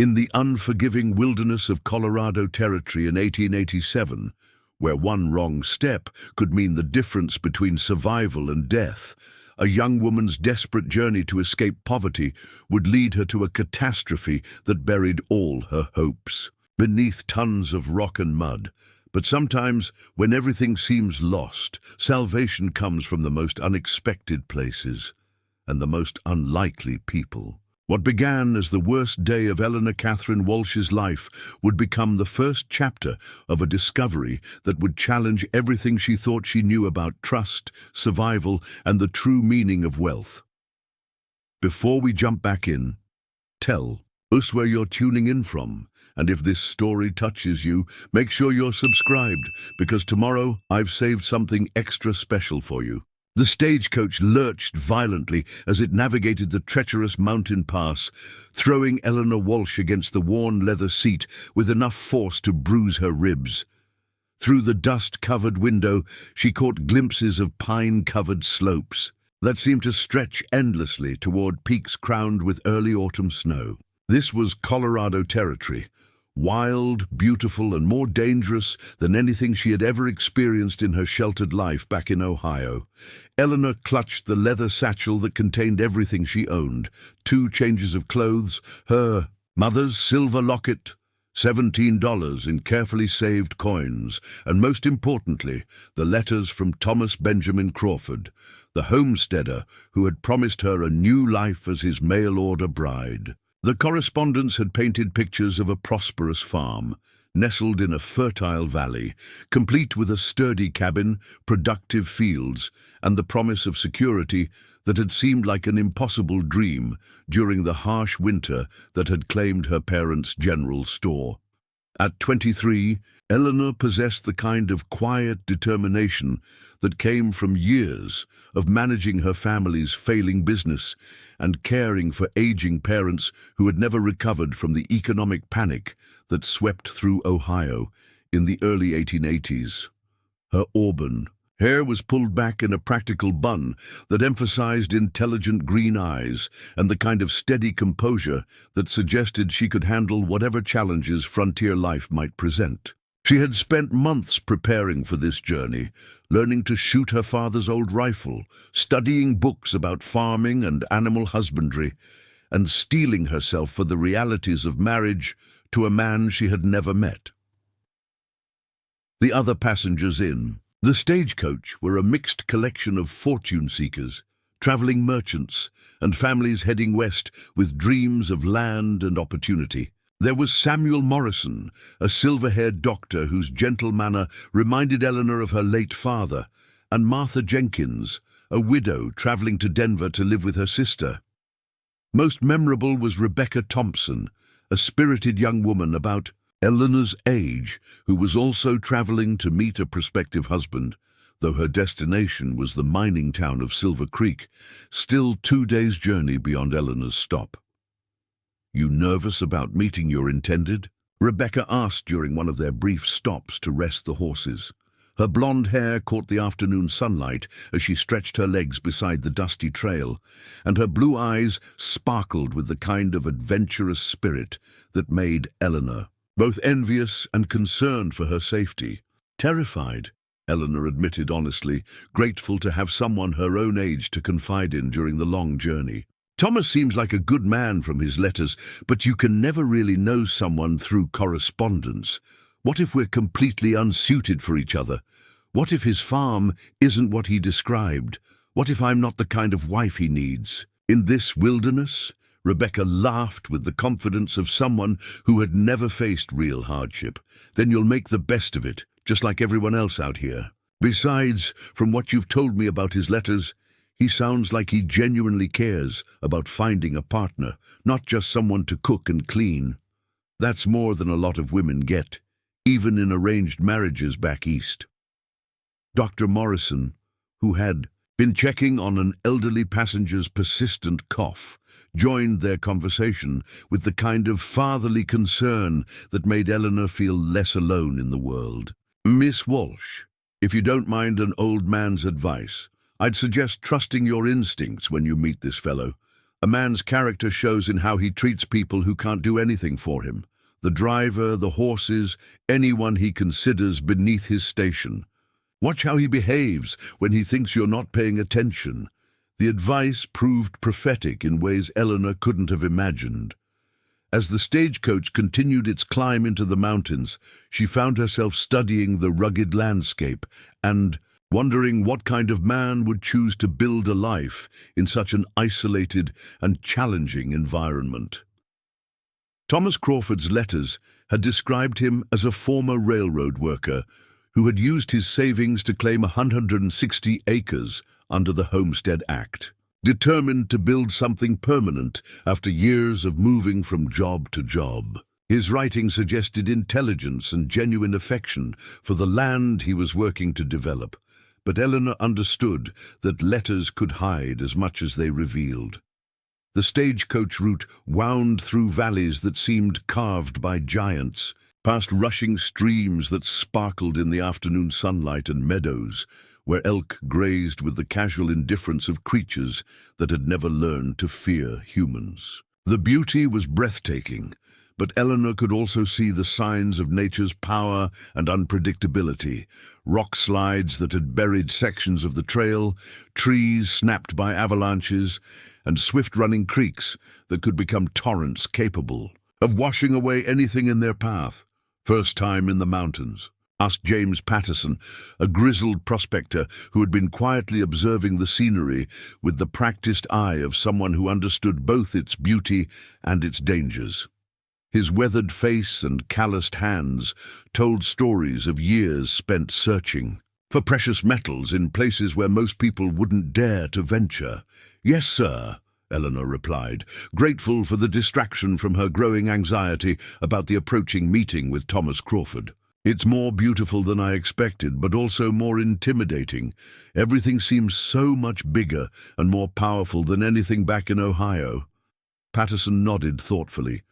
In the unforgiving wilderness of Colorado Territory in 1887, where one wrong step could mean the difference between survival and death, a young woman's desperate journey to escape poverty would lead her to a catastrophe that buried all her hopes. Beneath tons of rock and mud, but sometimes, when everything seems lost, salvation comes from the most unexpected places and the most unlikely people. What began as the worst day of Eleanor Catherine Walsh's life would become the first chapter of a discovery that would challenge everything she thought she knew about trust, survival, and the true meaning of wealth. Before we jump back in, tell us where you're tuning in from, and if this story touches you, make sure you're subscribed, because tomorrow I've saved something extra special for you. The stagecoach lurched violently as it navigated the treacherous mountain pass, throwing Eleanor Walsh against the worn leather seat with enough force to bruise her ribs. Through the dust-covered window, she caught glimpses of pine-covered slopes that seemed to stretch endlessly toward peaks crowned with early autumn snow. This was Colorado Territory, wild, beautiful, and more dangerous than anything she had ever experienced in her sheltered life back in Ohio. Eleanor clutched the leather satchel that contained everything she owned: 2 changes of clothes, her mother's silver locket, $17 in carefully saved coins, and most importantly, the letters from Thomas Benjamin Crawford, the homesteader who had promised her a new life as his mail-order bride. The correspondence had painted pictures of a prosperous farm, nestled in a fertile valley, complete with a sturdy cabin, productive fields, and the promise of security that had seemed like an impossible dream during the harsh winter that had claimed her parents' general store. At 23, Eleanor possessed the kind of quiet determination that came from years of managing her family's failing business and caring for aging parents who had never recovered from the economic panic that swept through Ohio in the early 1880s. Her auburn hair was pulled back in a practical bun that emphasized intelligent green eyes and the kind of steady composure that suggested she could handle whatever challenges frontier life might present. She had spent months preparing for this journey, learning to shoot her father's old rifle, studying books about farming and animal husbandry, and steeling herself for the realities of marriage to a man she had never met. The other passengers in the stagecoach were a mixed collection of fortune-seekers, traveling merchants, and families heading west with dreams of land and opportunity. There was Samuel Morrison, a silver-haired doctor whose gentle manner reminded Eleanor of her late father, and Martha Jenkins, a widow traveling to Denver to live with her sister. Most memorable was Rebecca Thompson, a spirited young woman about Eleanor's age, who was also traveling to meet a prospective husband, though her destination was the mining town of Silver Creek, still 2 days' journey beyond Eleanor's stop. "You nervous about meeting your intended?" Rebecca asked during one of their brief stops to rest the horses. Her blonde hair caught the afternoon sunlight as she stretched her legs beside the dusty trail, and her blue eyes sparkled with the kind of adventurous spirit that made Eleanor both envious and concerned for her safety. "Terrified," Eleanor admitted honestly, grateful to have someone her own age to confide in during the long journey. "Thomas seems like a good man from his letters, but you can never really know someone through correspondence. What if we're completely unsuited for each other? What if his farm isn't what he described? What if I'm not the kind of wife he needs? In this wilderness?" Rebecca laughed with the confidence of someone who had never faced real hardship. "Then you'll make the best of it, just like everyone else out here. Besides, from what you've told me about his letters, he sounds like he genuinely cares about finding a partner, not just someone to cook and clean. That's more than a lot of women get, even in arranged marriages back east." Dr. Morrison, who had been checking on an elderly passenger's persistent cough, joined their conversation with the kind of fatherly concern that made Eleanor feel less alone in the world. "Miss Walsh, if you don't mind an old man's advice, I'd suggest trusting your instincts when you meet this fellow. A man's character shows in how he treats people who can't do anything for him. The driver, the horses, anyone he considers beneath his station. Watch how he behaves when he thinks you're not paying attention. The advice proved prophetic in ways Eleanor couldn't have imagined. As the stagecoach continued its climb into the mountains, she found herself studying the rugged landscape and wondering what kind of man would choose to build a life in such an isolated and challenging environment. Thomas Crawford's letters had described him as a former railroad worker who had used his savings to claim 160 acres under the Homestead Act, determined to build something permanent after years of moving from job to job. His writing suggested intelligence and genuine affection for the land he was working to develop, but Eleanor understood that letters could hide as much as they revealed. The stagecoach route wound through valleys that seemed carved by giants, past rushing streams that sparkled in the afternoon sunlight and meadows where elk grazed with the casual indifference of creatures that had never learned to fear humans. The beauty was breathtaking, but Eleanor could also see the signs of nature's power and unpredictability: rock slides that had buried sections of the trail, trees snapped by avalanches, and swift-running creeks that could become torrents capable of washing away anything in their path. First time in the mountains, asked James Patterson, a grizzled prospector who had been quietly observing the scenery with the practiced eye of someone who understood both its beauty and its dangers. His weathered face and calloused hands told stories of years spent searching for precious metals in places where most people wouldn't dare to venture. "Yes, sir," Eleanor replied, grateful for the distraction from her growing anxiety about the approaching meeting with Thomas Crawford. "It's more beautiful than I expected, but also more intimidating. Everything seems so much bigger and more powerful than anything back in Ohio." Patterson nodded thoughtfully.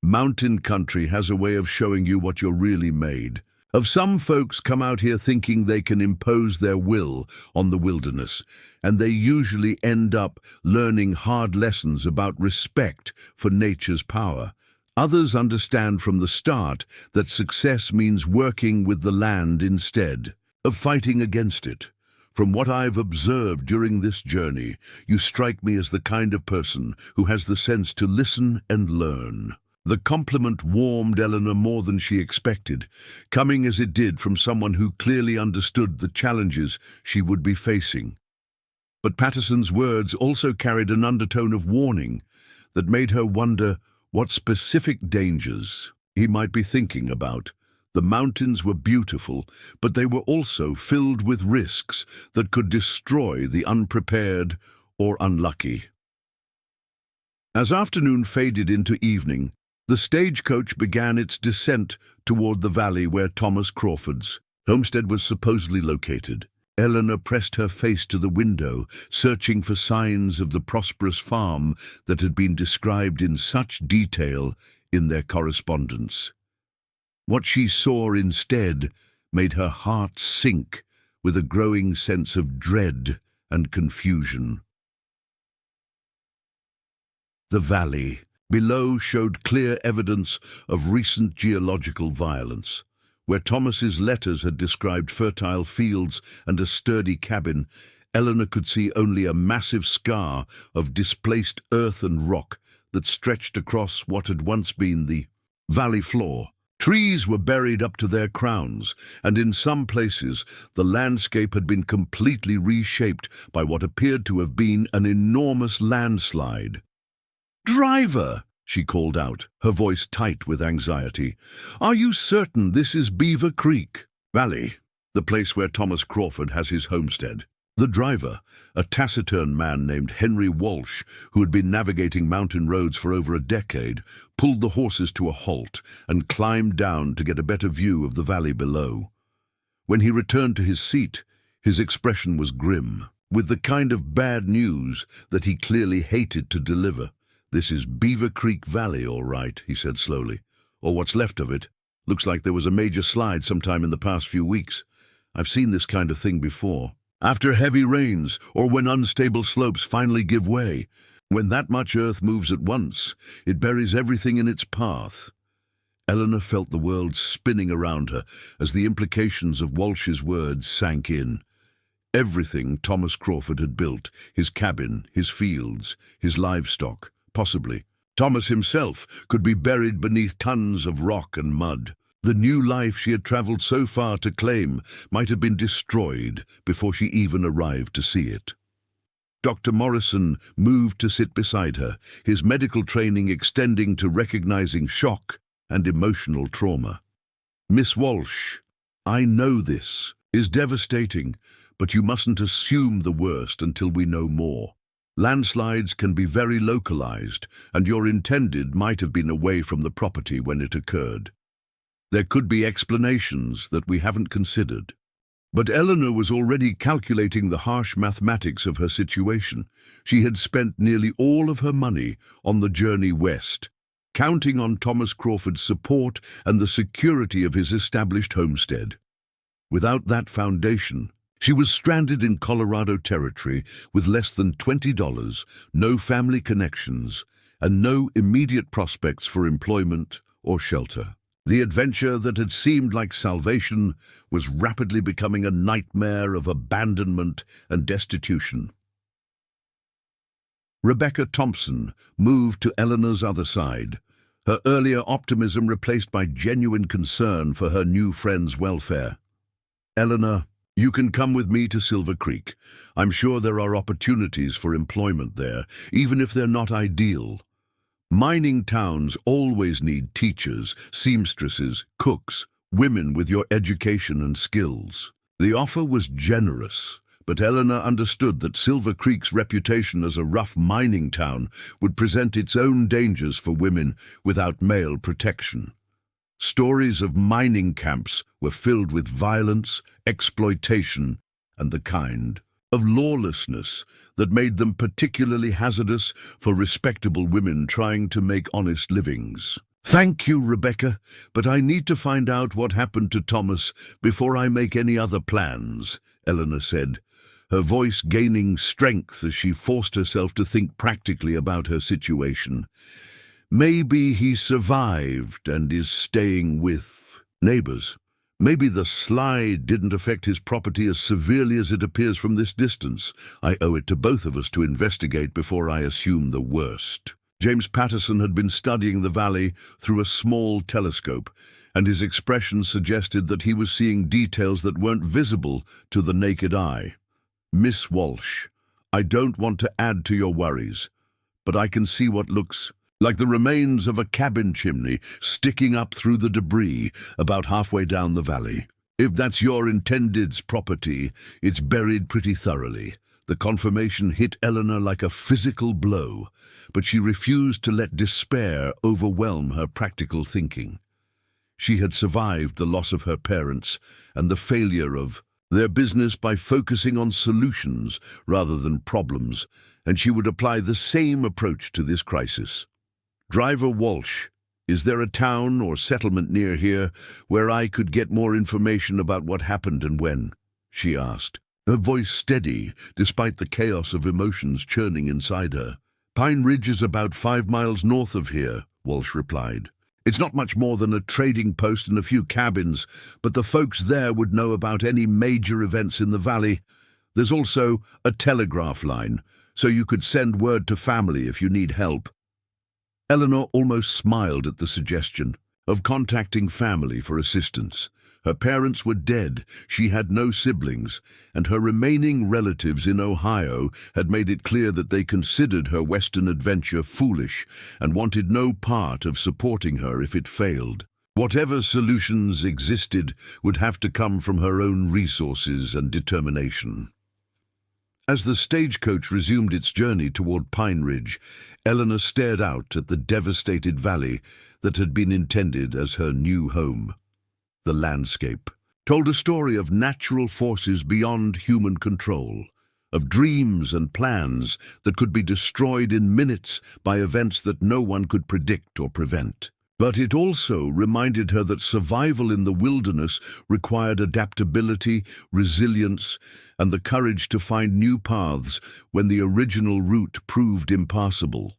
"Mountain country has a way of showing you what you're really made of. Some folks come out here thinking they can impose their will on the wilderness, and they usually end up learning hard lessons about respect for nature's power. Others understand from the start that success means working with the land instead of fighting against it. From what I've observed during this journey, you strike me as the kind of person who has the sense to listen and learn." The compliment warmed Eleanor more than she expected, coming as it did from someone who clearly understood the challenges she would be facing. But Patterson's words also carried an undertone of warning that made her wonder what specific dangers he might be thinking about. The mountains were beautiful, but they were also filled with risks that could destroy the unprepared or unlucky. As afternoon faded into evening, the stagecoach began its descent toward the valley where Thomas Crawford's homestead was supposedly located. Eleanor pressed her face to the window, searching for signs of the prosperous farm that had been described in such detail in their correspondence. What she saw instead made her heart sink with a growing sense of dread and confusion. The valley below showed clear evidence of recent geological violence. Where Thomas's letters had described fertile fields and a sturdy cabin, Eleanor could see only a massive scar of displaced earth and rock that stretched across what had once been the valley floor. Trees were buried up to their crowns, and in some places the landscape had been completely reshaped by what appeared to have been an enormous landslide. "Driver!" she called out, her voice tight with anxiety. "Are you certain this is Beaver Creek Valley, the place where Thomas Crawford has his homestead?" The driver, a taciturn man named Henry Walsh, who had been navigating mountain roads for over a decade, pulled the horses to a halt and climbed down to get a better view of the valley below. When he returned to his seat, his expression was grim, with the kind of bad news that he clearly hated to deliver. "This is Beaver Creek Valley, all right," he said slowly. "Or what's left of it. Looks like there was a major slide sometime in the past few weeks. I've seen this kind of thing before. After heavy rains, or when unstable slopes finally give way, When that much earth moves at once, it buries everything in its path. Eleanor felt the world spinning around her as the implications of Walsh's words sank in. Everything Thomas Crawford had built, his cabin, his fields, his livestock, possibly Thomas himself, could be buried beneath tons of rock and mud. The new life she had traveled so far to claim might have been destroyed before she even arrived to see it. Dr. Morrison moved to sit beside her, his medical training extending to recognizing shock and emotional trauma. "Miss Walsh, I know this is devastating, but you mustn't assume the worst until we know more. Landslides can be very localized, and your intended might have been away from the property when it occurred. There could be explanations that we haven't considered." But Eleanor was already calculating the harsh mathematics of her situation. She had spent nearly all of her money on the journey west, counting on Thomas Crawford's support and the security of his established homestead. Without that foundation, she was stranded in Colorado territory with less than $20, no family connections, and no immediate prospects for employment or shelter. The adventure that had seemed like salvation was rapidly becoming a nightmare of abandonment and destitution. Rebecca Thompson moved to Eleanor's other side, her earlier optimism replaced by genuine concern for her new friend's welfare. "Eleanor, you can come with me to Silver Creek. I'm sure there are opportunities for employment there, even if they're not ideal. Mining towns always need teachers, seamstresses, cooks, women with your education and skills." The offer was generous, but Eleanor understood that Silver Creek's reputation as a rough mining town would present its own dangers for women without male protection. Stories of mining camps were filled with violence, exploitation, and the kind of lawlessness that made them particularly hazardous for respectable women trying to make honest livings. "Thank you, Rebecca, but I need to find out what happened to Thomas before I make any other plans," Eleanor said, her voice gaining strength as she forced herself to think practically about her situation. "Maybe he survived and is staying with neighbors. Maybe the slide didn't affect his property as severely as it appears from this distance. I owe it to both of us to investigate before I assume the worst." James Patterson had been studying the valley through a small telescope, and his expression suggested that he was seeing details that weren't visible to the naked eye. "Miss Walsh, I don't want to add to your worries, but I can see what looks like the remains of a cabin chimney sticking up through the debris about halfway down the valley. If that's your intended's property, it's buried pretty thoroughly." The confirmation hit Eleanor like a physical blow, but she refused to let despair overwhelm her practical thinking. She had survived the loss of her parents and the failure of their business by focusing on solutions rather than problems, and she would apply the same approach to this crisis. "Driver Walsh, is there a town or settlement near here where I could get more information about what happened and when?" she asked, her voice steady despite the chaos of emotions churning inside her. "Pine Ridge is about 5 miles north of here," Walsh replied. "It's not much more than a trading post and a few cabins, but the folks there would know about any major events in the valley. There's also a telegraph line, so you could send word to family if you need help." Eleanor almost smiled at the suggestion of contacting family for assistance. Her parents were dead, she had no siblings, and her remaining relatives in Ohio had made it clear that they considered her Western adventure foolish and wanted no part of supporting her if it failed. Whatever solutions existed would have to come from her own resources and determination. As the stagecoach resumed its journey toward Pine Ridge, Eleanor stared out at the devastated valley that had been intended as her new home. The landscape told a story of natural forces beyond human control, of dreams and plans that could be destroyed in minutes by events that no one could predict or prevent. But it also reminded her that survival in the wilderness required adaptability, resilience, and the courage to find new paths when the original route proved impassable.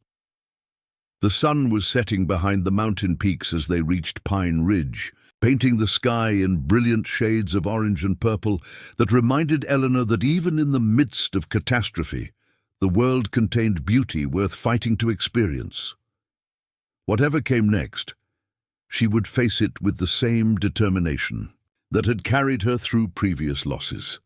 The sun was setting behind the mountain peaks as they reached Pine Ridge, painting the sky in brilliant shades of orange and purple that reminded Eleanor that even in the midst of catastrophe, the world contained beauty worth fighting to experience. Whatever came next, she would face it with the same determination that had carried her through previous losses.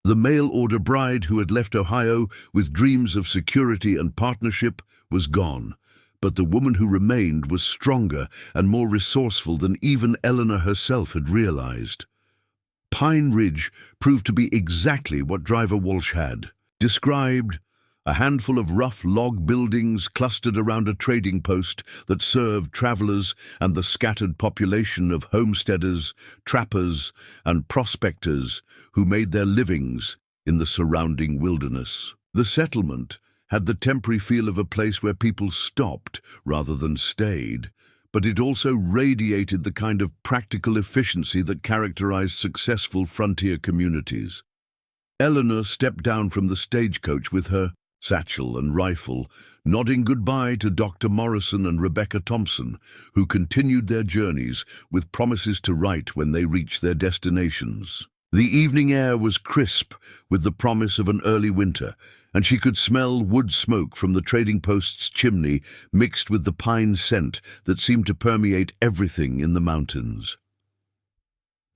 The mail-order bride who had left Ohio with dreams of security and partnership was gone, but the woman who remained was stronger and more resourceful than even Eleanor herself had realized. Pine Ridge proved to be exactly what Driver Walsh had described: a handful of rough log buildings clustered around a trading post that served travelers and the scattered population of homesteaders, trappers, and prospectors who made their livings in the surrounding wilderness. The settlement had the temporary feel of a place where people stopped rather than stayed, but it also radiated the kind of practical efficiency that characterized successful frontier communities. Eleanor stepped down from the stagecoach with her satchel and rifle, nodding goodbye to Dr. Morrison and Rebecca Thompson, who continued their journeys with promises to write when they reached their destinations. The evening air was crisp with the promise of an early winter, and she could smell wood smoke from the trading post's chimney mixed with the pine scent that seemed to permeate everything in the mountains.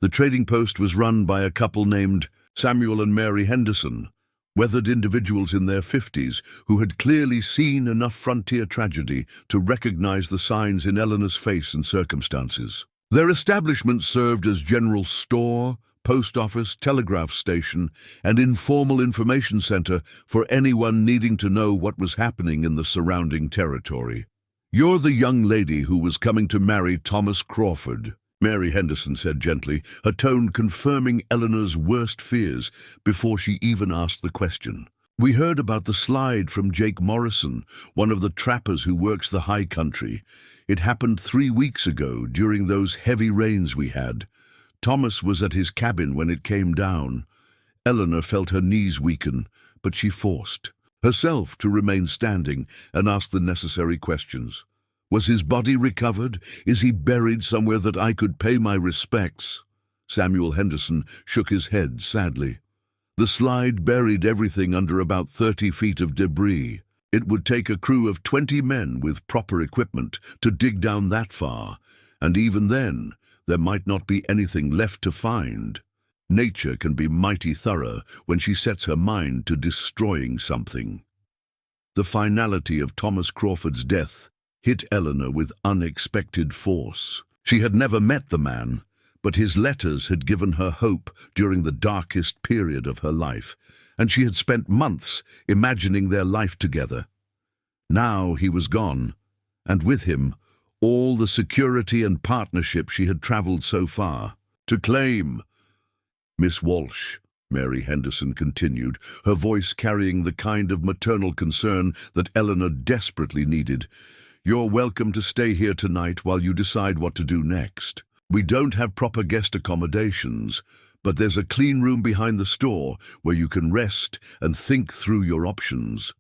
The trading post was run by a couple named Samuel and Mary Henderson, weathered individuals in their 50s who had clearly seen enough frontier tragedy to recognize the signs in Eleanor's face and circumstances. Their establishment served as general store, post office, telegraph station, and informal information center for anyone needing to know what was happening in the surrounding territory. "You're the young lady who was coming to marry Thomas Crawford," Mary Henderson said gently, her tone confirming Eleanor's worst fears before she even asked the question. "We heard about the slide from Jake Morrison, one of the trappers who works the high country. It happened 3 weeks ago during those heavy rains we had. Thomas was at his cabin when it came down." Eleanor felt her knees weaken, but she forced herself to remain standing and ask the necessary questions. "Was his body recovered? Is he buried somewhere that I could pay my respects?" Samuel Henderson shook his head sadly. "The slide buried everything under about 30 feet of debris. It would take a crew of 20 men with proper equipment to dig down that far, and even then, there might not be anything left to find. Nature can be mighty thorough when she sets her mind to destroying something." The finality of Thomas Crawford's death hit Eleanor with unexpected force. She had never met the man, but his letters had given her hope during the darkest period of her life, and she had spent months imagining their life together. Now he was gone, and with him, all the security and partnership she had traveled so far to claim. "Miss Walsh," Mary Henderson continued, her voice carrying the kind of maternal concern that Eleanor desperately needed, "you're welcome to stay here tonight while you decide what to do next. We don't have proper guest accommodations, but there's a clean room behind the store where you can rest and think through your options."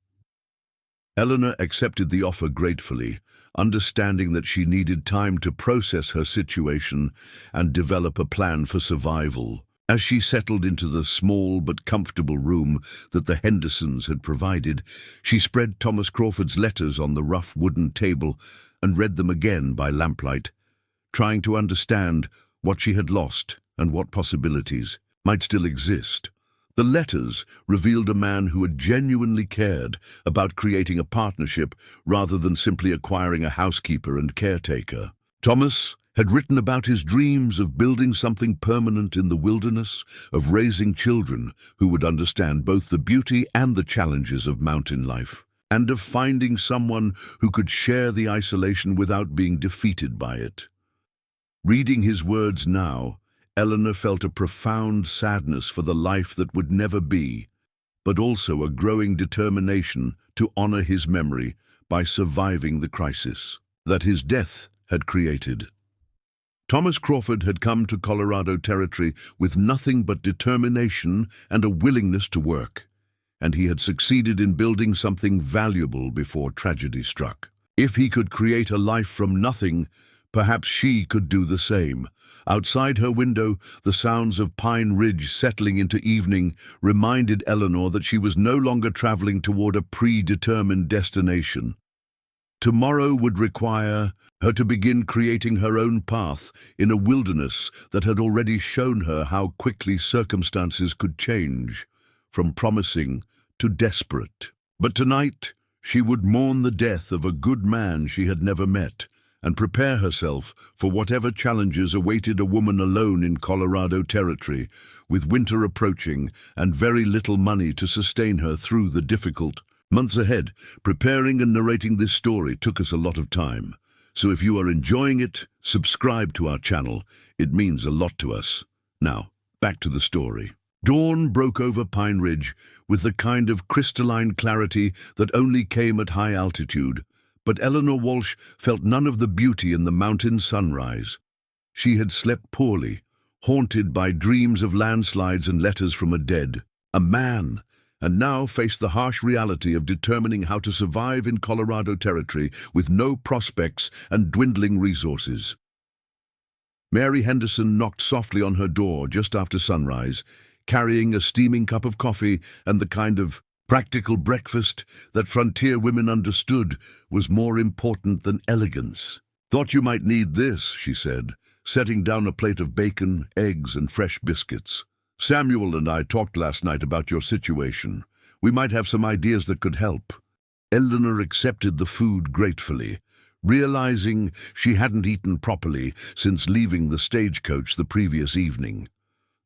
Eleanor accepted the offer gratefully, understanding that she needed time to process her situation and develop a plan for survival. As she settled into the small but comfortable room that the Hendersons had provided, she spread Thomas Crawford's letters on the rough wooden table and read them again by lamplight, trying to understand what she had lost and what possibilities might still exist. The letters revealed a man who had genuinely cared about creating a partnership rather than simply acquiring a housekeeper and caretaker. Thomas had written about his dreams of building something permanent in the wilderness, of raising children who would understand both the beauty and the challenges of mountain life, and of finding someone who could share the isolation without being defeated by it. Reading his words now, Eleanor felt a profound sadness for the life that would never be, but also a growing determination to honor his memory by surviving the crisis. That his death had created. Thomas Crawford had come to Colorado Territory with nothing but determination and a willingness to work, and he had succeeded in building something valuable before tragedy struck. If he could create a life from nothing, perhaps she could do the same. Outside her window, the sounds of Pine Ridge settling into evening reminded Eleanor that she was no longer traveling toward a predetermined destination. Tomorrow would require her to begin creating her own path in a wilderness that had already shown her how quickly circumstances could change, from promising to desperate. But tonight, she would mourn the death of a good man she had never met, and prepare herself for whatever challenges awaited a woman alone in Colorado Territory, with winter approaching and very little money to sustain her through the difficult months ahead. Preparing and narrating this story took us a lot of time, so if you are enjoying it, subscribe to our channel. It means a lot to us. Now, back to the story. Dawn broke over Pine Ridge with the kind of crystalline clarity that only came at high altitude, but Eleanor Walsh felt none of the beauty in the mountain sunrise. She had slept poorly, haunted by dreams of landslides and letters from a man, and now faced the harsh reality of determining how to survive in Colorado Territory with no prospects and dwindling resources. Mary Henderson knocked softly on her door just after sunrise, carrying a steaming cup of coffee and the kind of practical breakfast that frontier women understood was more important than elegance. "Thought you might need this," she said, setting down a plate of bacon, eggs, and fresh biscuits. "Samuel and I talked last night about your situation. We might have some ideas that could help." Eleanor accepted the food gratefully, realizing she hadn't eaten properly since leaving the stagecoach the previous evening.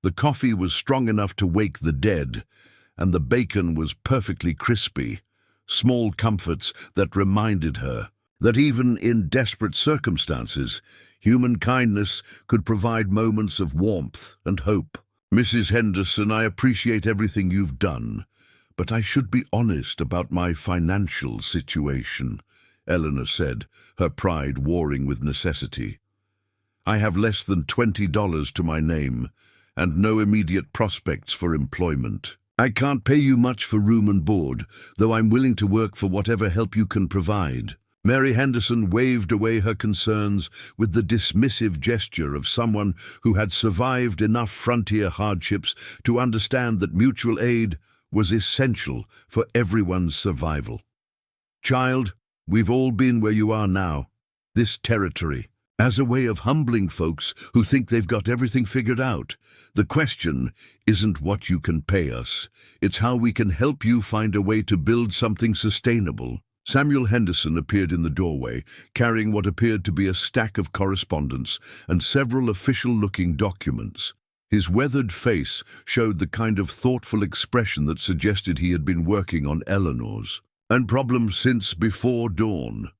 The coffee was strong enough to wake the dead, and the bacon was perfectly crispy, small comforts that reminded her that even in desperate circumstances, human kindness could provide moments of warmth and hope. "Mrs. Henderson, I appreciate everything you've done, but I should be honest about my financial situation," Eleanor said, her pride warring with necessity. "I have less than $20 to my name, and no immediate prospects for employment. I can't pay you much for room and board, though I'm willing to work for whatever help you can provide." Mary Henderson waved away her concerns with the dismissive gesture of someone who had survived enough frontier hardships to understand that mutual aid was essential for everyone's survival. "Child, we've all been where you are now, this territory. As a way of humbling folks who think they've got everything figured out, the question isn't what you can pay us, it's how we can help you find a way to build something sustainable." Samuel Henderson appeared in the doorway, carrying what appeared to be a stack of correspondence and several official-looking documents. His weathered face showed the kind of thoughtful expression that suggested he had been working on Eleanor's and problems since before dawn.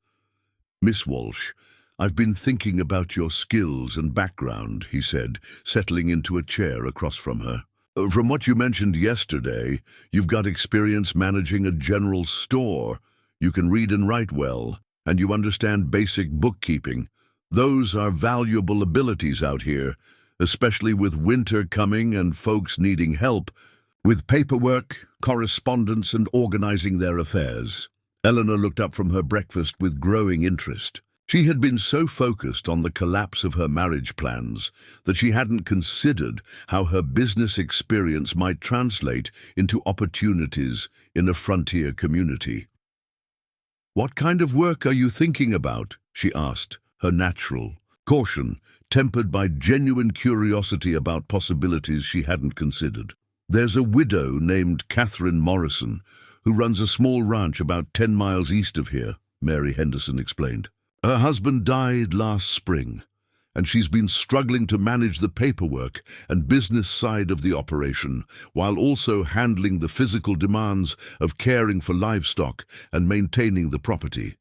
"Miss Walsh, I've been thinking about your skills and background," he said, settling into a chair across from her. "From what you mentioned yesterday, you've got experience managing a general store. You can read and write well, and you understand basic bookkeeping. Those are valuable abilities out here, especially with winter coming and folks needing help with paperwork, correspondence, and organizing their affairs." Eleanor looked up from her breakfast with growing interest. She had been so focused on the collapse of her marriage plans that she hadn't considered how her business experience might translate into opportunities in a frontier community. "What kind of work are you thinking about?" she asked, her natural caution tempered by genuine curiosity about possibilities she hadn't considered. "There's a widow named Catherine Morrison who runs a small ranch about 10 miles east of here," Mary Henderson explained. "Her husband died last spring, and she's been struggling to manage the paperwork and business side of the operation, while also handling the physical demands of caring for livestock and maintaining the property.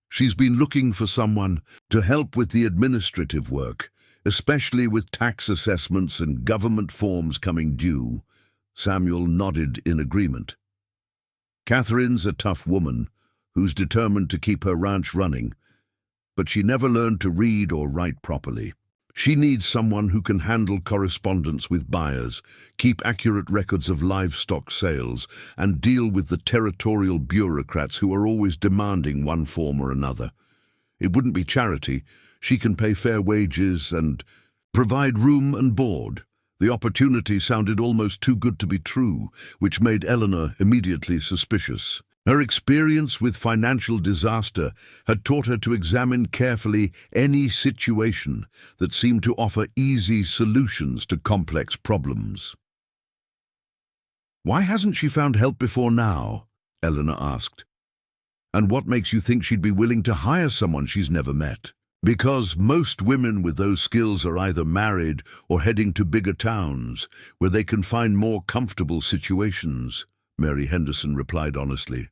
She's been looking for someone to help with the administrative work, especially with tax assessments and government forms coming due." Samuel nodded in agreement. "Catherine's a tough woman who's determined to keep her ranch running, but she never learned to read or write properly. She needs someone who can handle correspondence with buyers, keep accurate records of livestock sales, and deal with the territorial bureaucrats who are always demanding one form or another. It wouldn't be charity. She can pay fair wages and provide room and board. The opportunity sounded almost too good to be true, which made Eleanor immediately suspicious. Her experience with financial disaster had taught her to examine carefully any situation that seemed to offer easy solutions to complex problems. "Why hasn't she found help before now?" Eleanor asked. "And what makes you think she'd be willing to hire someone she's never met?" "Because most women with those skills are either married or heading to bigger towns, where they can find more comfortable situations," Mary Henderson replied honestly.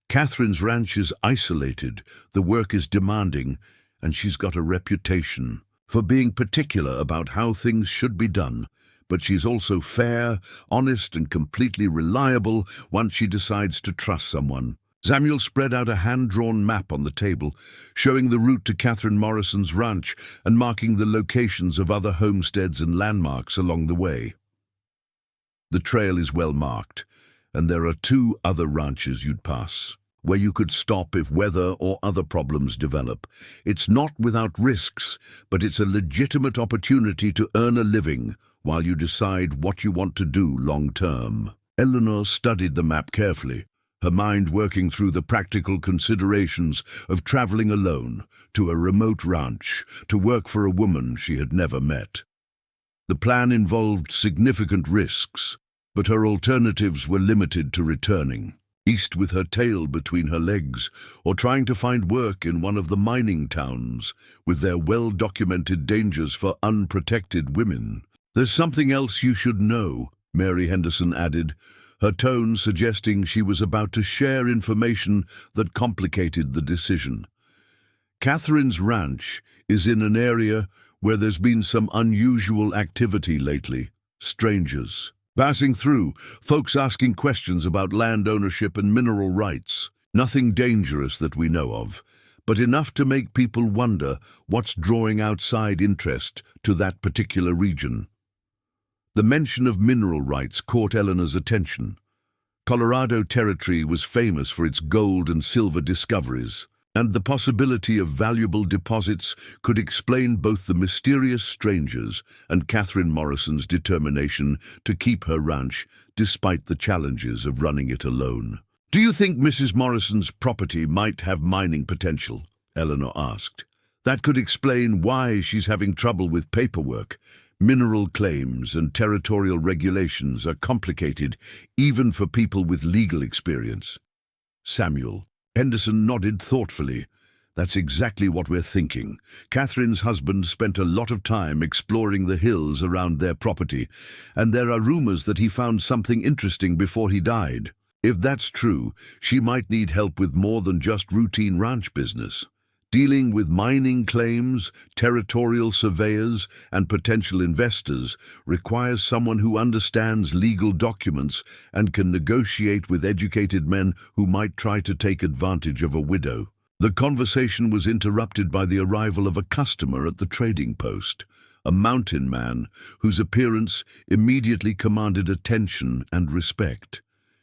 "Catherine's ranch is isolated, the work is demanding, and she's got a reputation for being particular about how things should be done. But she's also fair, honest, and completely reliable once she decides to trust someone." Samuel spread out a hand-drawn map on the table, showing the route to Catherine Morrison's ranch and marking the locations of other homesteads and landmarks along the way. "The trail is well marked, and there are 2 other ranches you'd pass, where you could stop if weather or other problems develop. It's not without risks, but it's a legitimate opportunity to earn a living while you decide what you want to do long-term." Eleanor studied the map carefully, her mind working through the practical considerations of traveling alone to a remote ranch to work for a woman she had never met. The plan involved significant risks, but her alternatives were limited to returning east with her tail between her legs, or trying to find work in one of the mining towns with their well-documented dangers for unprotected women. "There's something else you should know," Mary Henderson added, her tone suggesting she was about to share information that complicated the decision. "Catherine's ranch is in an area where there's been some unusual activity lately. Strangers passing through, folks asking questions about land ownership and mineral rights. Nothing dangerous that we know of, but enough to make people wonder what's drawing outside interest to that particular region." The mention of mineral rights caught Eleanor's attention. Colorado Territory was famous for its gold and silver discoveries, and the possibility of valuable deposits could explain both the mysterious strangers and Catherine Morrison's determination to keep her ranch despite the challenges of running it alone. "Do you think Mrs. Morrison's property might have mining potential?" Eleanor asked. "That could explain why she's having trouble with paperwork. Mineral claims and territorial regulations are complicated even for people with legal experience." Samuel Henderson nodded thoughtfully. "That's exactly what we're thinking. Catherine's husband spent a lot of time exploring the hills around their property, and there are rumors that he found something interesting before he died. If that's true, she might need help with more than just routine ranch business. Dealing with mining claims, territorial surveyors, and potential investors requires someone who understands legal documents and can negotiate with educated men who might try to take advantage of a widow." The conversation was interrupted by the arrival of a customer at the trading post, a mountain man whose appearance immediately commanded attention and respect.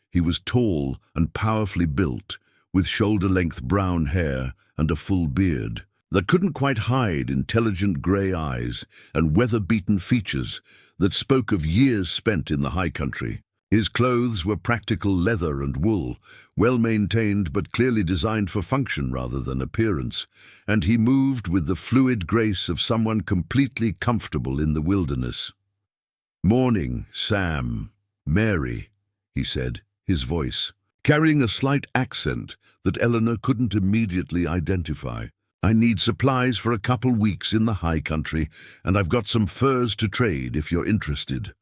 He was tall and powerfully built, with shoulder-length brown hair and a full beard that couldn't quite hide intelligent grey eyes and weather-beaten features that spoke of years spent in the high country. His clothes were practical leather and wool, well-maintained but clearly designed for function rather than appearance, and he moved with the fluid grace of someone completely comfortable in the wilderness. "Morning, Sam. Mary," he said, his voice carrying a slight accent that Eleanor couldn't immediately identify. "I need supplies for a couple weeks in the high country, and I've got some furs to trade if you're interested."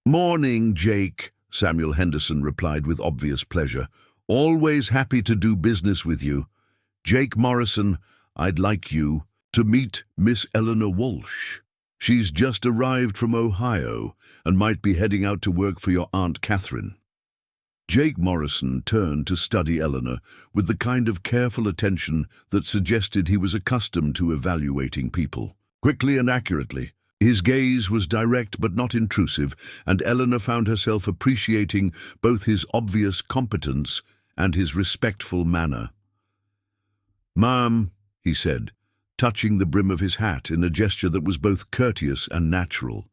"Morning, Jake," Samuel Henderson replied with obvious pleasure. "Always happy to do business with you. Jake Morrison, I'd like you to meet Miss Eleanor Walsh. She's just arrived from Ohio and might be heading out to work for your Aunt Catherine." Jake Morrison turned to study Eleanor with the kind of careful attention that suggested he was accustomed to evaluating people, quickly and accurately. His gaze was direct but not intrusive, and Eleanor found herself appreciating both his obvious competence and his respectful manner. "Ma'am," he said, touching the brim of his hat in a gesture that was both courteous and natural.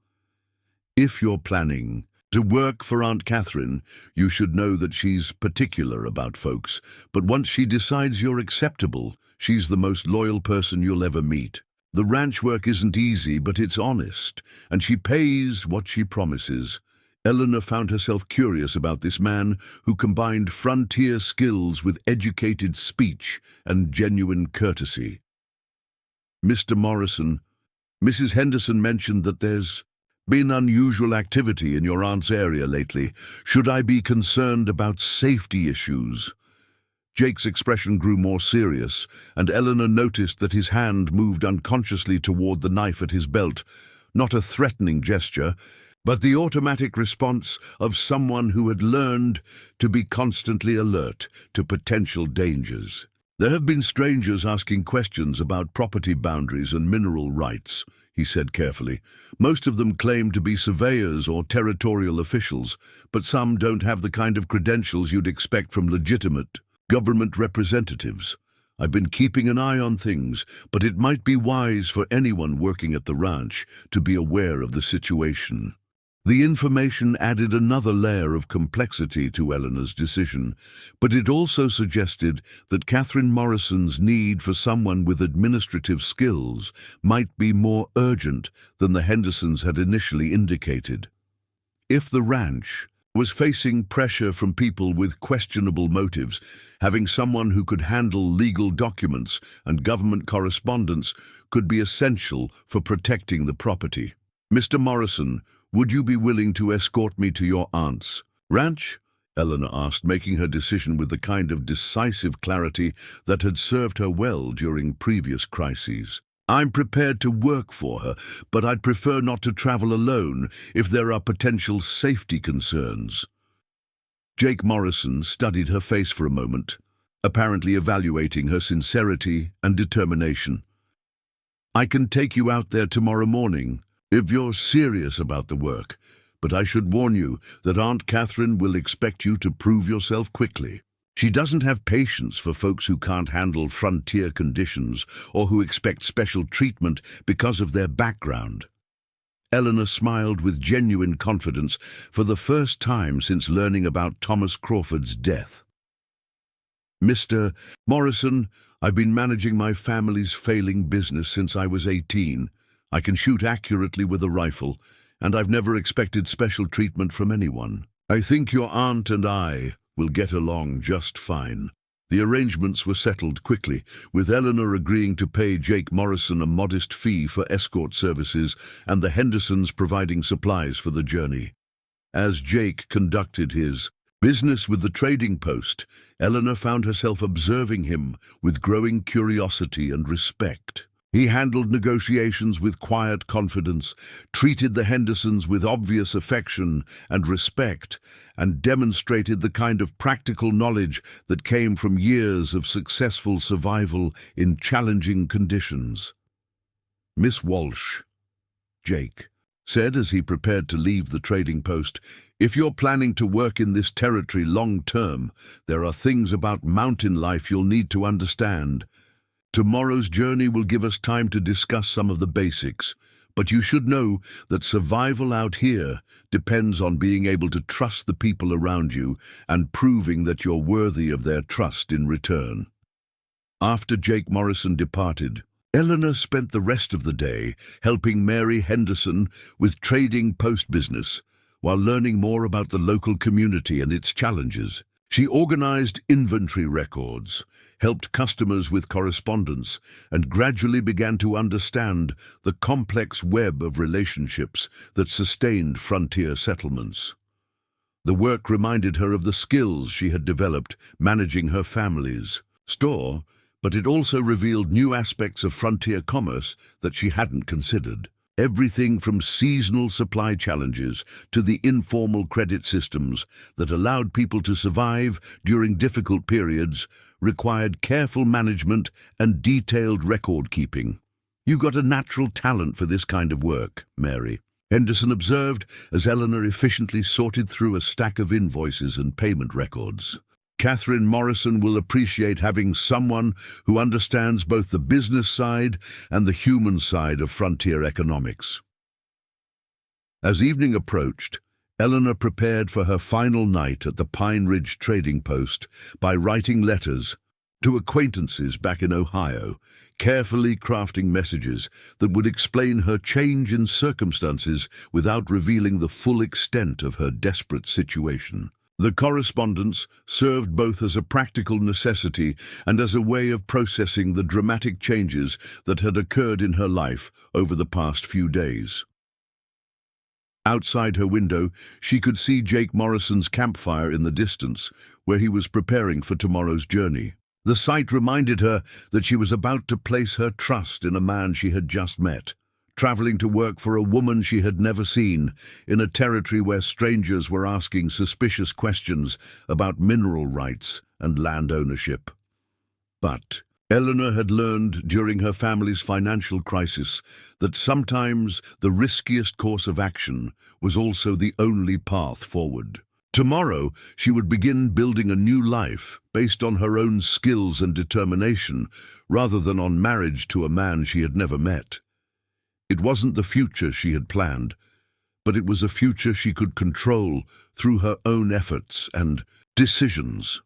"If you're planning to work for Aunt Catherine, you should know that she's particular about folks, but once she decides you're acceptable, she's the most loyal person you'll ever meet. The ranch work isn't easy, but it's honest, and she pays what she promises." Eleanor found herself curious about this man who combined frontier skills with educated speech and genuine courtesy. "Mr. Morrison, Mrs. Henderson mentioned that there's been unusual activity in your aunt's area lately. Should I be concerned about safety issues?" Jake's expression grew more serious, and Eleanor noticed that his hand moved unconsciously toward the knife at his belt, not a threatening gesture, but the automatic response of someone who had learned to be constantly alert to potential dangers. "There have been strangers asking questions about property boundaries and mineral rights," he said carefully. "Most of them claim to be surveyors or territorial officials, but some don't have the kind of credentials you'd expect from legitimate government representatives. I've been keeping an eye on things, but it might be wise for anyone working at the ranch to be aware of the situation." The information added another layer of complexity to Eleanor's decision, but it also suggested that Catherine Morrison's need for someone with administrative skills might be more urgent than the Hendersons had initially indicated. If the ranch was facing pressure from people with questionable motives, having someone who could handle legal documents and government correspondence could be essential for protecting the property. "Mr. Morrison, would you be willing to escort me to your aunt's ranch?" Eleanor asked, making her decision with the kind of decisive clarity that had served her well during previous crises. "I'm prepared to work for her, but I'd prefer not to travel alone if there are potential safety concerns." Jake Morrison studied her face for a moment, apparently evaluating her sincerity and determination. "I can take you out there tomorrow morning if you're serious about the work, but I should warn you that Aunt Catherine will expect you to prove yourself quickly. She doesn't have patience for folks who can't handle frontier conditions or who expect special treatment because of their background." Eleanor smiled with genuine confidence for the first time since learning about Thomas Crawford's death. "Mr. Morrison, I've been managing my family's failing business since I was 18. I can shoot accurately with a rifle, and I've never expected special treatment from anyone. I think your aunt and I will get along just fine." The arrangements were settled quickly, with Eleanor agreeing to pay Jake Morrison a modest fee for escort services and the Hendersons providing supplies for the journey. As Jake conducted his business with the trading post, Eleanor found herself observing him with growing curiosity and respect. He handled negotiations with quiet confidence, treated the Hendersons with obvious affection and respect, and demonstrated the kind of practical knowledge that came from years of successful survival in challenging conditions. "Miss Walsh," Jake said as he prepared to leave the trading post, "if you're planning to work in this territory long-term, there are things about mountain life you'll need to understand. Tomorrow's journey will give us time to discuss some of the basics, but you should know that survival out here depends on being able to trust the people around you and proving that you're worthy of their trust in return." After Jake Morrison departed, Eleanor spent the rest of the day helping Mary Henderson with trading post business, while learning more about the local community and its challenges. She organized inventory records, helped customers with correspondence, and gradually began to understand the complex web of relationships that sustained frontier settlements. The work reminded her of the skills she had developed managing her family's store, but it also revealed new aspects of frontier commerce that she hadn't considered. Everything from seasonal supply challenges to the informal credit systems that allowed people to survive during difficult periods required careful management and detailed record-keeping. "You got a natural talent for this kind of work, Mary," Henderson observed as Eleanor efficiently sorted through a stack of invoices and payment records. "Catherine Morrison will appreciate having someone who understands both the business side and the human side of frontier economics." As evening approached, Eleanor prepared for her final night at the Pine Ridge trading post by writing letters to acquaintances back in Ohio, carefully crafting messages that would explain her change in circumstances without revealing the full extent of her desperate situation. The correspondence served both as a practical necessity and as a way of processing the dramatic changes that had occurred in her life over the past few days. Outside her window, she could see Jake Morrison's campfire in the distance, where he was preparing for tomorrow's journey. The sight reminded her that she was about to place her trust in a man she had just met, traveling to work for a woman she had never seen, in a territory where strangers were asking suspicious questions about mineral rights and land ownership. But Eleanor had learned during her family's financial crisis that sometimes the riskiest course of action was also the only path forward. Tomorrow, she would begin building a new life based on her own skills and determination, rather than on marriage to a man she had never met. It wasn't the future she had planned, but it was a future she could control through her own efforts and decisions.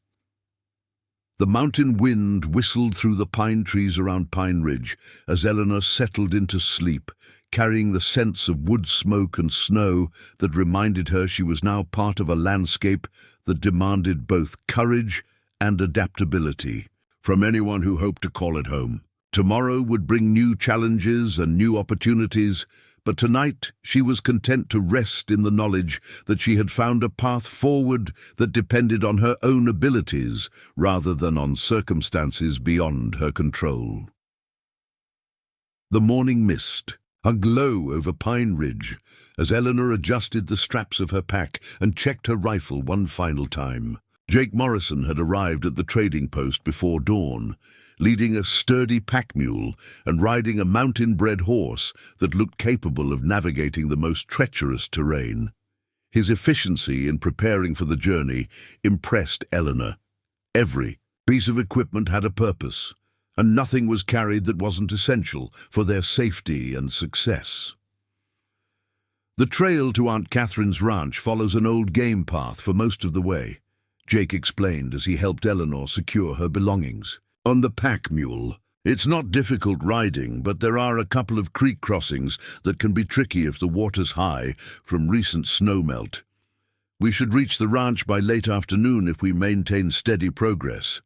The mountain wind whistled through the pine trees around Pine Ridge as Eleanor settled into sleep, carrying the sense of wood smoke and snow that reminded her she was now part of a landscape that demanded both courage and adaptability from anyone who hoped to call it home. Tomorrow would bring new challenges and new opportunities, but tonight she was content to rest in the knowledge that she had found a path forward that depended on her own abilities rather than on circumstances beyond her control. The morning mist hung low over Pine Ridge as Eleanor adjusted the straps of her pack and checked her rifle one final time. Jake Morrison had arrived at the trading post before dawn, leading a sturdy pack mule and riding a mountain-bred horse that looked capable of navigating the most treacherous terrain. His efficiency in preparing for the journey impressed Eleanor. Every piece of equipment had a purpose, and nothing was carried that wasn't essential for their safety and success. The trail to Aunt Catherine's ranch follows an old game path for most of the way, Jake explained as he helped Eleanor secure her belongings. On the pack mule, it's not difficult riding, but there are a couple of creek crossings that can be tricky if the water's high from recent snowmelt. We should reach the ranch by late afternoon if we maintain steady progress.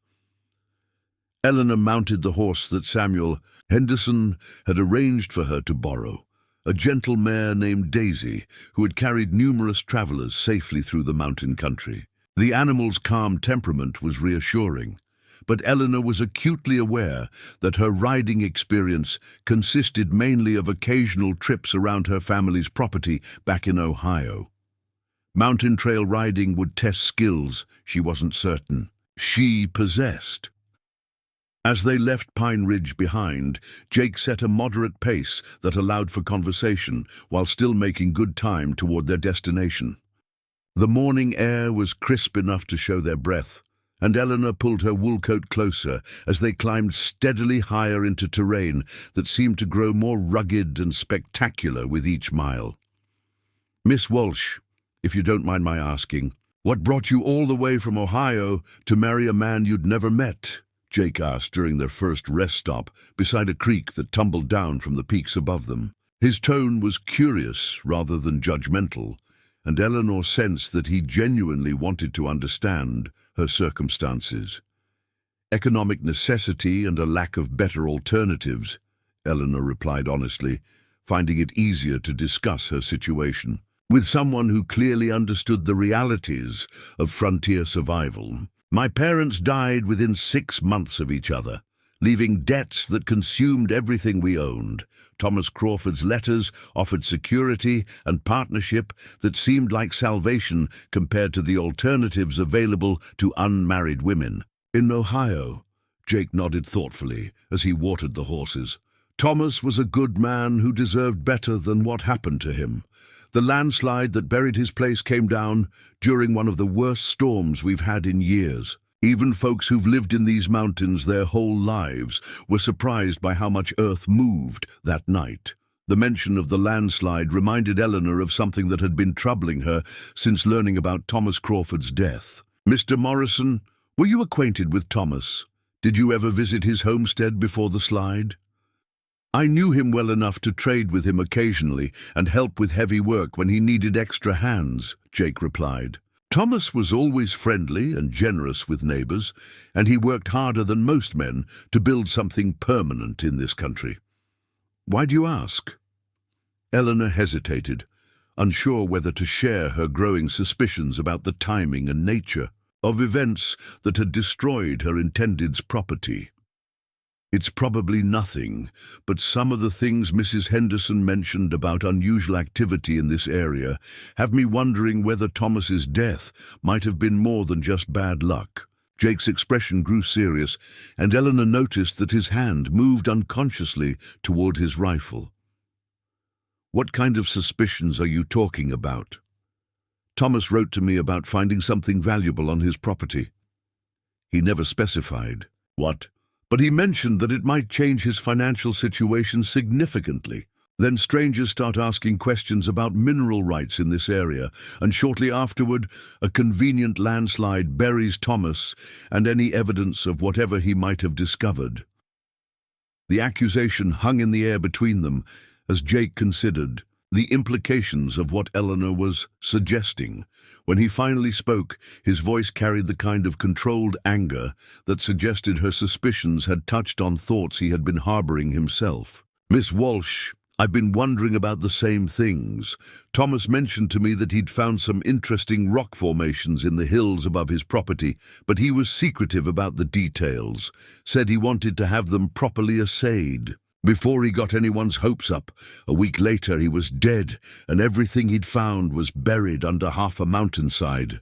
Eleanor mounted the horse that Samuel Henderson had arranged for her to borrow, a gentle mare named Daisy who had carried numerous travelers safely through the mountain country. The animal's calm temperament was reassuring, but Eleanor was acutely aware that her riding experience consisted mainly of occasional trips around her family's property back in Ohio. Mountain trail riding would test skills she wasn't certain she possessed. As they left Pine Ridge behind, Jake set a moderate pace that allowed for conversation while still making good time toward their destination. The morning air was crisp enough to show their breath, and Eleanor pulled her wool coat closer as they climbed steadily higher into terrain that seemed to grow more rugged and spectacular with each mile. "Miss Walsh, if you don't mind my asking, what brought you all the way from Ohio to marry a man you'd never met?" Jake asked during their first rest stop beside a creek that tumbled down from the peaks above them. His tone was curious rather than judgmental, and Eleanor sensed that he genuinely wanted to understand her circumstances. "Economic necessity and a lack of better alternatives," Eleanor replied honestly, finding it easier to discuss her situation with someone who clearly understood the realities of frontier survival. "My parents died within 6 months of each other," leaving debts that consumed everything we owned. Thomas Crawford's letters offered security and partnership that seemed like salvation compared to the alternatives available to unmarried women. In Ohio, Jake nodded thoughtfully as he watered the horses. Thomas was a good man who deserved better than what happened to him. The landslide that buried his place came down during one of the worst storms we've had in years. Even folks who've lived in these mountains their whole lives were surprised by how much earth moved that night. The mention of the landslide reminded Eleanor of something that had been troubling her since learning about Thomas Crawford's death. "Mr. Morrison, were you acquainted with Thomas? Did you ever visit his homestead before the slide?" "I knew him well enough to trade with him occasionally and help with heavy work when he needed extra hands," Jake replied. "Thomas was always friendly and generous with neighbors, and he worked harder than most men to build something permanent in this country." "Why do you ask?" Eleanor hesitated, unsure whether to share her growing suspicions about the timing and nature of events that had destroyed her intended's property. "It's probably nothing, but some of the things Mrs. Henderson mentioned about unusual activity in this area have me wondering whether Thomas's death might have been more than just bad luck." Jake's expression grew serious, and Eleanor noticed that his hand moved unconsciously toward his rifle. "What kind of suspicions are you talking about?" "Thomas wrote to me about finding something valuable on his property." "He never specified." "What?" "But he mentioned that it might change his financial situation significantly. Then strangers start asking questions about mineral rights in this area, and shortly afterward, a convenient landslide buries Thomas and any evidence of whatever he might have discovered." The accusation hung in the air between them as Jake considered the implications of what Eleanor was suggesting. When he finally spoke, his voice carried the kind of controlled anger that suggested her suspicions had touched on thoughts he had been harboring himself. "Miss Walsh, I've been wondering about the same things. Thomas mentioned to me that he'd found some interesting rock formations in the hills above his property, but he was secretive about the details, said he wanted to have them properly assayed. Before he got anyone's hopes up, a week later he was dead, and everything he'd found was buried under half a mountainside."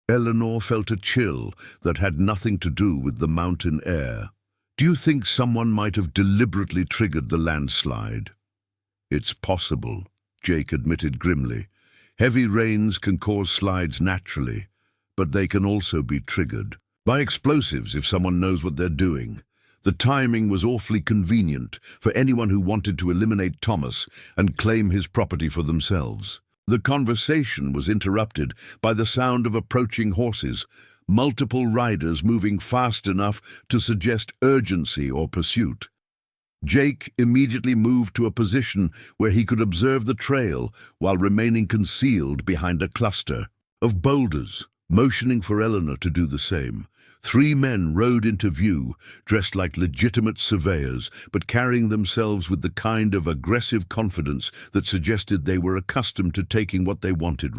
Eleanor felt a chill that had nothing to do with the mountain air. "Do you think someone might have deliberately triggered the landslide?" "It's possible," Jake admitted grimly. "Heavy rains can cause slides naturally, but they can also be triggered by explosives if someone knows what they're doing. The timing was awfully convenient for anyone who wanted to eliminate Thomas and claim his property for themselves." The conversation was interrupted by the sound of approaching horses, multiple riders moving fast enough to suggest urgency or pursuit. Jake immediately moved to a position where he could observe the trail while remaining concealed behind a cluster of boulders, motioning for Eleanor to do the same. 3 men rode into view, dressed like legitimate surveyors, but carrying themselves with the kind of aggressive confidence that suggested they were accustomed to taking what they wanted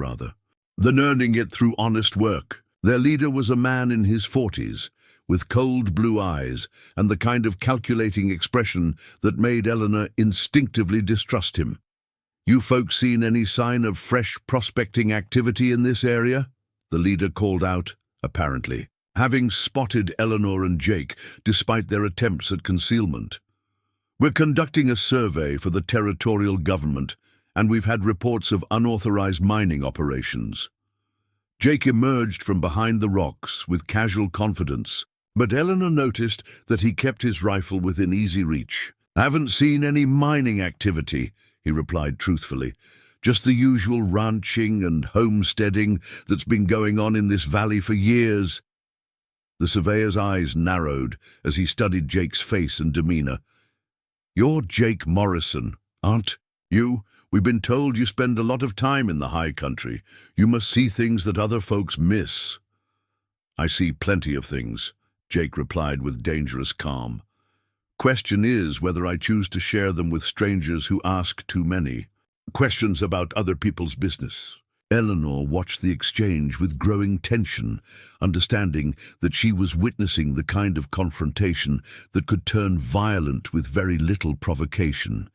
than earning it through honest work. Their leader was a man in his 40s, with cold blue eyes and the kind of calculating expression that made Eleanor instinctively distrust him. "You folks seen any sign of fresh prospecting activity in this area?" the leader called out, apparently having spotted Eleanor and Jake despite their attempts at concealment. "We're conducting a survey for the territorial government, and we've had reports of unauthorized mining operations." Jake emerged from behind the rocks with casual confidence, but Eleanor noticed that he kept his rifle within easy reach. "Haven't seen any mining activity," he replied truthfully. "Just the usual ranching and homesteading that's been going on in this valley for years." The surveyor's eyes narrowed as he studied Jake's face and demeanor. "You're Jake Morrison, aren't you? We've been told you spend a lot of time in the high country. You must see things that other folks miss." "I see plenty of things," Jake replied with dangerous calm. "Question is whether I choose to share them with strangers who ask too many questions about other people's business." Eleanor watched the exchange with growing tension, understanding that she was witnessing the kind of confrontation that could turn violent with very little provocation.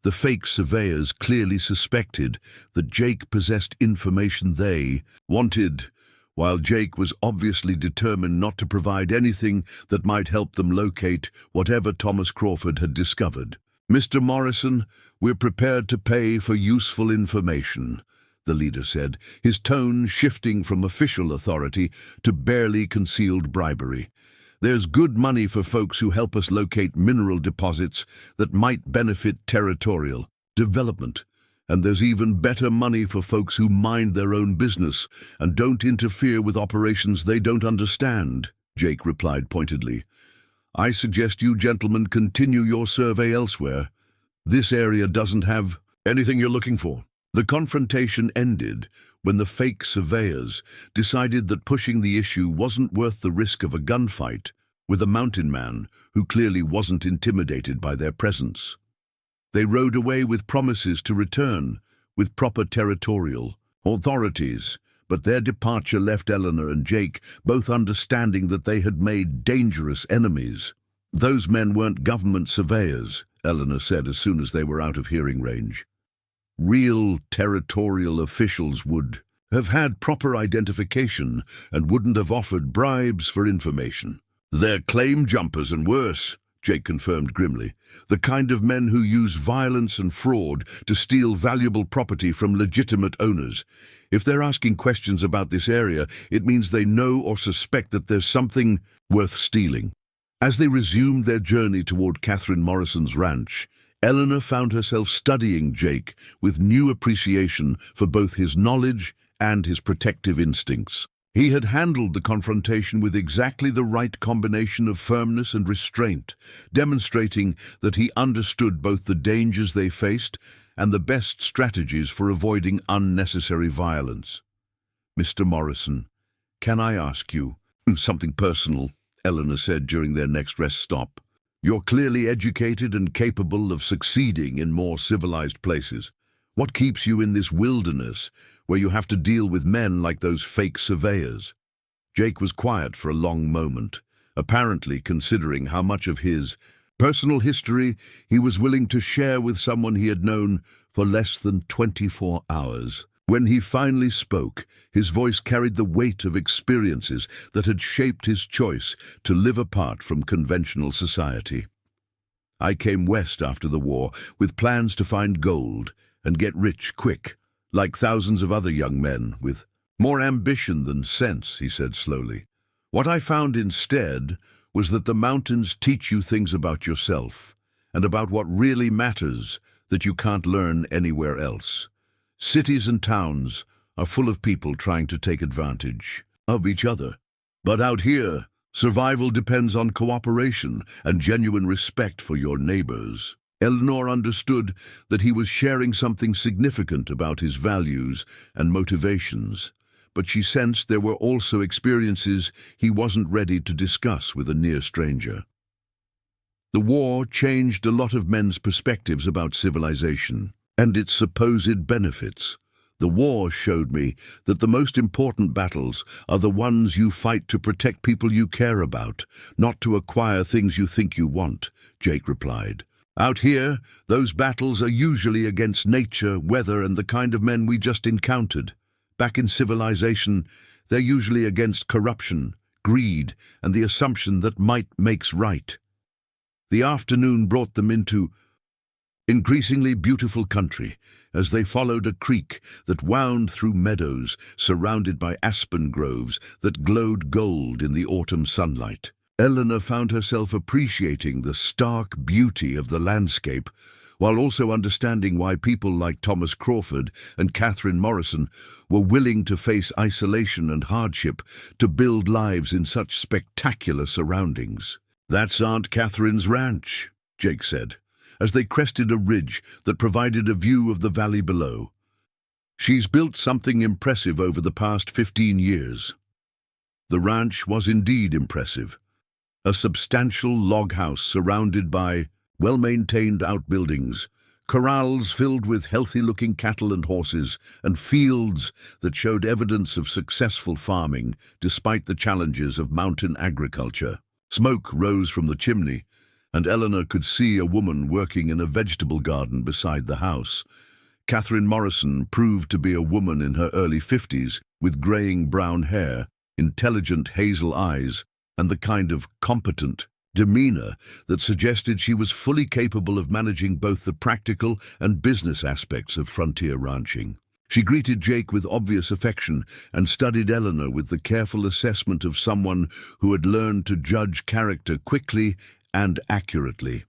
The fake surveyors clearly suspected that Jake possessed information they wanted, while Jake was obviously determined not to provide anything that might help them locate whatever Thomas Crawford had discovered. "Mr. Morrison, we're prepared to pay for useful information," the leader said, his tone shifting from official authority to barely concealed bribery. "There's good money for folks who help us locate mineral deposits that might benefit territorial development. And there's even better money for folks who mind their own business and don't interfere with operations they don't understand," Jake replied pointedly. "I suggest you gentlemen continue your survey elsewhere. This area doesn't have anything you're looking for." The confrontation ended when the fake surveyors decided that pushing the issue wasn't worth the risk of a gunfight with a mountain man who clearly wasn't intimidated by their presence. They rode away with promises to return with proper territorial authorities, but their departure left Eleanor and Jake both understanding that they had made dangerous enemies. "Those men weren't government surveyors," Eleanor said as soon as they were out of hearing range. "Real territorial officials would have had proper identification and wouldn't have offered bribes for information." "They're claim jumpers and worse," Jake confirmed grimly. "The kind of men who use violence and fraud to steal valuable property from legitimate owners. If they're asking questions about this area, it means they know or suspect that there's something worth stealing." As they resumed their journey toward Catherine Morrison's ranch, Eleanor found herself studying Jake with new appreciation for both his knowledge and his protective instincts. He had handled the confrontation with exactly the right combination of firmness and restraint, demonstrating that he understood both the dangers they faced and the best strategies for avoiding unnecessary violence. "Mr. Morrison, can I ask you something personal?" Eleanor said during their next rest stop. "You're clearly educated and capable of succeeding in more civilized places. What keeps you in this wilderness where you have to deal with men like those fake surveyors?" Jake was quiet for a long moment, apparently considering how much of his personal history he was willing to share with someone he had known for less than 24 hours. When he finally spoke, his voice carried the weight of experiences that had shaped his choice to live apart from conventional society. "I came west after the war with plans to find gold and get rich quick, like thousands of other young men with more ambition than sense," he said slowly. "What I found instead was that the mountains teach you things about yourself and about what really matters that you can't learn anywhere else. Cities and towns are full of people trying to take advantage of each other. But out here, survival depends on cooperation and genuine respect for your neighbors." Eleanor understood that he was sharing something significant about his values and motivations, but she sensed there were also experiences he wasn't ready to discuss with a near stranger. The war changed a lot of men's perspectives about civilization and its supposed benefits. "The war showed me that the most important battles are the ones you fight to protect people you care about, not to acquire things you think you want," Jake replied. "Out here, those battles are usually against nature, weather, and the kind of men we just encountered. Back in civilization, they're usually against corruption, greed, and the assumption that might makes right." The afternoon brought them into increasingly beautiful country as they followed a creek that wound through meadows surrounded by aspen groves that glowed gold in the autumn sunlight. Eleanor found herself appreciating the stark beauty of the landscape, while also understanding why people like Thomas Crawford and Catherine Morrison were willing to face isolation and hardship to build lives in such spectacular surroundings. "That's Aunt Catherine's ranch," Jake said, as they crested a ridge that provided a view of the valley below. "She's built something impressive over the past 15 years. The ranch was indeed impressive. A substantial log house surrounded by well-maintained outbuildings, corrals filled with healthy-looking cattle and horses, and fields that showed evidence of successful farming despite the challenges of mountain agriculture. Smoke rose from the chimney, and Eleanor could see a woman working in a vegetable garden beside the house. Catherine Morrison proved to be a woman in her early 50s, with graying brown hair, intelligent hazel eyes, and the kind of competent demeanor that suggested she was fully capable of managing both the practical and business aspects of frontier ranching. She greeted Jake with obvious affection and studied Eleanor with the careful assessment of someone who had learned to judge character quickly and accurately.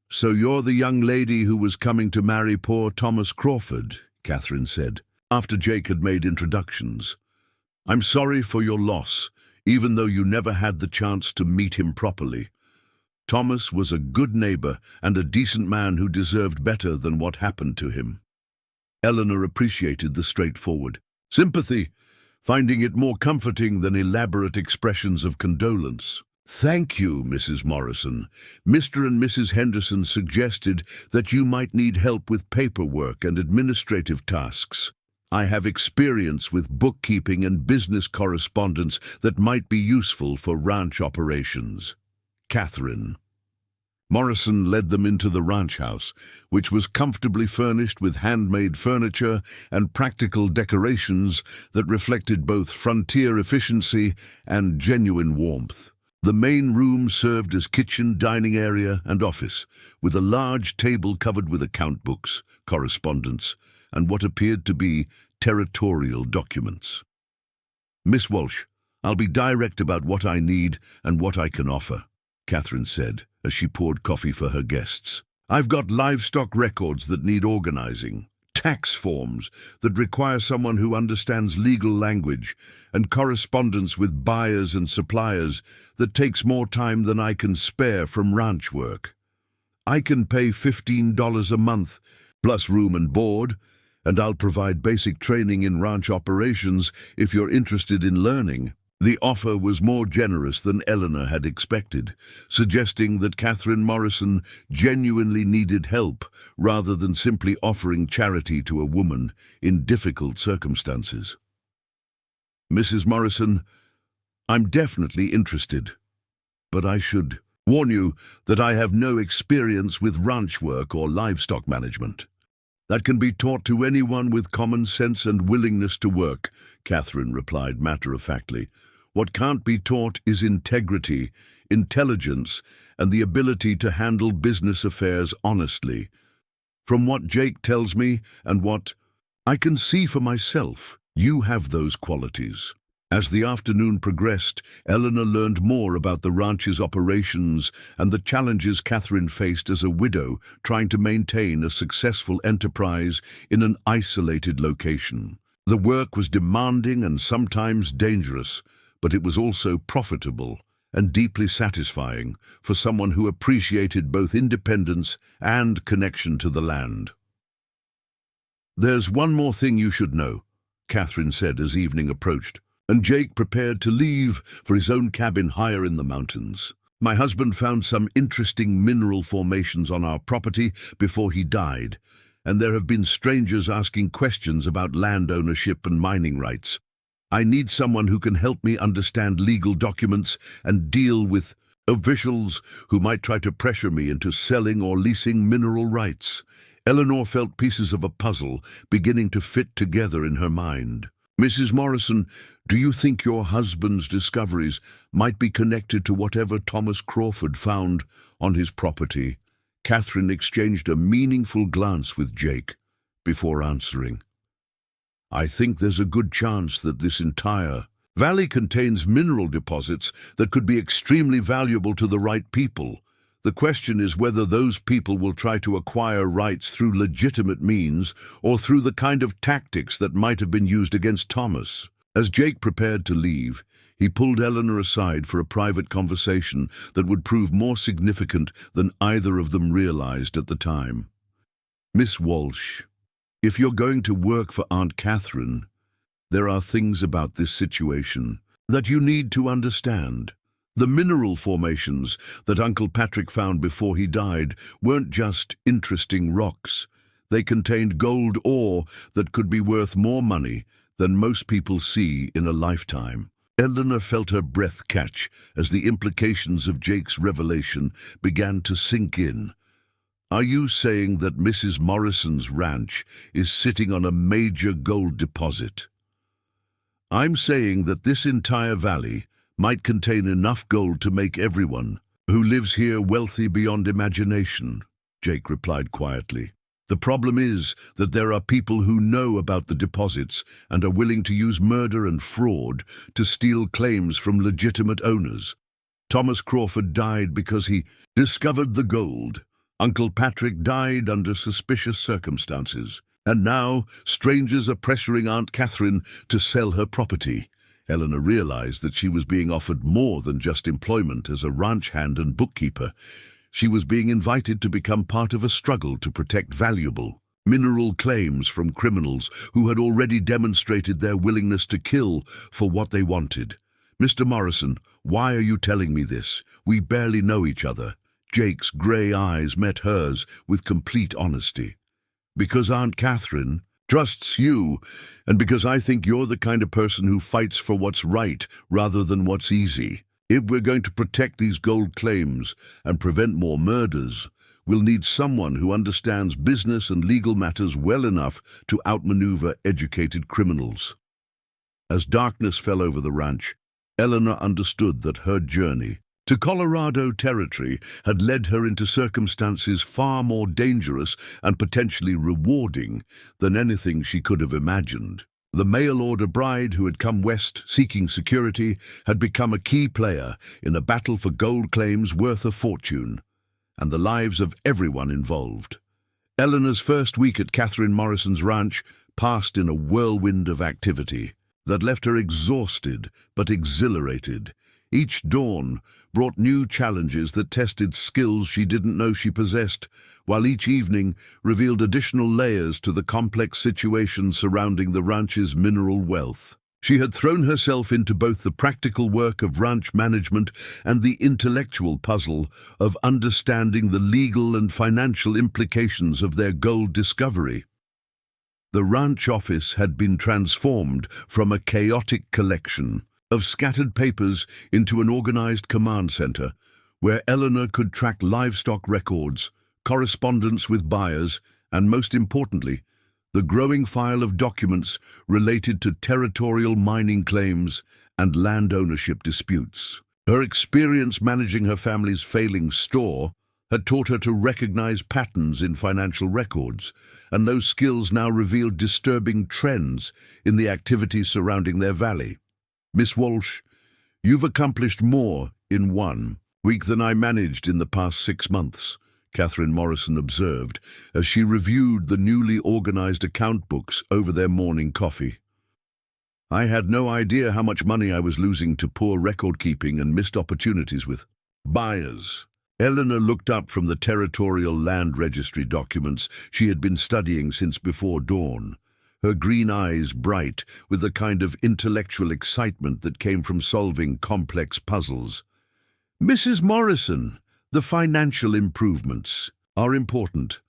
"So you're the young lady who was coming to marry poor Thomas Crawford," Catherine said, after Jake had made introductions. "I'm sorry for your loss, even though you never had the chance to meet him properly. Thomas was a good neighbor and a decent man who deserved better than what happened to him." Eleanor appreciated the straightforward sympathy, finding it more comforting than elaborate expressions of condolence. "Thank you, Mrs. Morrison. Mr. and Mrs. Henderson suggested that you might need help with paperwork and administrative tasks. I have experience with bookkeeping and business correspondence that might be useful for ranch operations." Catherine. Morrison led them into the ranch house, which was comfortably furnished with handmade furniture and practical decorations that reflected both frontier efficiency and genuine warmth. The main room served as kitchen, dining area, and office, with a large table covered with account books, correspondence, and what appeared to be territorial documents. "Miss Walsh, I'll be direct about what I need and what I can offer," Catherine said as she poured coffee for her guests. "I've got livestock records that need organizing, tax forms that require someone who understands legal language, and correspondence with buyers and suppliers that takes more time than I can spare from ranch work. I can pay $15 a month, plus room and board, and I'll provide basic training in ranch operations if you're interested in learning." The offer was more generous than Eleanor had expected, suggesting that Catherine Morrison genuinely needed help rather than simply offering charity to a woman in difficult circumstances. "Mrs. Morrison, I'm definitely interested, but I should warn you that I have no experience with ranch work or livestock management. That can be taught to anyone with common sense and willingness to work," Catherine replied matter-of-factly. "What can't be taught is integrity, intelligence, and the ability to handle business affairs honestly. From what Jake tells me and what I can see for myself, you have those qualities." As the afternoon progressed, Eleanor learned more about the ranch's operations and the challenges Catherine faced as a widow trying to maintain a successful enterprise in an isolated location. The work was demanding and sometimes dangerous, but it was also profitable and deeply satisfying for someone who appreciated both independence and connection to the land. "There's one more thing you should know," Catherine said as evening approached, and Jake prepared to leave for his own cabin higher in the mountains. "My husband found some interesting mineral formations on our property before he died, and there have been strangers asking questions about land ownership and mining rights. I need someone who can help me understand legal documents and deal with officials who might try to pressure me into selling or leasing mineral rights." Eleanor felt pieces of a puzzle beginning to fit together in her mind. "Mrs. Morrison, do you think your husband's discoveries might be connected to whatever Thomas Crawford found on his property?" Catherine exchanged a meaningful glance with Jake before answering. "I think there's a good chance that this entire valley contains mineral deposits that could be extremely valuable to the right people. The question is whether those people will try to acquire rights through legitimate means or through the kind of tactics that might have been used against Thomas." As Jake prepared to leave, he pulled Eleanor aside for a private conversation that would prove more significant than either of them realized at the time. "Miss Walsh, if you're going to work for Aunt Catherine, there are things about this situation that you need to understand. The mineral formations that Uncle Patrick found before he died weren't just interesting rocks. They contained gold ore that could be worth more money than most people see in a lifetime. Eleanor felt her breath catch as the implications of Jake's revelation began to sink in. Are you saying that Mrs. Morrison's ranch is sitting on a major gold deposit? I'm saying that this entire valley might contain enough gold to make everyone who lives here wealthy beyond imagination, Jake replied quietly. The problem is that there are people who know about the deposits and are willing to use murder and fraud to steal claims from legitimate owners. Thomas Crawford died because he discovered the gold. Uncle Patrick died under suspicious circumstances. And now strangers are pressuring Aunt Catherine to sell her property. Eleanor realized that she was being offered more than just employment as a ranch hand and bookkeeper. She was being invited to become part of a struggle to protect valuable mineral claims from criminals who had already demonstrated their willingness to kill for what they wanted. Mr. Morrison, why are you telling me this? We barely know each other. Jake's grey eyes met hers with complete honesty. Because Aunt Catherine trusts you, and because I think you're the kind of person who fights for what's right rather than what's easy. If we're going to protect these gold claims and prevent more murders, we'll need someone who understands business and legal matters well enough to outmaneuver educated criminals. As darkness fell over the ranch, Eleanor understood that her journey to Colorado Territory had led her into circumstances far more dangerous and potentially rewarding than anything she could have imagined. The mail-order bride who had come west seeking security had become a key player in a battle for gold claims worth a fortune, and the lives of everyone involved. Eleanor's first week at Catherine Morrison's ranch passed in a whirlwind of activity that left her exhausted but exhilarated. Each dawn brought new challenges that tested skills she didn't know she possessed, while each evening revealed additional layers to the complex situations surrounding the ranch's mineral wealth. She had thrown herself into both the practical work of ranch management and the intellectual puzzle of understanding the legal and financial implications of their gold discovery. The ranch office had been transformed from a chaotic collection of scattered papers into an organized command center, where Eleanor could track livestock records, correspondence with buyers, and most importantly, the growing file of documents related to territorial mining claims and land ownership disputes. Her experience managing her family's failing store had taught her to recognize patterns in financial records, and those skills now revealed disturbing trends in the activities surrounding their valley. Miss Walsh, you've accomplished more in 1 week than I managed in the past 6 months, Catherine Morrison observed as she reviewed the newly organized account books over their morning coffee. I had no idea how much money I was losing to poor record-keeping and missed opportunities with buyers. Eleanor looked up from the territorial land registry documents she had been studying since before dawn, her green eyes bright with the kind of intellectual excitement that came from solving complex puzzles. Mrs. Morrison, the financial improvements are important,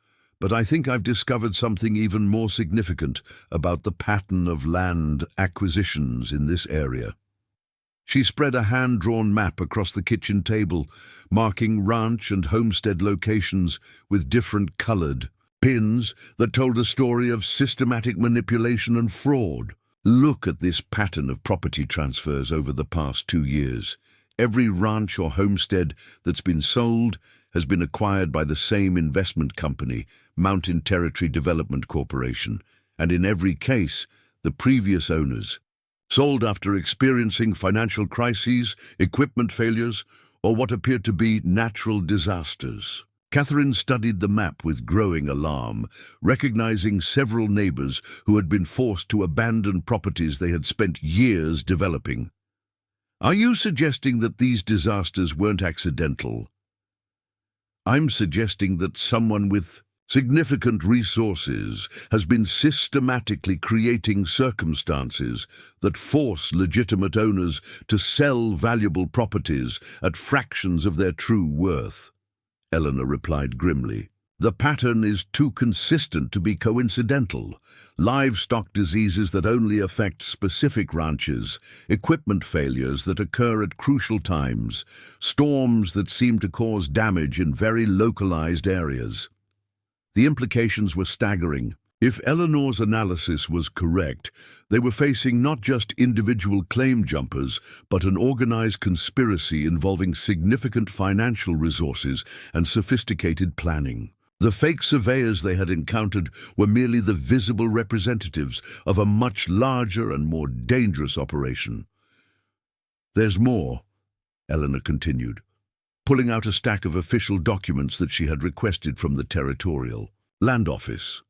but I think I've discovered something even more significant about the pattern of land acquisitions in this area. She spread a hand-drawn map across the kitchen table, marking ranch and homestead locations with different colored pins that told a story of systematic manipulation and fraud. Look at this pattern of property transfers over the past 2 years. Every ranch or homestead that's been sold has been acquired by the same investment company, Mountain Territory Development Corporation, and in every case, the previous owners sold after experiencing financial crises, equipment failures, or what appeared to be natural disasters. Catherine studied the map with growing alarm, recognizing several neighbors who had been forced to abandon properties they had spent years developing. Are you suggesting that these disasters weren't accidental? I'm suggesting that someone with significant resources has been systematically creating circumstances that force legitimate owners to sell valuable properties at fractions of their true worth, Eleanor replied grimly. The pattern is too consistent to be coincidental. Livestock diseases that only affect specific ranches, equipment failures that occur at crucial times, storms that seem to cause damage in very localized areas. The implications were staggering. If Eleanor's analysis was correct, they were facing not just individual claim jumpers, but an organized conspiracy involving significant financial resources and sophisticated planning. The fake surveyors they had encountered were merely the visible representatives of a much larger and more dangerous operation. "There's more," Eleanor continued, pulling out a stack of official documents that she had requested from the Territorial Land Office.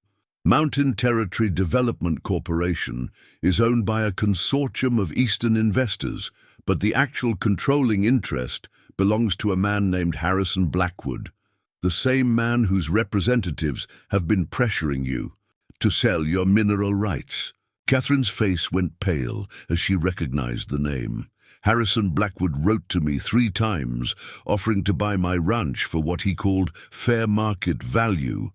Mountain Territory Development Corporation is owned by a consortium of Eastern investors, but the actual controlling interest belongs to a man named Harrison Blackwood, the same man whose representatives have been pressuring you to sell your mineral rights. Catherine's face went pale as she recognized the name. Harrison Blackwood wrote to me 3 times, offering to buy my ranch for what he called fair market value.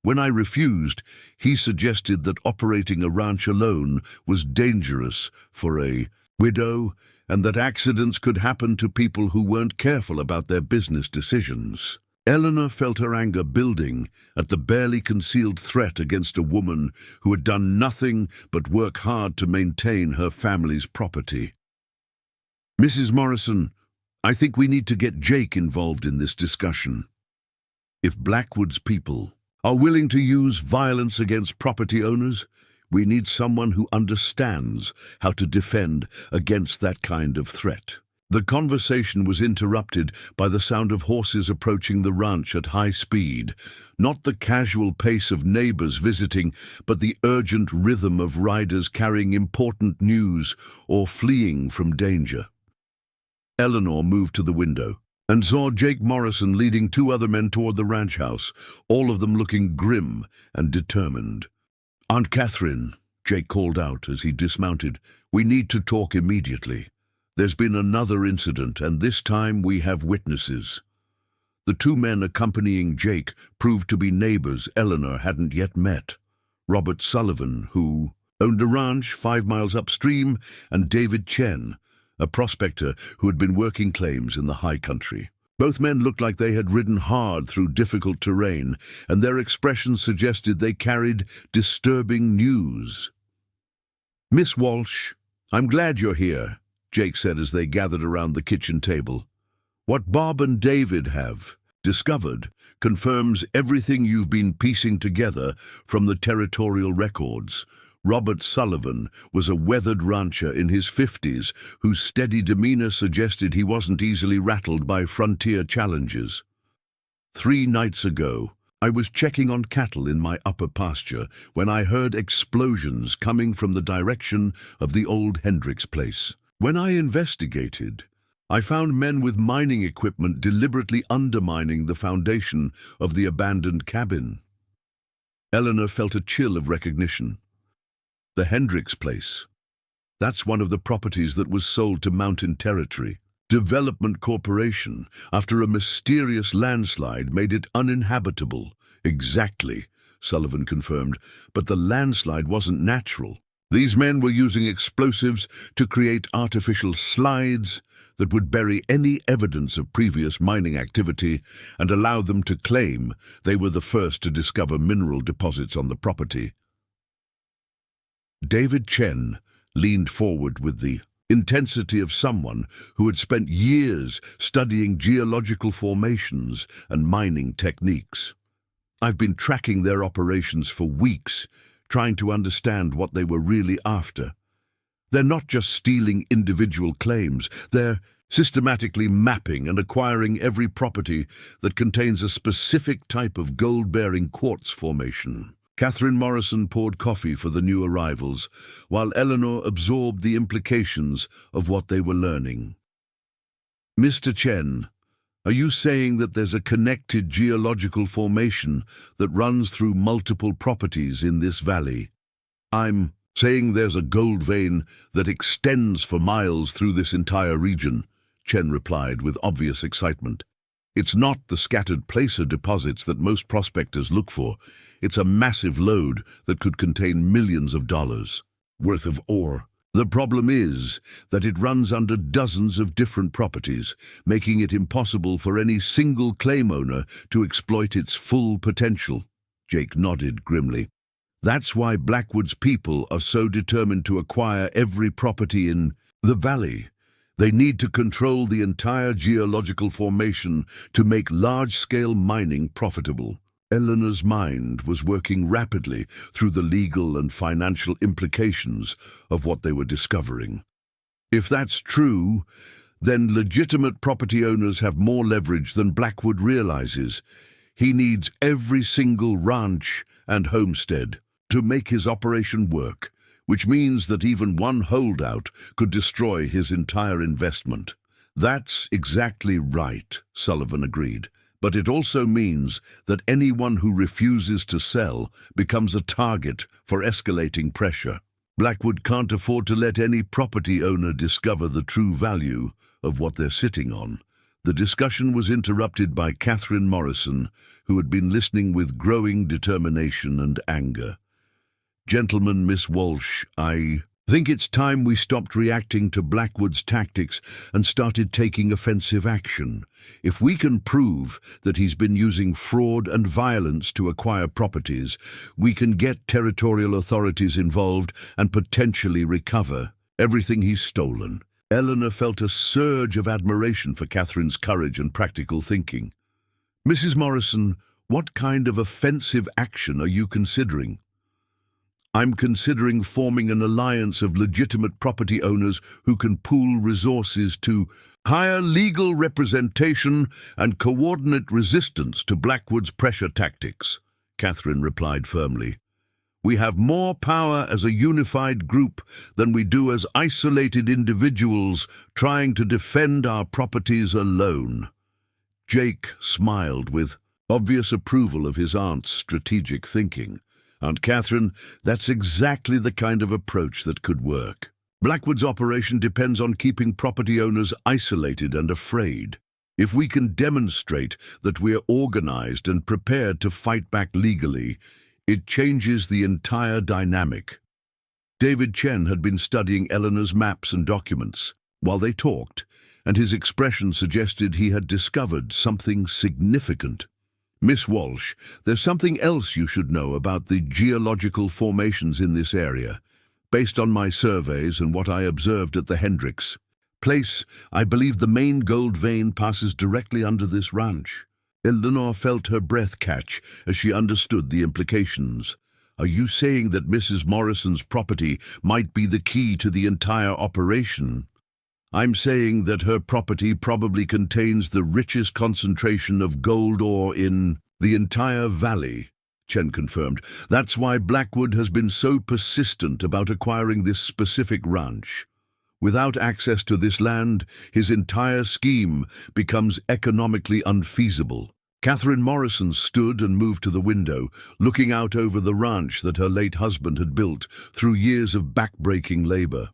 When I refused, he suggested that operating a ranch alone was dangerous for a widow and that accidents could happen to people who weren't careful about their business decisions. Eleanor felt her anger building at the barely concealed threat against a woman who had done nothing but work hard to maintain her family's property. "Mrs. Morrison, I think we need to get Jake involved in this discussion. If Blackwood's people are willing to use violence against property owners, we need someone who understands how to defend against that kind of threat." The conversation was interrupted by the sound of horses approaching the ranch at high speed, not the casual pace of neighbors visiting, but the urgent rhythm of riders carrying important news or fleeing from danger. Eleanor moved to the window and saw Jake Morrison leading 2 other men toward the ranch house, all of them looking grim and determined. "Aunt Catherine," Jake called out as he dismounted, "we need to talk immediately. There's been another incident, and this time we have witnesses." The 2 men accompanying Jake proved to be neighbors Eleanor hadn't yet met. Robert Sullivan, who owned a ranch 5 miles upstream, and David Chen, a prospector who had been working claims in the high country. Both men looked like they had ridden hard through difficult terrain, and their expressions suggested they carried disturbing news. "Miss Walsh, I'm glad you're here," Jake said as they gathered around the kitchen table. "What Bob and David have discovered confirms everything you've been piecing together from the territorial records. Robert Sullivan was a weathered rancher in his 50s whose steady demeanor suggested he wasn't easily rattled by frontier challenges. 3 nights ago, I was checking on cattle in my upper pasture when I heard explosions coming from the direction of the old Hendricks place. When I investigated, I found men with mining equipment deliberately undermining the foundation of the abandoned cabin." Eleanor felt a chill of recognition. The Hendricks place. That's one of the properties that was sold to Mountain Territory Development Corporation after a mysterious landslide made it uninhabitable. "Exactly," Sullivan confirmed, "but the landslide wasn't natural. These men were using explosives to create artificial slides that would bury any evidence of previous mining activity and allow them to claim they were the first to discover mineral deposits on the property." David Chen leaned forward with the intensity of someone who had spent years studying geological formations and mining techniques. "I've been tracking their operations for weeks, trying to understand what they were really after. They're not just stealing individual claims, they're systematically mapping and acquiring every property that contains a specific type of gold-bearing quartz formation." Catherine Morrison poured coffee for the new arrivals, while Eleanor absorbed the implications of what they were learning. "Mr. Chen, are you saying that there's a connected geological formation that runs through multiple properties in this valley?" "I'm saying there's a gold vein that extends for miles through this entire region," Chen replied with obvious excitement. It's not the scattered placer deposits that most prospectors look for. It's a massive lode that could contain millions of dollars worth of ore. The problem is that it runs under dozens of different properties, making it impossible for any single claim owner to exploit its full potential. Jake nodded grimly. That's why Blackwood's people are so determined to acquire every property in the valley. They need to control the entire geological formation to make large-scale mining profitable. Eleanor's mind was working rapidly through the legal and financial implications of what they were discovering. If that's true, then legitimate property owners have more leverage than Blackwood realizes. He needs every single ranch and homestead to make his operation work, which means that even one holdout could destroy his entire investment. That's exactly right, Sullivan agreed. But it also means that anyone who refuses to sell becomes a target for escalating pressure. Blackwood can't afford to let any property owner discover the true value of what they're sitting on. The discussion was interrupted by Catherine Morrison, who had been listening with growing determination and anger. "Gentlemen, Miss Walsh, I think it's time we stopped reacting to Blackwood's tactics and started taking offensive action. If we can prove that he's been using fraud and violence to acquire properties, we can get territorial authorities involved and potentially recover everything he's stolen." Eleanor felt a surge of admiration for Catherine's courage and practical thinking. "Mrs. Morrison, what kind of offensive action are you considering?" "I'm considering forming an alliance of legitimate property owners who can pool resources to hire legal representation and coordinate resistance to Blackwood's pressure tactics," Catherine replied firmly. "We have more power as a unified group than we do as isolated individuals trying to defend our properties alone." Jake smiled with obvious approval of his aunt's strategic thinking. "Aunt Catherine, that's exactly the kind of approach that could work. Blackwood's operation depends on keeping property owners isolated and afraid. If we can demonstrate that we're organized and prepared to fight back legally, it changes the entire dynamic." David Chen had been studying Eleanor's maps and documents while they talked, and his expression suggested he had discovered something significant. "Miss Walsh, there's something else you should know about the geological formations in this area. Based on my surveys and what I observed at the Hendricks place, I believe the main gold vein passes directly under this ranch." Eleanor felt her breath catch as she understood the implications. "Are you saying that Mrs. Morrison's property might be the key to the entire operation?" "I'm saying that her property probably contains the richest concentration of gold ore in the entire valley," Chen confirmed. "That's why Blackwood has been so persistent about acquiring this specific ranch. Without access to this land, his entire scheme becomes economically unfeasible." Catherine Morrison stood and moved to the window, looking out over the ranch that her late husband had built through years of back-breaking labor.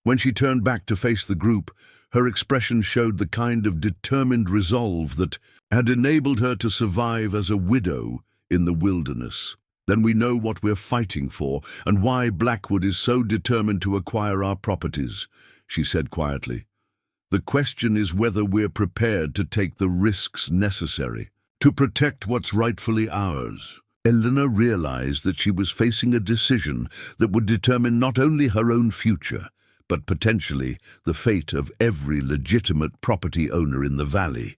When she turned back to face the group, her expression showed the kind of determined resolve that had enabled her to survive as a widow in the wilderness. "Then we know what we're fighting for and why Blackwood is so determined to acquire our properties," she said quietly. "The question is whether we're prepared to take the risks necessary to protect what's rightfully ours." Eleanor realized that she was facing a decision that would determine not only her own future, but potentially the fate of every legitimate property owner in the valley.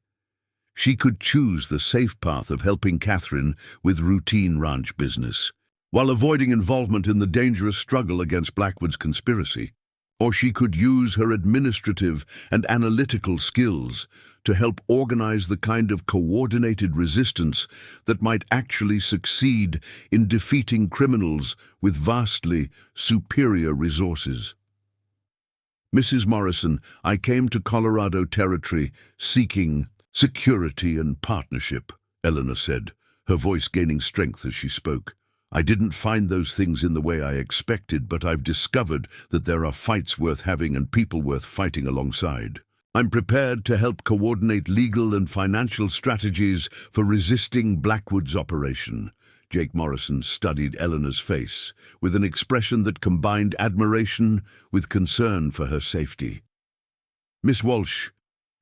She could choose the safe path of helping Catherine with routine ranch business, while avoiding involvement in the dangerous struggle against Blackwood's conspiracy. Or she could use her administrative and analytical skills to help organize the kind of coordinated resistance that might actually succeed in defeating criminals with vastly superior resources. "Mrs. Morrison, I came to Colorado Territory seeking security and partnership," Eleanor said, her voice gaining strength as she spoke. "I didn't find those things in the way I expected, but I've discovered that there are fights worth having and people worth fighting alongside." I'm prepared to help coordinate legal and financial strategies for resisting Blackwood's operation. Jake Morrison studied Eleanor's face with an expression that combined admiration with concern for her safety. Miss Walsh,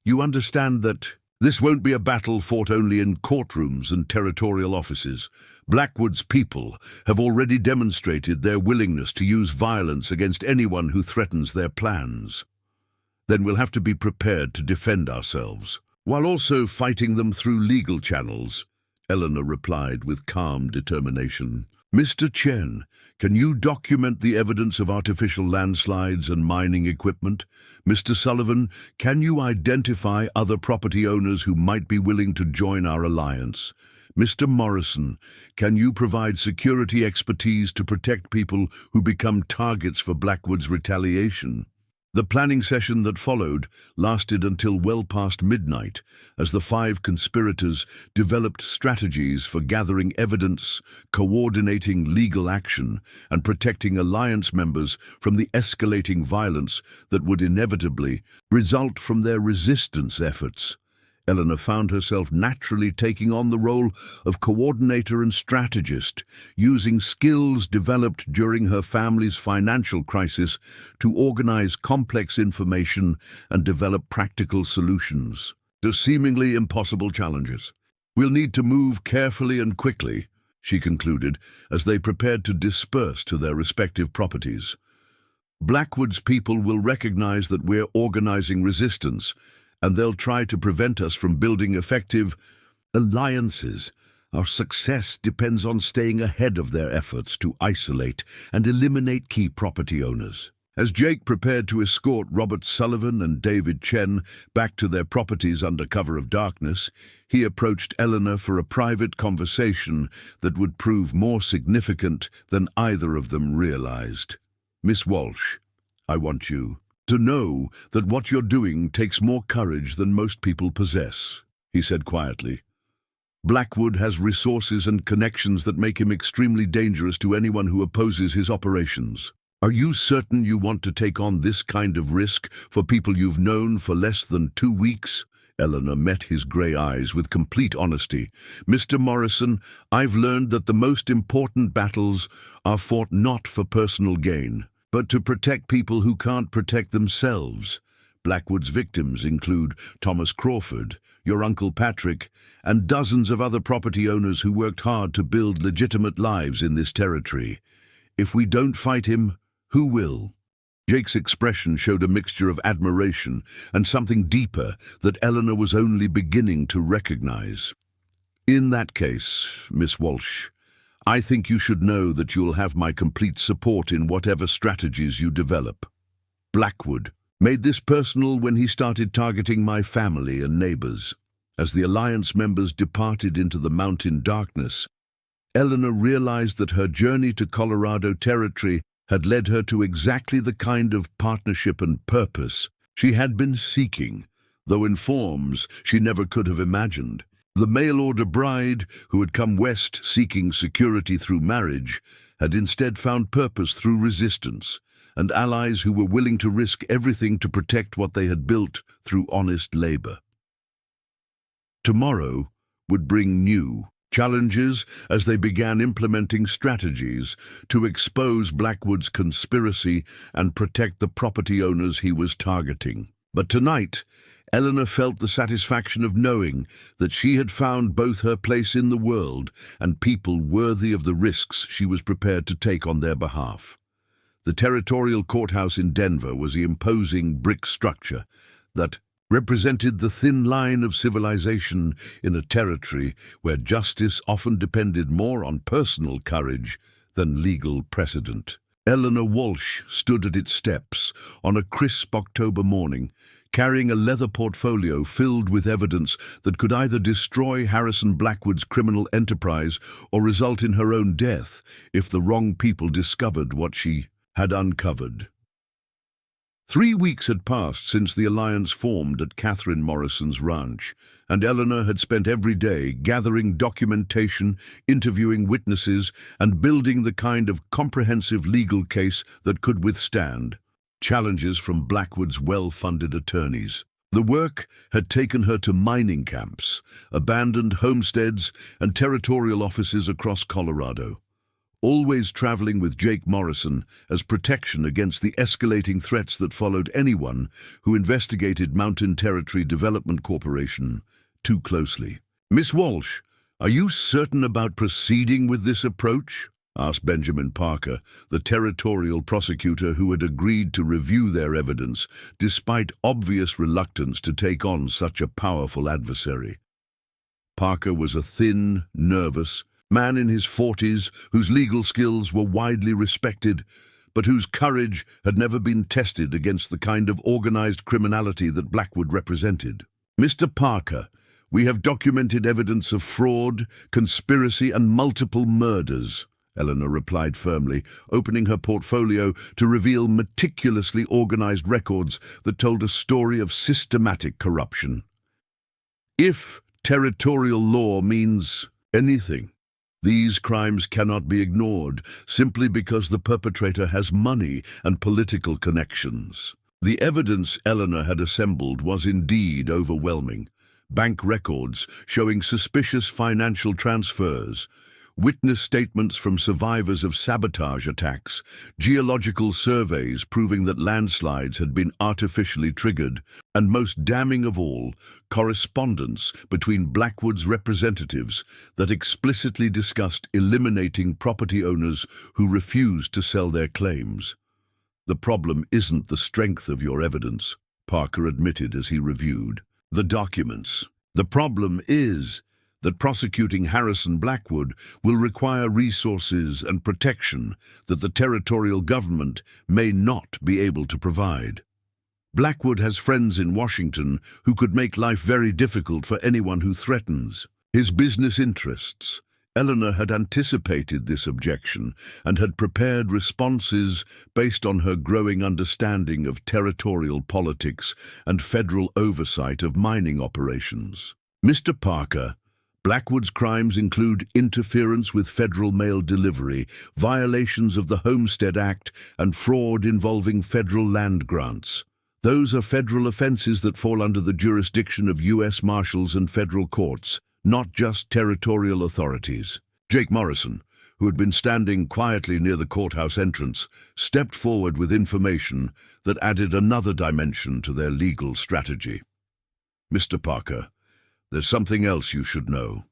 you understand that this won't be a battle fought only in courtrooms and territorial offices. Blackwood's people have already demonstrated their willingness to use violence against anyone who threatens their plans. Then we'll have to be prepared to defend ourselves, while also fighting them through legal channels, Eleanor replied with calm determination. Mr. Chen, can you document the evidence of artificial landslides and mining equipment? Mr. Sullivan, can you identify other property owners who might be willing to join our alliance? Mr. Morrison, can you provide security expertise to protect people who become targets for Blackwood's retaliation? The planning session that followed lasted until well past midnight as the 5 conspirators developed strategies for gathering evidence, coordinating legal action, and protecting alliance members from the escalating violence that would inevitably result from their resistance efforts. Eleanor found herself naturally taking on the role of coordinator and strategist, using skills developed during her family's financial crisis to organize complex information and develop practical solutions to seemingly impossible challenges. We'll need to move carefully and quickly, she concluded, as they prepared to disperse to their respective properties. Blackwood's people will recognize that we're organizing resistance, and they'll try to prevent us from building effective alliances. Our success depends on staying ahead of their efforts to isolate and eliminate key property owners. As Jake prepared to escort Robert Sullivan and David Chen back to their properties under cover of darkness, he approached Eleanor for a private conversation that would prove more significant than either of them realized. Miss Walsh, I want you to know that what you're doing takes more courage than most people possess, he said quietly. Blackwood has resources and connections that make him extremely dangerous to anyone who opposes his operations. Are you certain you want to take on this kind of risk for people you've known for less than 2 weeks? Eleanor met his grey eyes with complete honesty. Mr. Morrison, I've learned that the most important battles are fought not for personal gain, but to protect people who can't protect themselves. Blackwood's victims include Thomas Crawford, your Uncle Patrick, and dozens of other property owners who worked hard to build legitimate lives in this territory. If we don't fight him, who will? Jake's expression showed a mixture of admiration and something deeper that Eleanor was only beginning to recognize. In that case, Miss Walsh, I think you should know that you'll have my complete support in whatever strategies you develop. Blackwood made this personal when he started targeting my family and neighbors. As the Alliance members departed into the mountain darkness, Eleanor realized that her journey to Colorado Territory had led her to exactly the kind of partnership and purpose she had been seeking, though in forms she never could have imagined. The mail-order bride, who had come west seeking security through marriage, had instead found purpose through resistance, and allies who were willing to risk everything to protect what they had built through honest labor. Tomorrow would bring new challenges as they began implementing strategies to expose Blackwood's conspiracy and protect the property owners he was targeting. But tonight, Eleanor felt the satisfaction of knowing that she had found both her place in the world and people worthy of the risks she was prepared to take on their behalf. The territorial courthouse in Denver was the imposing brick structure that represented the thin line of civilization in a territory where justice often depended more on personal courage than legal precedent. Eleanor Walsh stood at its steps on a crisp October morning, carrying a leather portfolio filled with evidence that could either destroy Harrison Blackwood's criminal enterprise or result in her own death if the wrong people discovered what she had uncovered. 3 weeks had passed since the alliance formed at Catherine Morrison's ranch, and Eleanor had spent every day gathering documentation, interviewing witnesses, and building the kind of comprehensive legal case that could withstand challenges from Blackwood's well-funded attorneys. The work had taken her to mining camps, abandoned homesteads, and territorial offices across Colorado, always traveling with Jake Morrison as protection against the escalating threats that followed anyone who investigated Mountain Territory Development Corporation too closely. "Miss Walsh, are you certain about proceeding with this approach?" asked Benjamin Parker, the territorial prosecutor who had agreed to review their evidence, despite obvious reluctance to take on such a powerful adversary. Parker was a thin, nervous man in his 40s whose legal skills were widely respected, but whose courage had never been tested against the kind of organized criminality that Blackwood represented. "Mr. Parker, we have documented evidence of fraud, conspiracy, and multiple murders," Eleanor replied firmly, opening her portfolio to reveal meticulously organized records that told a story of systematic corruption. "If territorial law means anything, these crimes cannot be ignored simply because the perpetrator has money and political connections." The evidence Eleanor had assembled was indeed overwhelming. Bank records showing suspicious financial transfers, witness statements from survivors of sabotage attacks, geological surveys proving that landslides had been artificially triggered, and most damning of all, correspondence between Blackwood's representatives that explicitly discussed eliminating property owners who refused to sell their claims. "The problem isn't the strength of your evidence," Parker admitted as he reviewed the documents. "The problem is that prosecuting Harrison Blackwood will require resources and protection that the territorial government may not be able to provide. Blackwood has friends in Washington who could make life very difficult for anyone who threatens his business interests." Eleanor had anticipated this objection and had prepared responses based on her growing understanding of territorial politics and federal oversight of mining operations. "Mr. Parker, Blackwood's crimes include interference with federal mail delivery, violations of the Homestead Act, and fraud involving federal land grants. Those are federal offenses that fall under the jurisdiction of U.S. Marshals and federal courts, not just territorial authorities." Jake Morrison, who had been standing quietly near the courthouse entrance, stepped forward with information that added another dimension to their legal strategy. "Mr. Parker, there's something else you should know.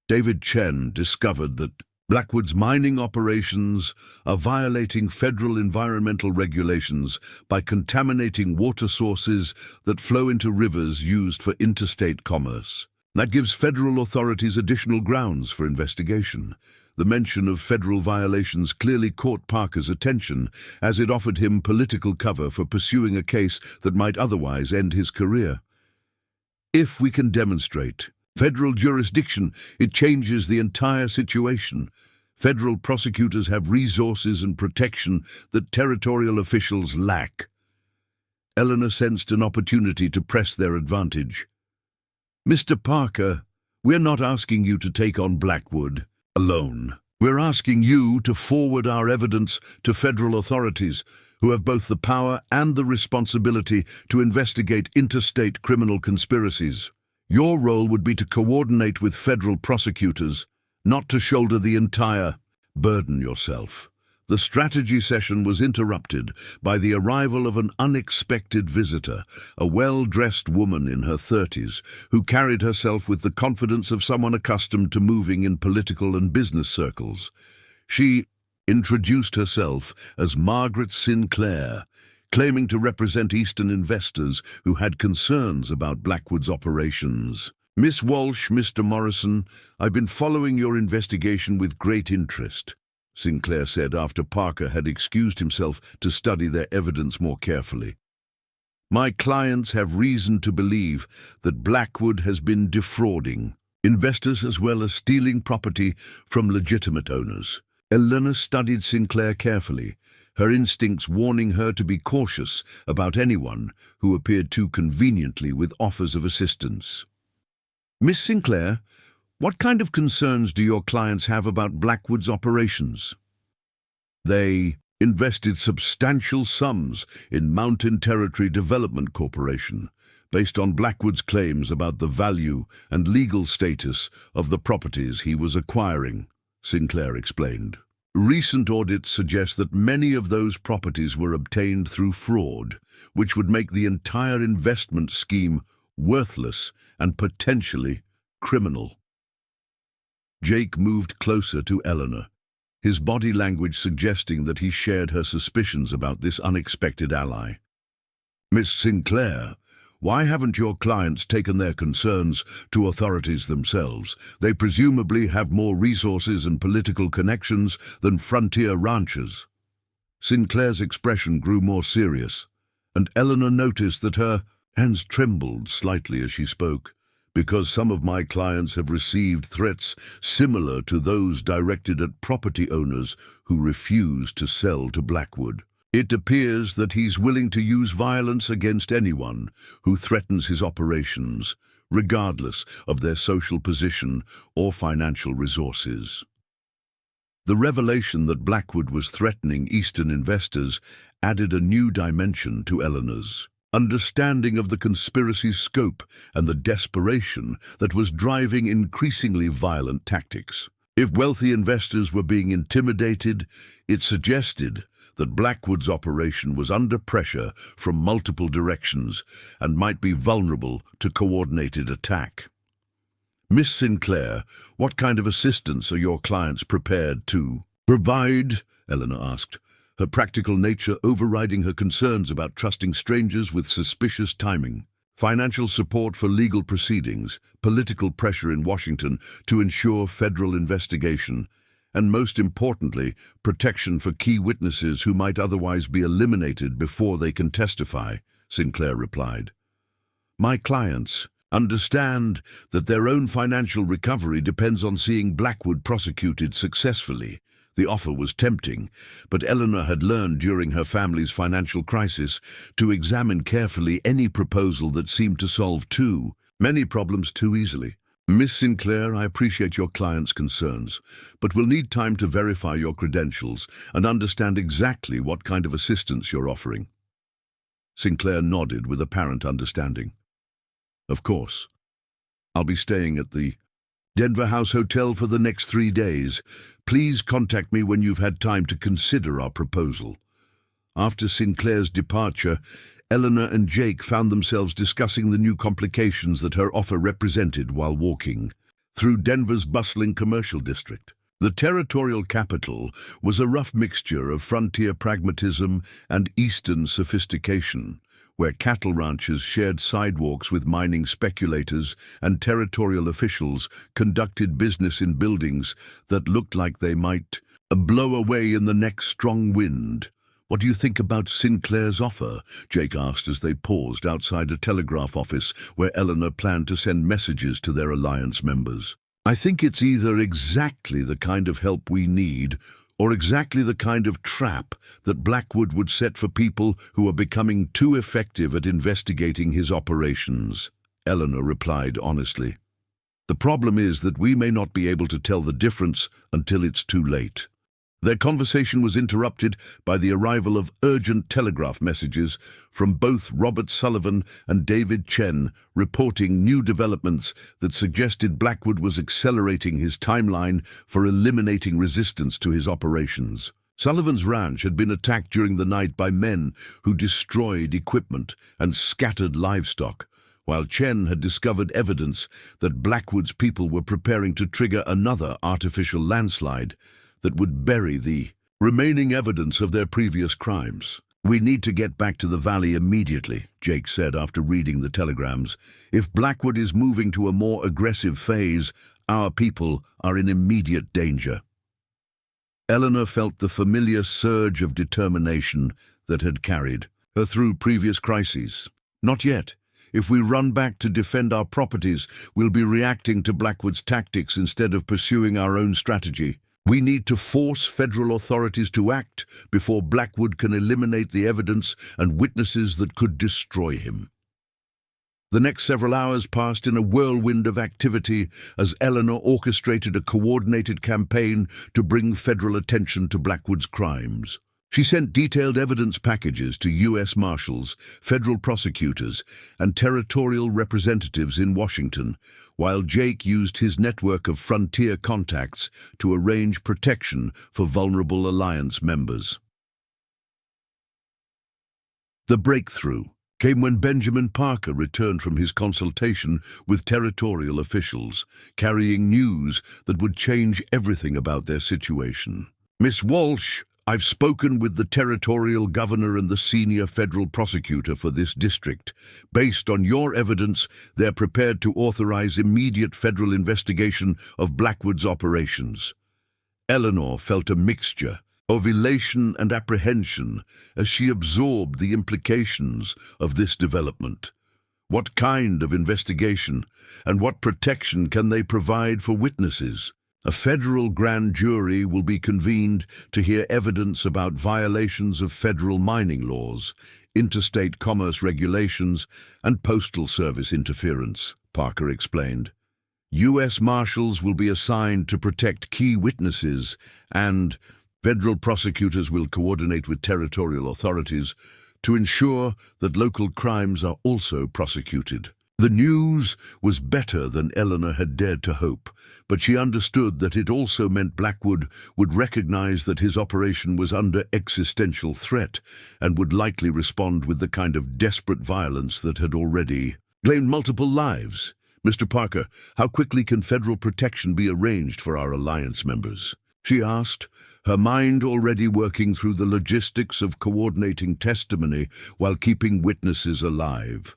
David Chen discovered that Blackwood's mining operations are violating federal environmental regulations by contaminating water sources that flow into rivers used for interstate commerce. That gives federal authorities additional grounds for investigation. The mention of federal violations clearly caught Parker's attention, as it offered him political cover for pursuing a case that might otherwise end his career. If we can demonstrate federal jurisdiction, it changes the entire situation. Federal prosecutors have resources and protection that territorial officials lack." Eleanor sensed an opportunity to press their advantage. "Mr. Parker, we're not asking you to take on Blackwood alone. We're asking you to forward our evidence to federal authorities who have both the power and the responsibility to investigate interstate criminal conspiracies. Your role would be to coordinate with federal prosecutors, not to shoulder the entire burden yourself." The strategy session was interrupted by the arrival of an unexpected visitor, a well-dressed woman in her 30s, who carried herself with the confidence of someone accustomed to moving in political and business circles. She introduced herself as Margaret Sinclair, claiming to represent Eastern investors who had concerns about Blackwood's operations. "Miss Walsh, Mr. Morrison, I've been following your investigation with great interest," Sinclair said after Parker had excused himself to study their evidence more carefully. "My clients have reason to believe that Blackwood has been defrauding investors as well as stealing property from legitimate owners." Eleanor studied Sinclair carefully, her instincts warning her to be cautious about anyone who appeared too conveniently with offers of assistance. "Miss Sinclair, what kind of concerns do your clients have about Blackwood's operations?" "They invested substantial sums in Mountain Territory Development Corporation, based on Blackwood's claims about the value and legal status of the properties he was acquiring, Sinclair explained. Recent audits suggest that many of those properties were obtained through fraud, which would make the entire investment scheme worthless and potentially criminal. Jake moved closer to Eleanor, his body language suggesting that he shared her suspicions about this unexpected ally. "Miss Sinclair, why haven't your clients taken their concerns to authorities themselves? They presumably have more resources and political connections than frontier ranchers." Sinclair's expression grew more serious, and Eleanor noticed that her hands trembled slightly as she spoke. "Because some of my clients have received threats similar to those directed at property owners who refuse to sell to Blackwood. It appears that he's willing to use violence against anyone who threatens his operations, regardless of their social position or financial resources." The revelation that Blackwood was threatening Eastern investors added a new dimension to Eleanor's understanding of the conspiracy's scope and the desperation that was driving increasingly violent tactics. If wealthy investors were being intimidated, it suggested that Blackwood's operation was under pressure from multiple directions and might be vulnerable to coordinated attack. "Miss Sinclair, what kind of assistance are your clients prepared to provide?" Eleanor asked, her practical nature overriding her concerns about trusting strangers with suspicious timing. "Financial support for legal proceedings, political pressure in Washington to ensure federal investigation, and most importantly, protection for key witnesses who might otherwise be eliminated before they can testify," Sinclair replied. "My clients understand that their own financial recovery depends on seeing Blackwood prosecuted successfully." The offer was tempting, but Eleanor had learned during her family's financial crisis to examine carefully any proposal that seemed to solve too many problems too easily. "Miss Sinclair, I appreciate your client's concerns, but we'll need time to verify your credentials and understand exactly what kind of assistance you're offering." Sinclair nodded with apparent understanding. "Of course. I'll be staying at the Denver House Hotel for the next 3 days. Please contact me when you've had time to consider our proposal." After Sinclair's departure, Eleanor and Jake found themselves discussing the new complications that her offer represented while walking through Denver's bustling commercial district. The territorial capital was a rough mixture of frontier pragmatism and eastern sophistication, where cattle ranchers shared sidewalks with mining speculators and territorial officials conducted business in buildings that looked like they might blow away in the next strong wind. "What do you think about Sinclair's offer?" Jake asked as they paused outside a telegraph office where Eleanor planned to send messages to their alliance members. "I think it's either exactly the kind of help we need or exactly the kind of trap that Blackwood would set for people who are becoming too effective at investigating his operations," Eleanor replied honestly. "The problem is that we may not be able to tell the difference until it's too late." Their conversation was interrupted by the arrival of urgent telegraph messages from both Robert Sullivan and David Chen, reporting new developments that suggested Blackwood was accelerating his timeline for eliminating resistance to his operations. Sullivan's ranch had been attacked during the night by men who destroyed equipment and scattered livestock, while Chen had discovered evidence that Blackwood's people were preparing to trigger another artificial landslide that would bury the remaining evidence of their previous crimes. "We need to get back to the valley immediately," Jake said after reading the telegrams. "If Blackwood is moving to a more aggressive phase, our people are in immediate danger." Eleanor felt the familiar surge of determination that had carried her through previous crises. "Not yet. If we run back to defend our properties, we'll be reacting to Blackwood's tactics instead of pursuing our own strategy. We need to force federal authorities to act before Blackwood can eliminate the evidence and witnesses that could destroy him." The next several hours passed in a whirlwind of activity as Eleanor orchestrated a coordinated campaign to bring federal attention to Blackwood's crimes. She sent detailed evidence packages to U.S. Marshals, federal prosecutors, and territorial representatives in Washington, while Jake used his network of frontier contacts to arrange protection for vulnerable alliance members. The breakthrough came when Benjamin Parker returned from his consultation with territorial officials, carrying news that would change everything about their situation. "Miss Walsh, I've spoken with the territorial governor and the senior federal prosecutor for this district. Based on your evidence, they're prepared to authorize immediate federal investigation of Blackwood's operations." Eleanor felt a mixture of elation and apprehension as she absorbed the implications of this development. What kind of investigation and what protection can they provide for witnesses? A federal grand jury will be convened to hear evidence about violations of federal mining laws, interstate commerce regulations, and postal service interference, Parker explained. U.S. Marshals will be assigned to protect key witnesses, and federal prosecutors will coordinate with territorial authorities to ensure that local crimes are also prosecuted. The news was better than Eleanor had dared to hope, but she understood that it also meant Blackwood would recognize that his operation was under existential threat and would likely respond with the kind of desperate violence that had already claimed multiple lives. "Mr. Parker, how quickly can federal protection be arranged for our alliance members?" she asked, her mind already working through the logistics of coordinating testimony while keeping witnesses alive.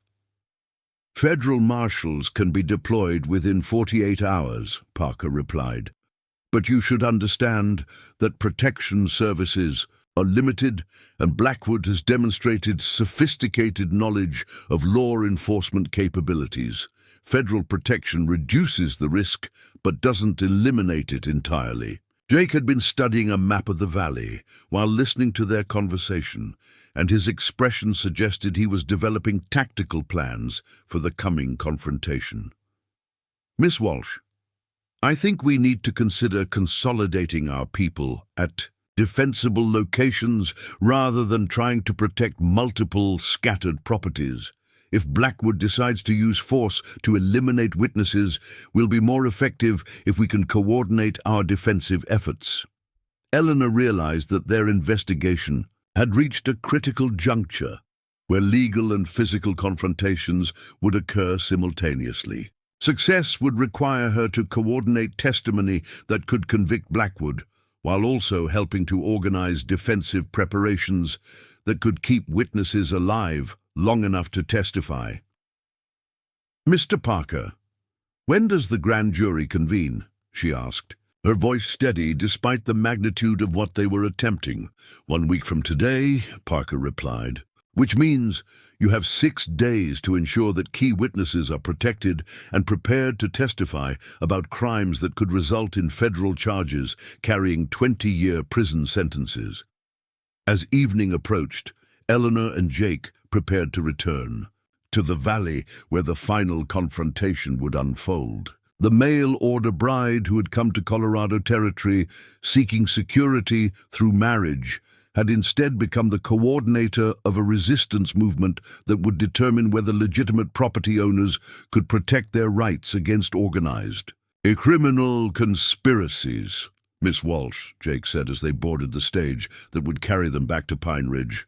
"Federal marshals can be deployed within 48 hours, Parker replied. "But you should understand that protection services are limited, and Blackwood has demonstrated sophisticated knowledge of law enforcement capabilities. Federal protection reduces the risk, but doesn't eliminate it entirely." Jake had been studying a map of the valley while listening to their conversation, and his expression suggested he was developing tactical plans for the coming confrontation. "Miss Walsh, I think we need to consider consolidating our people at defensible locations rather than trying to protect multiple scattered properties. If Blackwood decides to use force to eliminate witnesses, we'll be more effective if we can coordinate our defensive efforts." Eleanor realized that their investigation had reached a critical juncture where legal and physical confrontations would occur simultaneously. Success would require her to coordinate testimony that could convict Blackwood, while also helping to organize defensive preparations that could keep witnesses alive long enough to testify. "Mr. Parker, when does the grand jury convene?" she asked, her voice steady despite the magnitude of what they were attempting. "1 week from today," Parker replied, "which means you have 6 days to ensure that key witnesses are protected and prepared to testify about crimes that could result in federal charges carrying 20-year prison sentences." As evening approached, Eleanor and Jake prepared to return to the valley where the final confrontation would unfold. The mail-order bride who had come to Colorado Territory seeking security through marriage had instead become the coordinator of a resistance movement that would determine whether legitimate property owners could protect their rights against organized criminal conspiracies. "Miss Walsh," Jake said as they boarded the stage that would carry them back to Pine Ridge,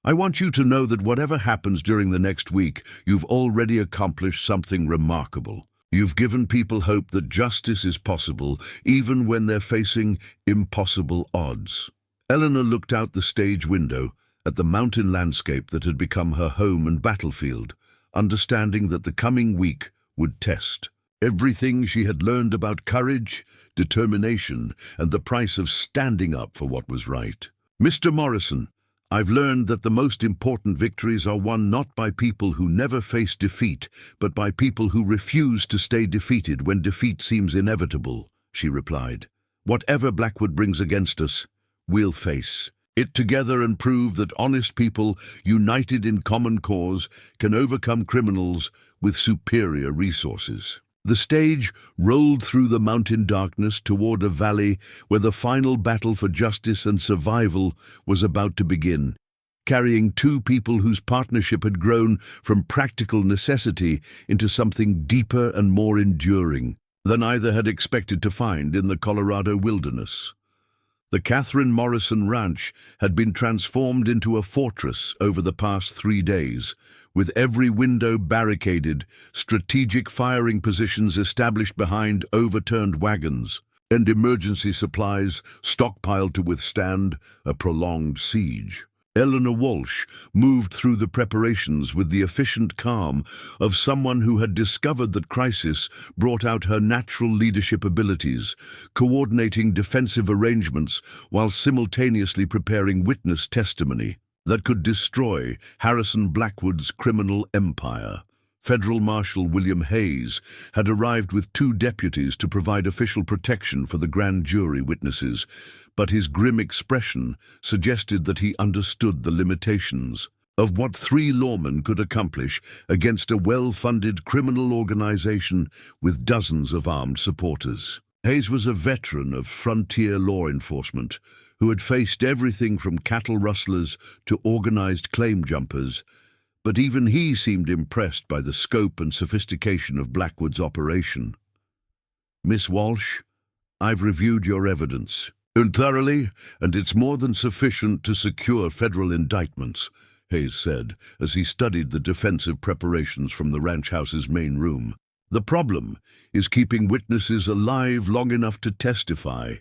"I want you to know that whatever happens during the next week, you've already accomplished something remarkable. You've given people hope that justice is possible, even when they're facing impossible odds." Eleanor looked out the stage window at the mountain landscape that had become her home and battlefield, understanding that the coming week would test everything she had learned about courage, determination, and the price of standing up for what was right. "Mr. Morrison, I've learned that the most important victories are won not by people who never face defeat, but by people who refuse to stay defeated when defeat seems inevitable," she replied. "Whatever Blackwood brings against us, we'll face it together and prove that honest people, united in common cause, can overcome criminals with superior resources." The stage rolled through the mountain darkness toward a valley where the final battle for justice and survival was about to begin, carrying two people whose partnership had grown from practical necessity into something deeper and more enduring than either had expected to find in the Colorado wilderness. The Morrison ranch had been transformed into a fortress over the past 3 days, with every window barricaded, strategic firing positions established behind overturned wagons, and emergency supplies stockpiled to withstand a prolonged siege. Eleanor Walsh moved through the preparations with the efficient calm of someone who had discovered that crisis brought out her natural leadership abilities, coordinating defensive arrangements while simultaneously preparing witness testimony that could destroy Harrison Blackwood's criminal empire. Federal Marshal William Hayes had arrived with 2 deputies to provide official protection for the grand jury witnesses, but his grim expression suggested that he understood the limitations of what 3 lawmen could accomplish against a well-funded criminal organization with dozens of armed supporters. Hayes was a veteran of frontier law enforcement who had faced everything from cattle rustlers to organized claim jumpers, but even he seemed impressed by the scope and sophistication of Blackwood's operation. "Miss Walsh, I've reviewed your evidence. Thoroughly, and it's more than sufficient to secure federal indictments," Hayes said, as he studied the defensive preparations from the ranch house's main room. "The problem is keeping witnesses alive long enough to testify.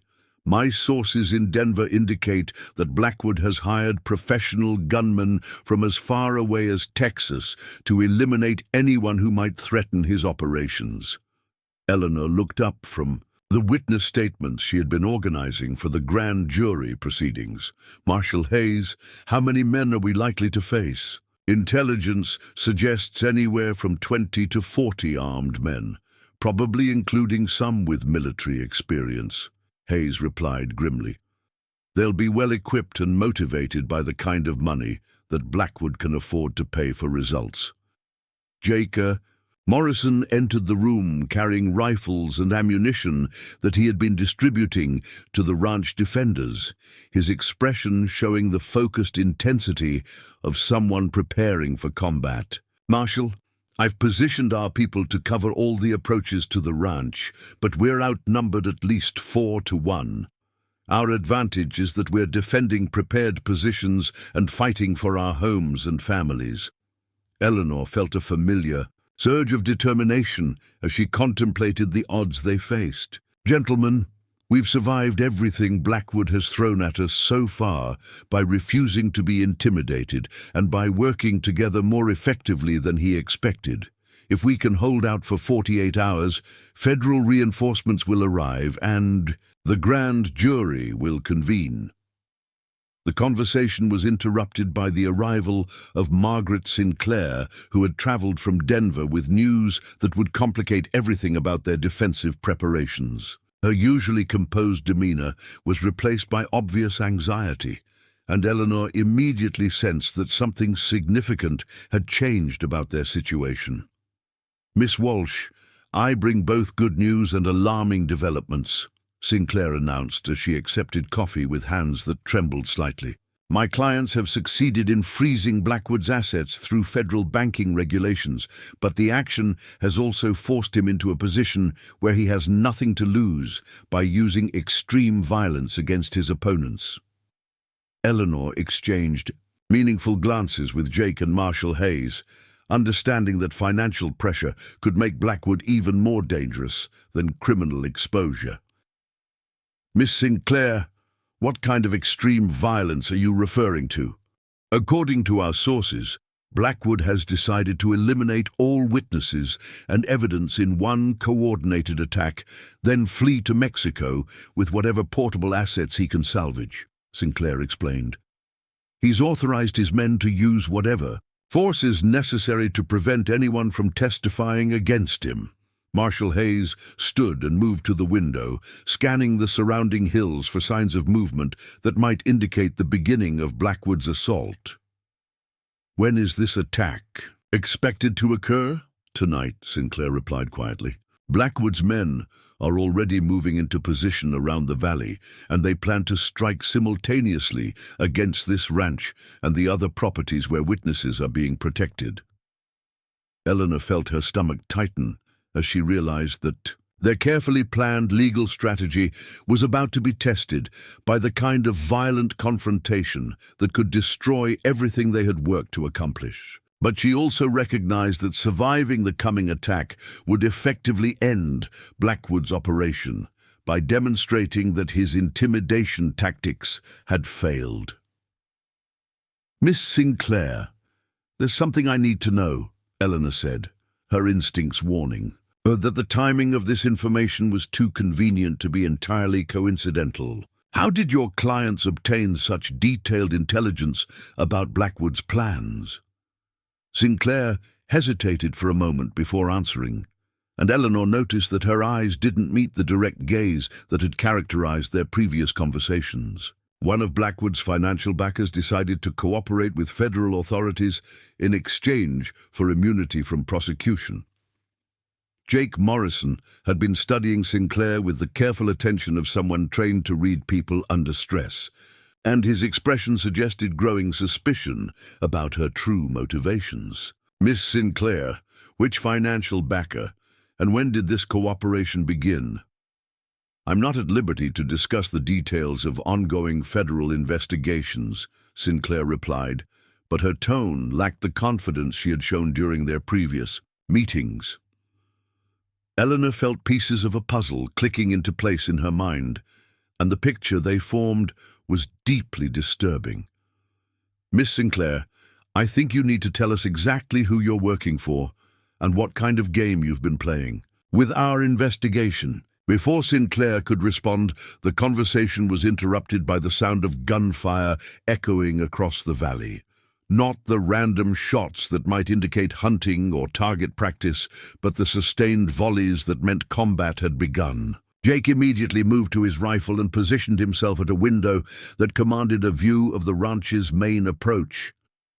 My sources in Denver indicate that Blackwood has hired professional gunmen from as far away as Texas to eliminate anyone who might threaten his operations." Eleanor looked up from the witness statements she had been organizing for the grand jury proceedings. "Marshal Hayes, how many men are we likely to face?" "Intelligence suggests anywhere from 20 to 40 armed men, probably including some with military experience," Hayes replied grimly. "They'll be well equipped and motivated by the kind of money that Blackwood can afford to pay for results." Morrison entered the room carrying rifles and ammunition that he had been distributing to the ranch defenders, his expression showing the focused intensity of someone preparing for combat. "Marshal, I've positioned our people to cover all the approaches to the ranch, but we're outnumbered at least 4 to 1. Our advantage is that we're defending prepared positions and fighting for our homes and families." Eleanor felt a familiar surge of determination as she contemplated the odds they faced. "Gentlemen, we've survived everything Blackwood has thrown at us so far by refusing to be intimidated and by working together more effectively than he expected. If we can hold out for 48 hours, federal reinforcements will arrive and the grand jury will convene." The conversation was interrupted by the arrival of Margaret Sinclair, who had traveled from Denver with news that would complicate everything about their defensive preparations. Her usually composed demeanor was replaced by obvious anxiety, and Eleanor immediately sensed that something significant had changed about their situation. "Miss Walsh, I bring both good news and alarming developments," Sinclair announced as she accepted coffee with hands that trembled slightly. "My clients have succeeded in freezing Blackwood's assets through federal banking regulations, but the action has also forced him into a position where he has nothing to lose by using extreme violence against his opponents." Eleanor exchanged meaningful glances with Jake and Marshal Hayes, understanding that financial pressure could make Blackwood even more dangerous than criminal exposure. "Miss Sinclair, what kind of extreme violence are you referring to?" "According to our sources, Blackwood has decided to eliminate all witnesses and evidence in one coordinated attack, then flee to Mexico with whatever portable assets he can salvage," Sinclair explained. "He's authorized his men to use whatever force is necessary to prevent anyone from testifying against him." Marshal Hayes stood and moved to the window, scanning the surrounding hills for signs of movement that might indicate the beginning of Blackwood's assault. "When is this attack expected to occur?" "Tonight," Sinclair replied quietly. Blackwood's men are already moving into position around the valley, and they plan to strike simultaneously against this ranch and the other properties where witnesses are being protected. Eleanor felt her stomach tighten as she realized that their carefully planned legal strategy was about to be tested by the kind of violent confrontation that could destroy everything they had worked to accomplish. But she also recognized that surviving the coming attack would effectively end Blackwood's operation by demonstrating that his intimidation tactics had failed. "Miss Sinclair, there's something I need to know," Eleanor said, her instincts warning that the timing of this information was too convenient to be entirely coincidental. "How did your clients obtain such detailed intelligence about Blackwood's plans?" Sinclair hesitated for a moment before answering, and Eleanor noticed that her eyes didn't meet the direct gaze that had characterized their previous conversations. One of Blackwood's financial backers decided to cooperate with federal authorities in exchange for immunity from prosecution. Jake Morrison had been studying Sinclair with the careful attention of someone trained to read people under stress, and his expression suggested growing suspicion about her true motivations. "Miss Sinclair, which financial backer, and when did this cooperation begin?" "I'm not at liberty to discuss the details of ongoing federal investigations," Sinclair replied, but her tone lacked the confidence she had shown during their previous meetings. Eleanor felt pieces of a puzzle clicking into place in her mind, and the picture they formed was deeply disturbing. "Miss Sinclair, I think you need to tell us exactly who you're working for and what kind of game you've been playing with our investigation." Before Sinclair could respond, the conversation was interrupted by the sound of gunfire echoing across the valley. Not the random shots that might indicate hunting or target practice, but the sustained volleys that meant combat had begun. Jake immediately moved to his rifle and positioned himself at a window that commanded a view of the ranch's main approach.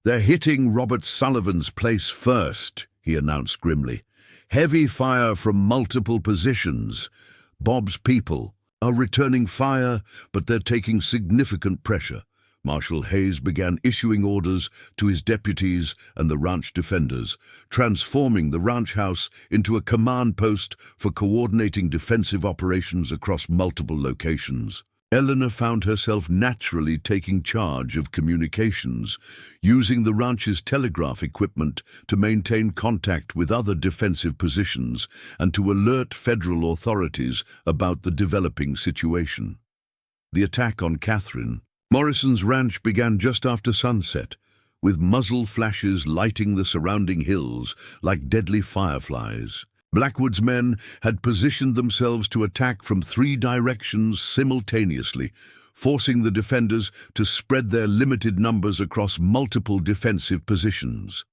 "They're hitting Robert Sullivan's place first," he announced grimly. "Heavy fire from multiple positions. Bob's people are returning fire, but they're taking significant pressure." Marshal Hayes began issuing orders to his deputies and the ranch defenders, transforming the ranch house into a command post for coordinating defensive operations across multiple locations. Eleanor found herself naturally taking charge of communications, using the ranch's telegraph equipment to maintain contact with other defensive positions and to alert federal authorities about the developing situation. The attack on Catherine, Morrison's ranch, began just after sunset, with muzzle flashes lighting the surrounding hills like deadly fireflies. Blackwood's men had positioned themselves to attack from 3 directions simultaneously, forcing the defenders to spread their limited numbers across multiple defensive positions.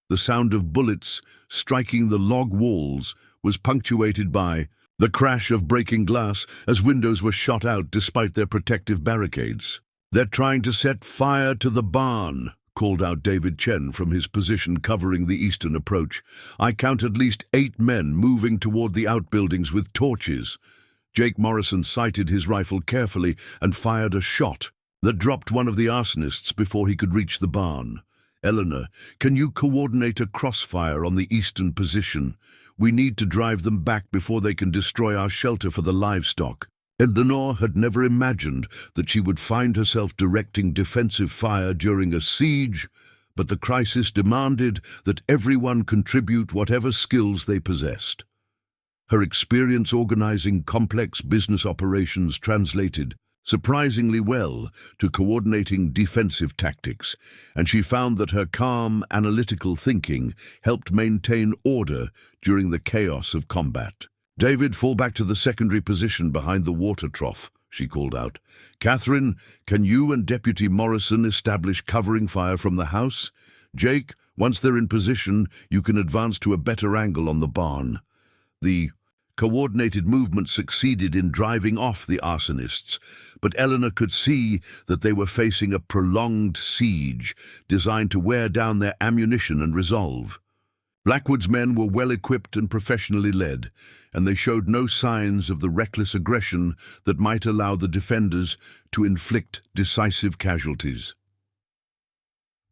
The sound of bullets striking the log walls was punctuated by the crash of breaking glass as windows were shot out despite their protective barricades. "They're trying to set fire to the barn," called out David Chen from his position covering the eastern approach. "I count at least 8 men moving toward the outbuildings with torches." Jake Morrison sighted his rifle carefully and fired a shot that dropped one of the arsonists before he could reach the barn. "Eleanor, can you coordinate a crossfire on the eastern position? We need to drive them back before they can destroy our shelter for the livestock." Eleanor had never imagined that she would find herself directing defensive fire during a siege, but the crisis demanded that everyone contribute whatever skills they possessed. Her experience organizing complex business operations translated surprisingly well to coordinating defensive tactics, and she found that her calm, analytical thinking helped maintain order during the chaos of combat. "David, fall back to the secondary position behind the water trough," she called out. "Catherine, can you and Deputy Morrison establish covering fire from the house? Jake, once they're in position, you can advance to a better angle on the barn." The coordinated movement succeeded in driving off the arsonists, but Eleanor could see that they were facing a prolonged siege designed to wear down their ammunition and resolve. Blackwood's men were well-equipped and professionally led, and they showed no signs of the reckless aggression that might allow the defenders to inflict decisive casualties.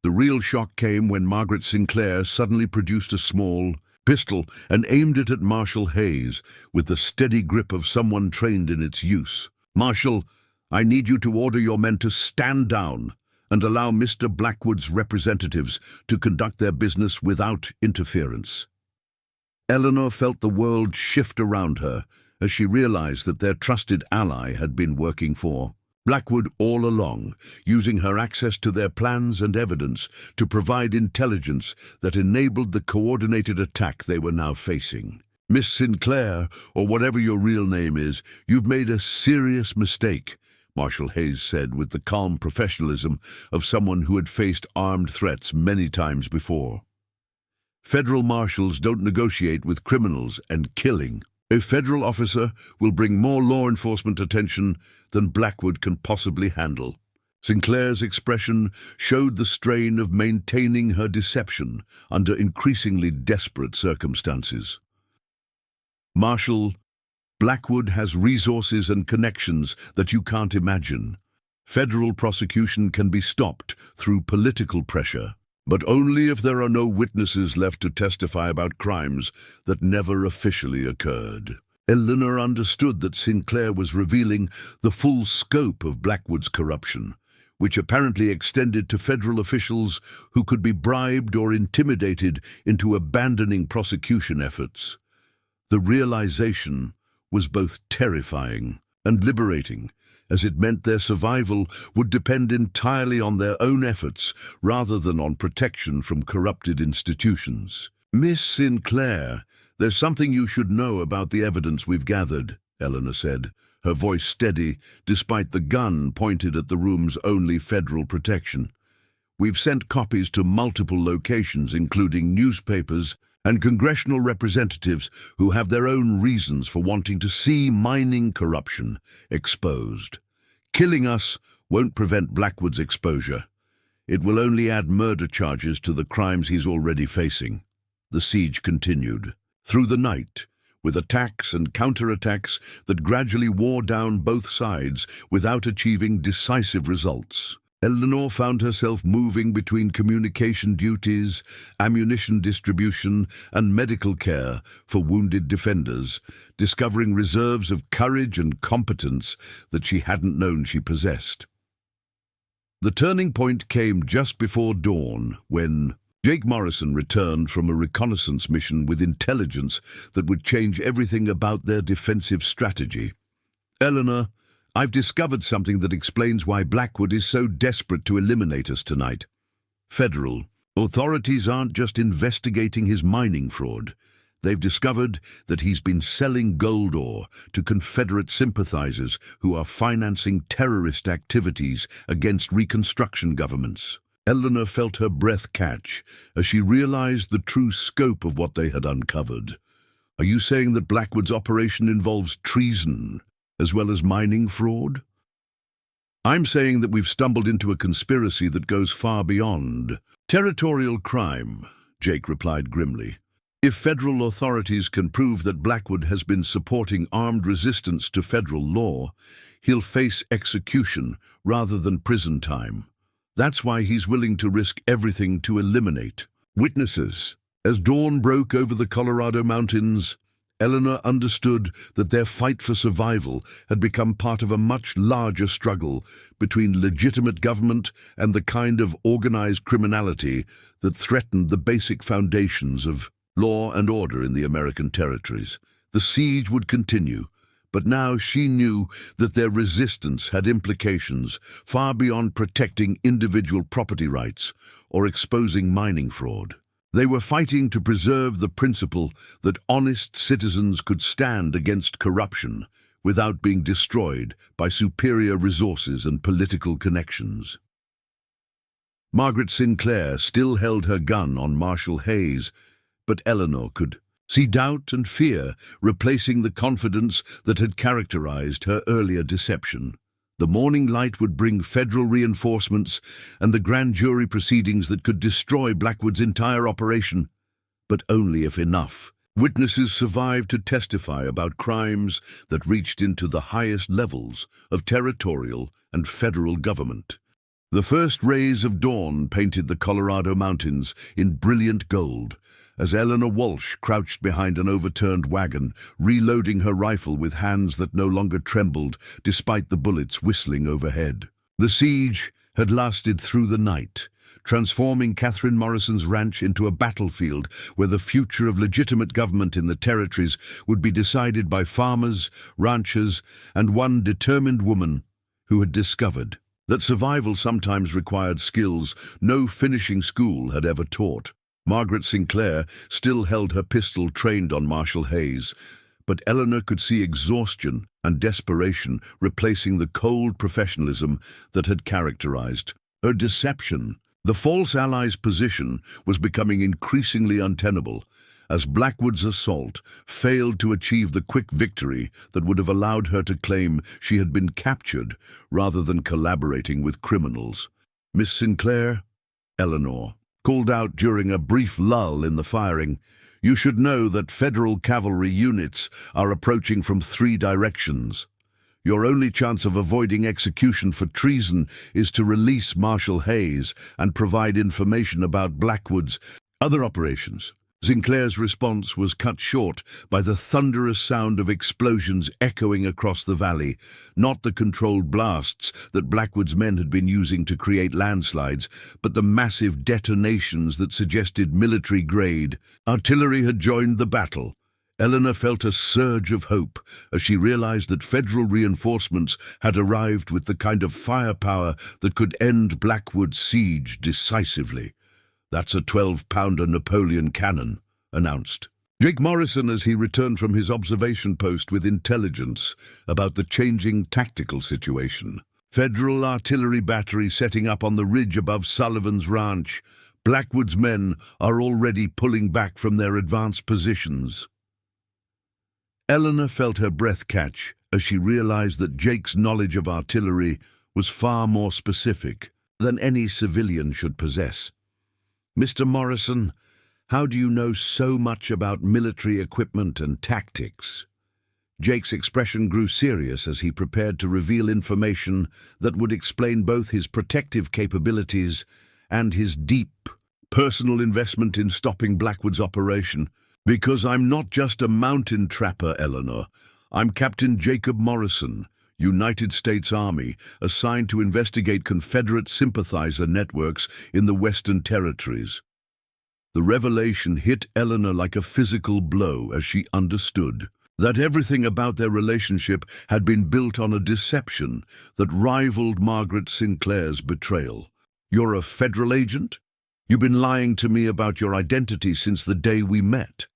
The real shock came when Margaret Sinclair suddenly produced a small pistol and aimed it at Marshal Hayes with the steady grip of someone trained in its use. "Marshal, I need you to order your men to stand down and allow Mr. Blackwood's representatives to conduct their business without interference." Eleanor felt the world shift around her as she realized that their trusted ally had been working for Blackwood all along, using her access to their plans and evidence to provide intelligence that enabled the coordinated attack they were now facing. "Miss Sinclair, or whatever your real name is, you've made a serious mistake," Marshal Hayes said with the calm professionalism of someone who had faced armed threats many times before. "Federal marshals don't negotiate with criminals and killing. A federal officer will bring more law enforcement attention than Blackwood can possibly handle." Sinclair's expression showed the strain of maintaining her deception under increasingly desperate circumstances. "Marshal, Blackwood has resources and connections that you can't imagine. Federal prosecution can be stopped through political pressure, but only if there are no witnesses left to testify about crimes that never officially occurred." Eleanor understood that Sinclair was revealing the full scope of Blackwood's corruption, which apparently extended to federal officials who could be bribed or intimidated into abandoning prosecution efforts. The realization was both terrifying and liberating, as it meant their survival would depend entirely on their own efforts rather than on protection from corrupted institutions. "Miss Sinclair, there's something you should know about the evidence we've gathered," Eleanor said, her voice steady despite the gun pointed at the room's only federal protection. "We've sent copies to multiple locations, including newspapers and congressional representatives who have their own reasons for wanting to see mining corruption exposed. Killing us won't prevent Blackwood's exposure. It will only add murder charges to the crimes he's already facing." The siege continued through the night, with attacks and counterattacks that gradually wore down both sides without achieving decisive results. Eleanor found herself moving between communication duties, ammunition distribution, and medical care for wounded defenders, discovering reserves of courage and competence that she hadn't known she possessed. The turning point came just before dawn, when Jake Morrison returned from a reconnaissance mission with intelligence that would change everything about their defensive strategy. "Eleanor, I've discovered something that explains why Blackwood is so desperate to eliminate us tonight. Federal authorities aren't just investigating his mining fraud. They've discovered that he's been selling gold ore to Confederate sympathizers who are financing terrorist activities against Reconstruction governments." Eleanor felt her breath catch as she realized the true scope of what they had uncovered. "Are you saying that Blackwood's operation involves treason as well as mining fraud?" "I'm saying that we've stumbled into a conspiracy that goes far beyond territorial crime," Jake replied grimly. "If federal authorities can prove that Blackwood has been supporting armed resistance to federal law, he'll face execution rather than prison time. That's why he's willing to risk everything to eliminate witnesses." As dawn broke over the Colorado mountains, Eleanor understood that their fight for survival had become part of a much larger struggle between legitimate government and the kind of organized criminality that threatened the basic foundations of law and order in the American territories. The siege would continue, but now she knew that their resistance had implications far beyond protecting individual property rights or exposing mining fraud. They were fighting to preserve the principle that honest citizens could stand against corruption without being destroyed by superior resources and political connections. Margaret Sinclair still held her gun on Marshal Hayes, but Eleanor could see doubt and fear replacing the confidence that had characterized her earlier deception. The morning light would bring federal reinforcements and the grand jury proceedings that could destroy Blackwood's entire operation. but only if enough. Witnesses survived to testify about crimes that reached into the highest levels of territorial and federal government. The first rays of dawn painted the Colorado mountains in brilliant gold as Eleanor Walsh crouched behind an overturned wagon, reloading her rifle with hands that no longer trembled despite the bullets whistling overhead. The siege had lasted through the night, transforming Catherine Morrison's ranch into a battlefield where the future of legitimate government in the territories would be decided by farmers, ranchers, and one determined woman who had discovered that survival sometimes required skills no finishing school had ever taught. Margaret Sinclair still held her pistol trained on Marshall Hayes, but Eleanor could see exhaustion and desperation replacing the cold professionalism that had characterized her deception. The false allies' position was becoming increasingly untenable as Blackwood's assault failed to achieve the quick victory that would have allowed her to claim she had been captured rather than collaborating with criminals. "Miss Sinclair," Eleanor called out during a brief lull in the firing, "you should know that federal cavalry units are approaching from 3 directions. Your only chance of avoiding execution for treason is to release Marshall Hayes and provide information about Blackwood's other operations." Sinclair's response was cut short by the thunderous sound of explosions echoing across the valley, not the controlled blasts that Blackwood's men had been using to create landslides, but the massive detonations that suggested military-grade artillery had joined the battle. Eleanor felt a surge of hope as she realized that federal reinforcements had arrived with the kind of firepower that could end Blackwood's siege decisively. "That's a 12-pounder Napoleon cannon," announced Jake Morrison as he returned from his observation post with intelligence about the changing tactical situation. "Federal artillery battery setting up on the ridge above Sullivan's ranch. Blackwood's men are already pulling back from their advanced positions." Eleanor felt her breath catch as she realized that Jake's knowledge of artillery was far more specific than any civilian should possess. "Mr. Morrison, how do you know so much about military equipment and tactics?" Jake's expression grew serious as he prepared to reveal information that would explain both his protective capabilities and his deep personal investment in stopping Blackwood's operation. "Because I'm not just a mountain trapper, Eleanor. I'm Captain Jacob Morrison, United States Army, assigned to investigate Confederate sympathizer networks in the Western Territories." The revelation hit Eleanor like a physical blow as she understood that everything about their relationship had been built on a deception that rivaled Margaret Sinclair's betrayal. "You're a federal agent? You've been lying to me about your identity since the day we met.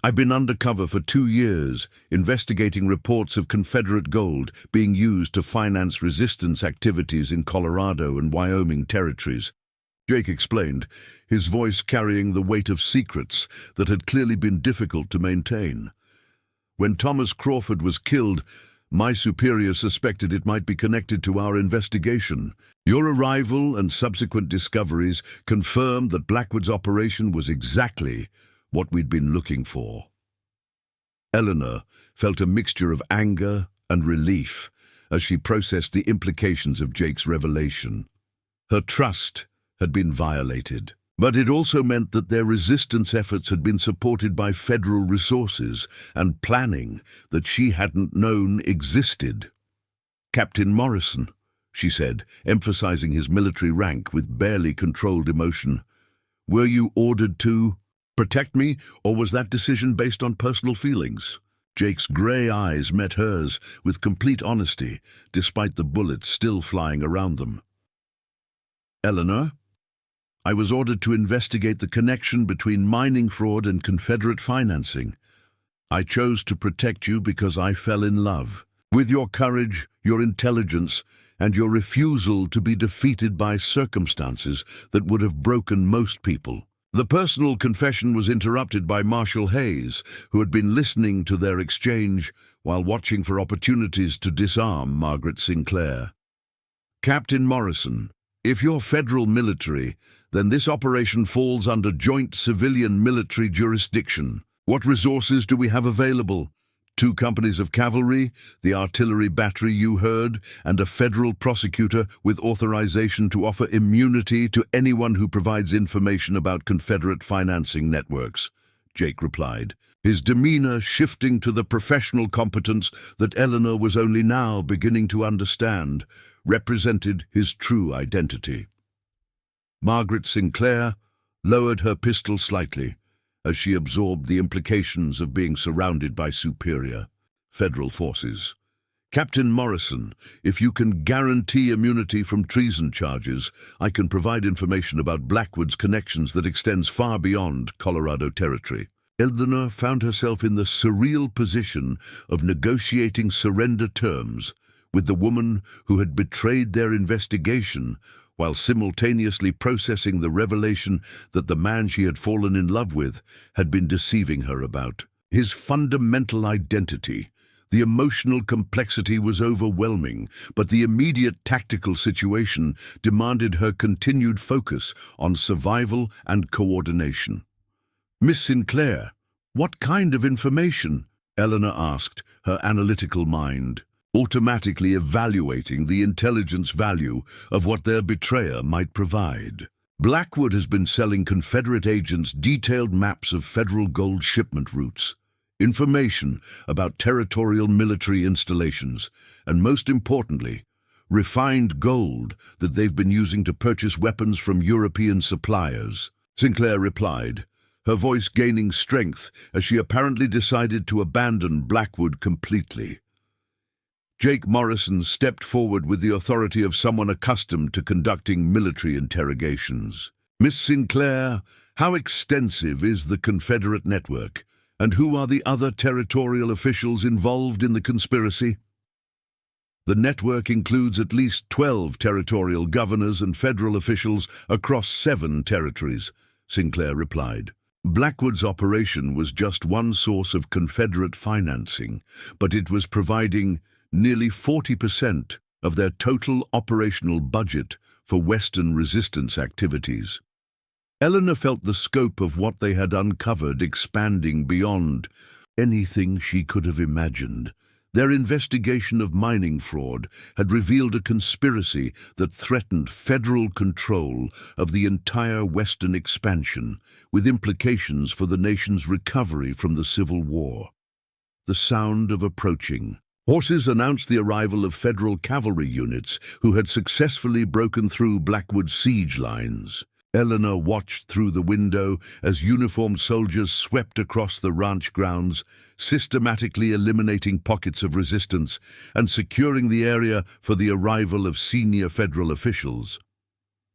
I've been undercover for 2 years, investigating reports of Confederate gold being used to finance resistance activities in Colorado and Wyoming territories," Jake explained, his voice carrying the weight of secrets that had clearly been difficult to maintain. "When Thomas Crawford was killed, my superior suspected it might be connected to our investigation. Your arrival and subsequent discoveries confirmed that Blackwood's operation was exactly what we'd been looking for." Eleanor felt a mixture of anger and relief as she processed the implications of Jake's revelation. Her trust had been violated, but it also meant that their resistance efforts had been supported by federal resources and planning that she hadn't known existed. "Captain Morrison," she said, emphasizing his military rank with barely controlled emotion, "were you ordered to protect me, or was that decision based on personal feelings?" Jake's grey eyes met hers with complete honesty, despite the bullets still flying around them. "Eleanor, I was ordered to investigate the connection between mining fraud and Confederate financing. I chose to protect you because I fell in love with your courage, your intelligence, and your refusal to be defeated by circumstances that would have broken most people." The personal confession was interrupted by Marshall Hayes, who had been listening to their exchange while watching for opportunities to disarm Margaret Sinclair. "Captain Morrison, If you're federal military, then this operation falls under joint civilian-military jurisdiction. What resources do we have available? 2 companies of cavalry, the artillery battery you heard, and a federal prosecutor with authorization to offer immunity to anyone who provides information about Confederate financing networks, Jake replied, his demeanor shifting to the professional competence that Eleanor was only now beginning to understand represented his true identity. Margaret Sinclair lowered her pistol slightly as she absorbed the implications of being surrounded by superior federal forces. Captain Morrison, if you can guarantee immunity from treason charges, I can provide information about Blackwood's connections that extends far beyond Colorado territory. Eleanor found herself in the surreal position of negotiating surrender terms with the woman who had betrayed their investigation while simultaneously processing the revelation that the man she had fallen in love with had been deceiving her about. His fundamental identity, the emotional complexity was overwhelming, but the immediate tactical situation demanded her continued focus on survival and coordination. Miss Sinclair, what kind of information? Eleanor asked, her analytical mind automatically evaluating the intelligence value of what their betrayer might provide. Blackwood has been selling Confederate agents detailed maps of federal gold shipment routes, information about territorial military installations, and most importantly, refined gold that they've been using to purchase weapons from European suppliers. Sinclair replied, her voice gaining strength as she apparently decided to abandon Blackwood completely. Jake Morrison stepped forward with the authority of someone accustomed to conducting military interrogations. Miss Sinclair, how extensive is the Confederate network, and who are the other territorial officials involved in the conspiracy? The network includes at least 12 territorial governors and federal officials across 7 territories, Sinclair replied. Blackwood's operation was just one source of Confederate financing, but it was providing nearly 40% of their total operational budget for Western resistance activities. Eleanor felt the scope of what they had uncovered expanding beyond anything she could have imagined. Their investigation of mining fraud had revealed a conspiracy that threatened federal control of the entire Western expansion, with implications for the nation's recovery from the Civil War. The sound of approaching horses announced the arrival of federal cavalry units who had successfully broken through Blackwood's siege lines. Eleanor watched through the window as uniformed soldiers swept across the ranch grounds, systematically eliminating pockets of resistance and securing the area for the arrival of senior federal officials.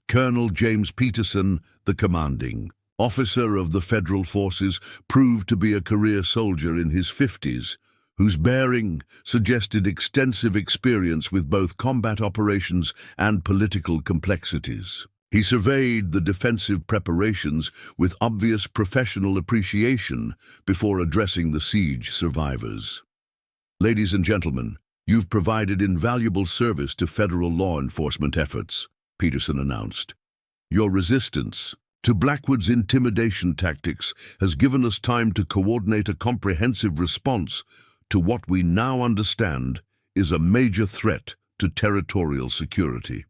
Colonel James Peterson, the commanding officer of the federal forces, proved to be a career soldier in his 50s, whose bearing suggested extensive experience with both combat operations and political complexities. He surveyed the defensive preparations with obvious professional appreciation before addressing the siege survivors. Ladies and gentlemen, you've provided invaluable service to federal law enforcement efforts, Peterson announced. Your resistance to Blackwood's intimidation tactics has given us time to coordinate a comprehensive response to what we now understand is a major threat to territorial security.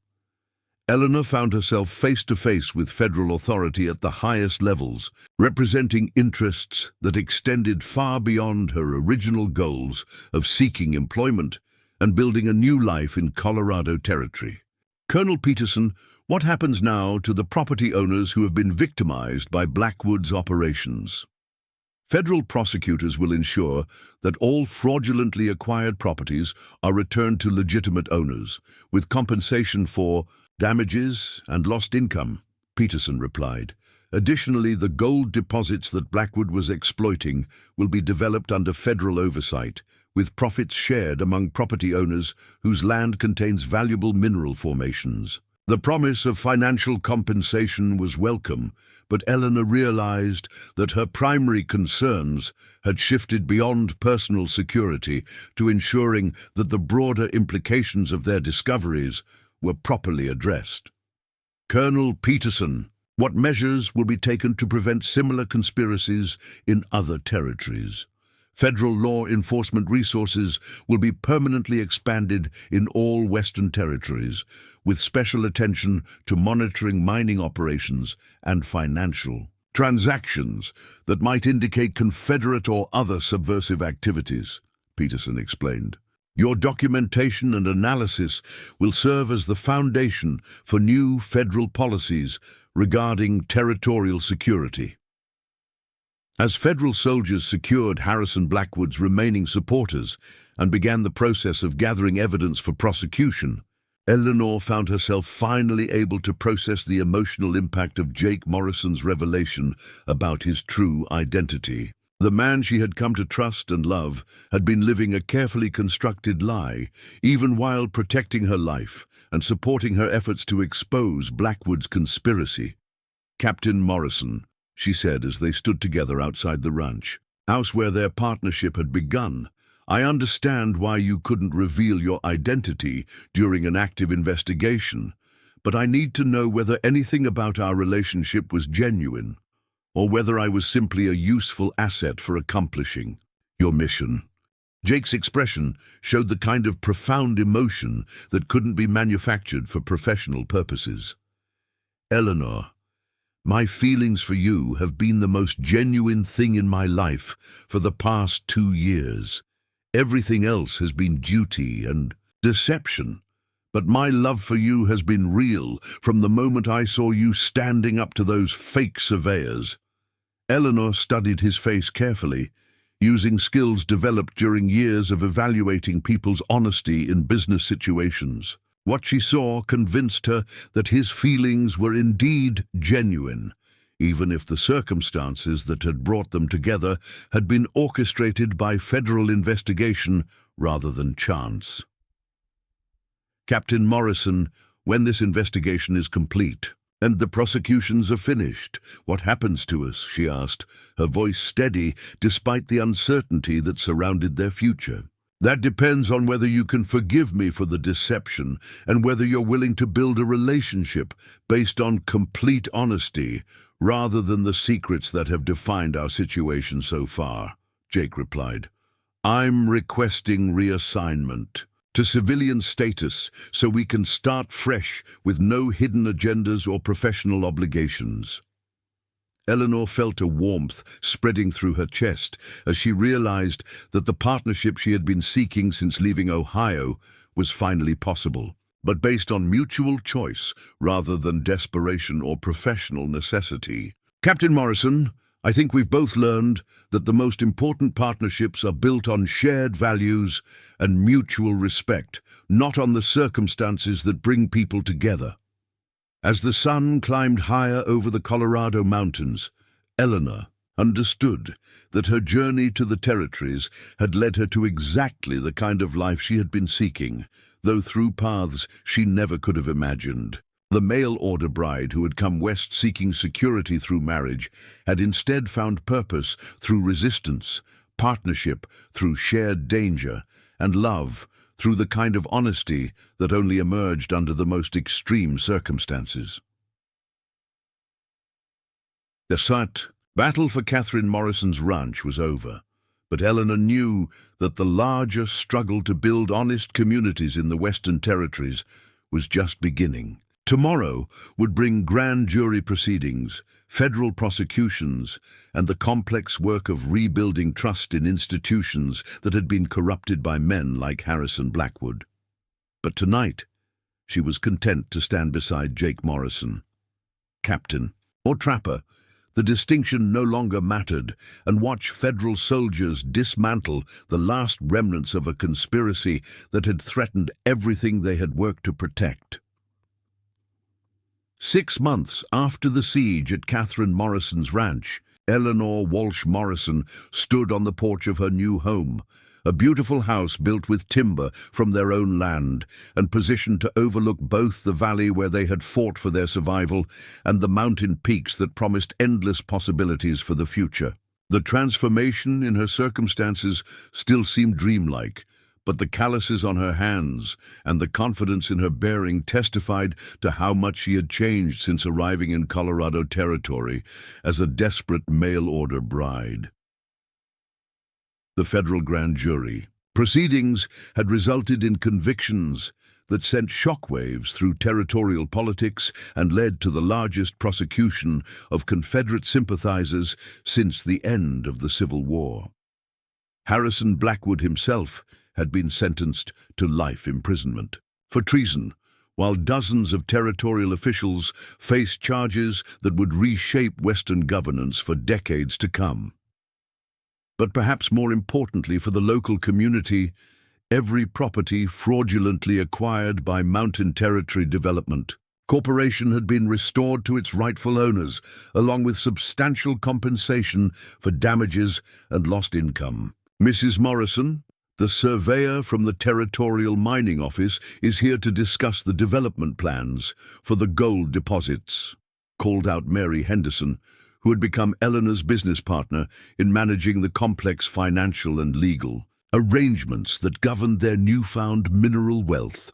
Eleanor found herself face-to-face with federal authority at the highest levels, representing interests that extended far beyond her original goals of seeking employment and building a new life in Colorado territory. Colonel Peterson, what happens now to the property owners who have been victimized by Blackwood's operations? Federal prosecutors will ensure that all fraudulently acquired properties are returned to legitimate owners, with compensation for damages and lost income, Peterson replied. Additionally, the gold deposits that Blackwood was exploiting will be developed under federal oversight, with profits shared among property owners whose land contains valuable mineral formations. The promise of financial compensation was welcome, but Eleanor realized that her primary concerns had shifted beyond personal security to ensuring that the broader implications of their discoveries were properly addressed. Colonel Peterson, what measures will be taken to prevent similar conspiracies in other territories? Federal law enforcement resources will be permanently expanded in all Western territories, with special attention to monitoring mining operations and financial transactions that might indicate Confederate or other subversive activities, Peterson explained. Your documentation and analysis will serve as the foundation for new federal policies regarding territorial security. As federal soldiers secured Harrison Blackwood's remaining supporters and began the process of gathering evidence for prosecution, Eleanor found herself finally able to process the emotional impact of Jake Morrison's revelation about his true identity. The man she had come to trust and love had been living a carefully constructed lie, even while protecting her life and supporting her efforts to expose Blackwood's conspiracy. "Captain Morrison," she said as they stood together outside the ranch house where their partnership had begun, "I understand why you couldn't reveal your identity during an active investigation, but I need to know whether anything about our relationship was genuine, or whether I was simply a useful asset for accomplishing your mission." Jake's expression showed the kind of profound emotion that couldn't be manufactured for professional purposes. "Eleanor, my feelings for you have been the most genuine thing in my life for the past 2 years. Everything else has been duty and deception, but my love for you has been real from the moment I saw you standing up to those fake surveyors." Eleanor studied his face carefully, using skills developed during years of evaluating people's honesty in business situations. What she saw convinced her that his feelings were indeed genuine, even if the circumstances that had brought them together had been orchestrated by federal investigation rather than chance. "Captain Morrison, when this investigation is complete and the prosecutions are finished, what happens to us?" she asked, her voice steady despite the uncertainty that surrounded their future. "That depends on whether you can forgive me for the deception and whether you're willing to build a relationship based on complete honesty rather than the secrets that have defined our situation so far," Jake replied. "I'm requesting reassignment to civilian status so we can start fresh with no hidden agendas or professional obligations." Eleanor felt a warmth spreading through her chest as she realized that the partnership she had been seeking since leaving Ohio was finally possible, but based on mutual choice rather than desperation or professional necessity. "Captain Morrison, I think we've both learned that the most important partnerships are built on shared values and mutual respect, not on the circumstances that bring people together." As the sun climbed higher over the Colorado mountains, Eleanor understood that her journey to the territories had led her to exactly the kind of life she had been seeking, though through paths she never could have imagined. The mail-order bride who had come west seeking security through marriage had instead found purpose through resistance, partnership through shared danger, and love through the kind of honesty that only emerged under the most extreme circumstances. The battle for Catherine Morrison's ranch was over, but Eleanor knew that the larger struggle to build honest communities in the Western Territories was just beginning. Tomorrow would bring grand jury proceedings, federal prosecutions, and the complex work of rebuilding trust in institutions that had been corrupted by men like Harrison Blackwood. But tonight, she was content to stand beside Jake Morrison. Captain or trapper, the distinction no longer mattered, and watch federal soldiers dismantle the last remnants of a conspiracy that had threatened everything they had worked to protect. 6 months after the siege at Catherine Morrison's ranch, Eleanor Walsh Morrison stood on the porch of her new home, a beautiful house built with timber from their own land and positioned to overlook both the valley where they had fought for their survival and the mountain peaks that promised endless possibilities for the future. The transformation in her circumstances still seemed dreamlike, but the calluses on her hands and the confidence in her bearing testified to how much she had changed since arriving in Colorado territory as a desperate mail-order bride. The federal grand jury. Proceedings had resulted in convictions that sent shockwaves through territorial politics and led to the largest prosecution of Confederate sympathizers since the end of the Civil War. Harrison Blackwood himself had been sentenced to life imprisonment for treason, while dozens of territorial officials faced charges that would reshape Western governance for decades to come. But perhaps more importantly for the local community, every property fraudulently acquired by Mountain Territory Development Corporation had been restored to its rightful owners, along with substantial compensation for damages and lost income. Mrs. Morrison, the surveyor from the Territorial Mining Office, is here to discuss the development plans for the gold deposits, called out Mary Henderson, who had become Eleanor's business partner in managing the complex financial and legal arrangements that governed their newfound mineral wealth.